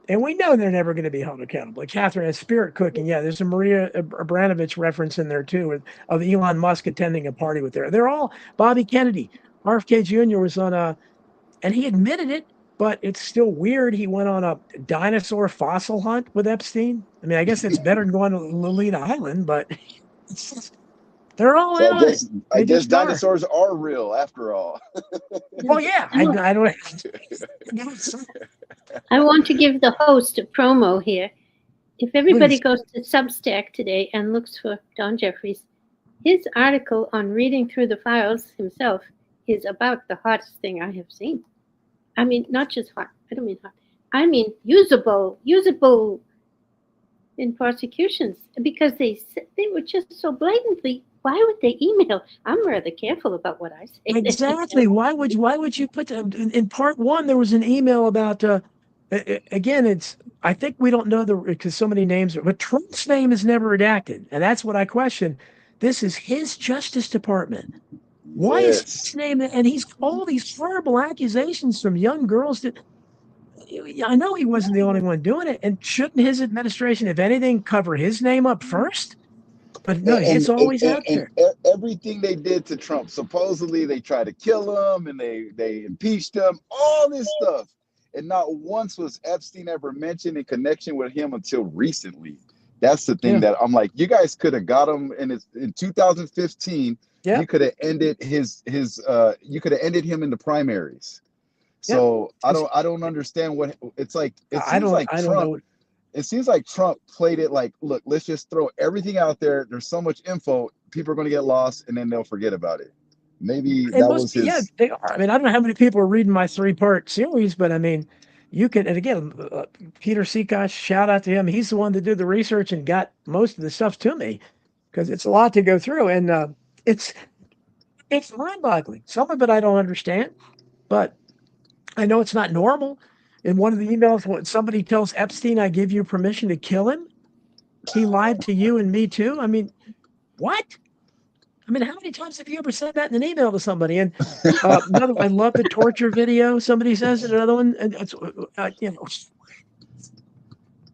Speaker 1: And we know they're never going to be held accountable. Like Catherine has spirit cooking. Yeah, there's a Maria Abramovich reference in there too of Elon Musk attending a party with her. They're all Bobby Kennedy. RFK Jr. was on and he admitted it, but it's still weird. He went on a dinosaur fossil hunt with Epstein. I mean, I guess it's better than going to Lolita Island, but they're all
Speaker 3: So
Speaker 1: in on it.
Speaker 3: I guess dinosaurs are real after all.
Speaker 1: Well, yeah, I don't.
Speaker 2: I want to give the host a promo here. If everybody goes to Substack today and looks for Don Jeffries, his article on reading through the files himself is about the hottest thing I have seen. I mean, not just hot. I don't mean hot. I mean usable in prosecutions, because they were just so blatantly. Why would they email? I'm rather careful about what I say.
Speaker 1: Exactly. Why would you put them in part one? There was an email about. Again, I think we don't know because so many names but Trump's name is never redacted, and that's what I question. This is his Justice Department. Why is his name? And he's all these horrible accusations from young girls that. I know he wasn't the only one doing it, and shouldn't his administration, if anything, cover his name up first? But no, it's always out there.
Speaker 3: Everything they did to Trump, supposedly they tried to kill him and they impeached him, all this stuff. And not once was Epstein ever mentioned in connection with him until recently. That's the thing that I'm like, you guys could have got him in 2015. You could have ended you could have ended him in the primaries. So I don't understand what it's like. It seems like Trump played it like, look, let's just throw everything out there. There's so much info, people are going to get lost, and then they'll forget about it. Maybe that was his.
Speaker 1: Yeah, they are. I mean, I don't know how many people are reading my 3-part series, but I mean, you can. And again, Peter Seacosh, shout out to him. He's the one that did the research and got most of the stuff to me, because it's a lot to go through, and it's mind-boggling. Some of it I don't understand, but I know it's not normal. In one of the emails, when somebody tells Epstein, I give you permission to kill him, he lied to you and me too. I mean, what? I mean, how many times have you ever said that in an email to somebody? And another, I love the torture video. Somebody says it. Another one, and it's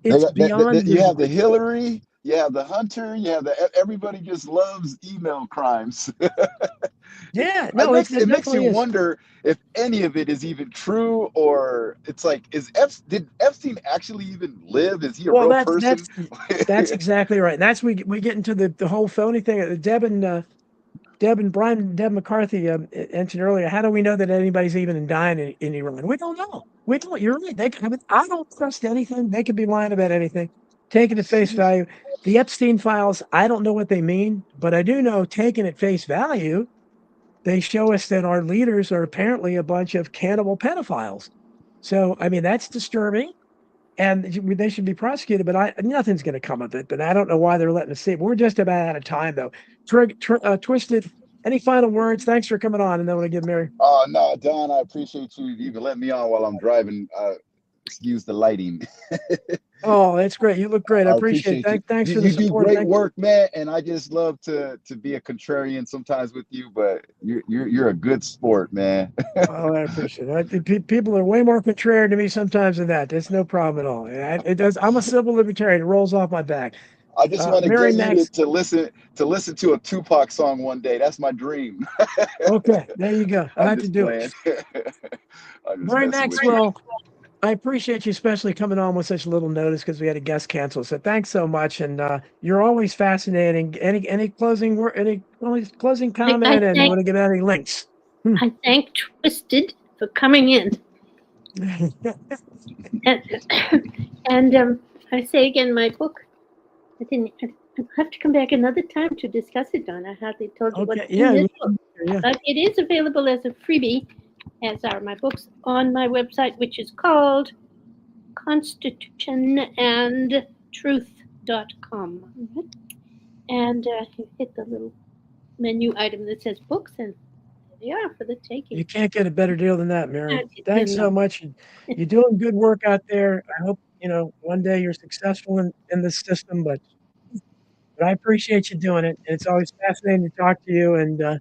Speaker 1: it's beyond.
Speaker 3: You have the Hillary, you have the Hunter, you have everybody just loves email crimes.
Speaker 1: Yeah, no,
Speaker 3: it makes you wonder if any of it is even true, or it's like, did Epstein actually even live? Is he a real person?
Speaker 1: That's exactly right. That's we get into the whole phony thing. Deb McCarthy mentioned earlier. How do we know that anybody's even dying in Iran? We don't know. We don't. You're right. I don't trust anything. They could be lying about anything. Take it at face value. The Epstein files, I don't know what they mean, but I do know, taken at face value, they show us that our leaders are apparently a bunch of cannibal pedophiles. So, I mean, that's disturbing, and they should be prosecuted, but nothing's going to come of it. But I don't know why they're letting us see it. We're just about out of time, though. Twisted, any final words? Thanks for coming on, and then I want to give Mary.
Speaker 3: Oh, no, Don, I appreciate you even letting me on while I'm driving. Excuse the lighting.
Speaker 1: Oh, that's great. You look great. I appreciate it. Thanks for the support.
Speaker 3: You do great work, man. And I just love to be a contrarian sometimes with you, but you're a good sport, man.
Speaker 1: Oh, I appreciate it. People are way more contrarian to me sometimes than that. That's no problem at all. I'm a civil libertarian. It rolls off my back.
Speaker 3: I just want to
Speaker 1: Mary
Speaker 3: get you
Speaker 1: Max.
Speaker 3: to listen to a Tupac song one day. That's my dream.
Speaker 1: Okay, there you go. I
Speaker 3: I'm
Speaker 1: have to
Speaker 3: just
Speaker 1: do
Speaker 3: playing.
Speaker 1: it.
Speaker 3: I'm just
Speaker 1: Mary
Speaker 3: messing with you.
Speaker 1: Maxwell, I appreciate you especially coming on with such little notice because we had a guest cancel. So thanks so much, and you're always fascinating. Any closing word? Any closing comment? And you want to give out any links?
Speaker 2: I thank Twisted for coming in. And I say again, my book, I have to come back another time to discuss it, Don. I hardly told you what's
Speaker 1: Okay,
Speaker 2: in
Speaker 1: yeah,
Speaker 2: this book.
Speaker 1: yeah.
Speaker 2: But it is available as a freebie, as are my books, on my website, which is called constitutionandtruth.com. And you hit the little menu item that says books, and there they are for the taking.
Speaker 1: You can't get a better deal than that, Mary.
Speaker 2: I
Speaker 1: Thanks
Speaker 2: didn't
Speaker 1: so
Speaker 2: know.
Speaker 1: much. You're doing good work out there. I hope one day you're successful in this system, but I appreciate you doing it. And it's always fascinating to talk to you. And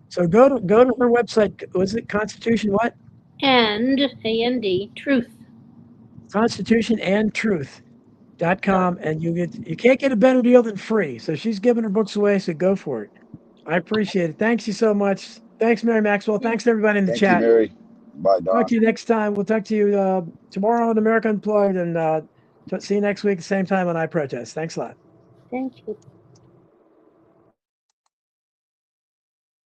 Speaker 1: so go to her website. Was it Constitution what?
Speaker 2: And A-N-D, truth.
Speaker 1: Constitutionandtruth.com, and you can't get a better deal than free. So she's giving her books away, so go for it. I appreciate it. Thanks you so much. Thanks, Mary Maxwell. Thanks to everybody in the
Speaker 3: Thank you,
Speaker 1: chat.
Speaker 3: Mary. Bye,
Speaker 1: Talk
Speaker 3: Don.
Speaker 1: to you next time. We'll talk to you tomorrow on America Unplugged, and see you next week, same time on I Protest. Thanks a lot.
Speaker 2: Thank you.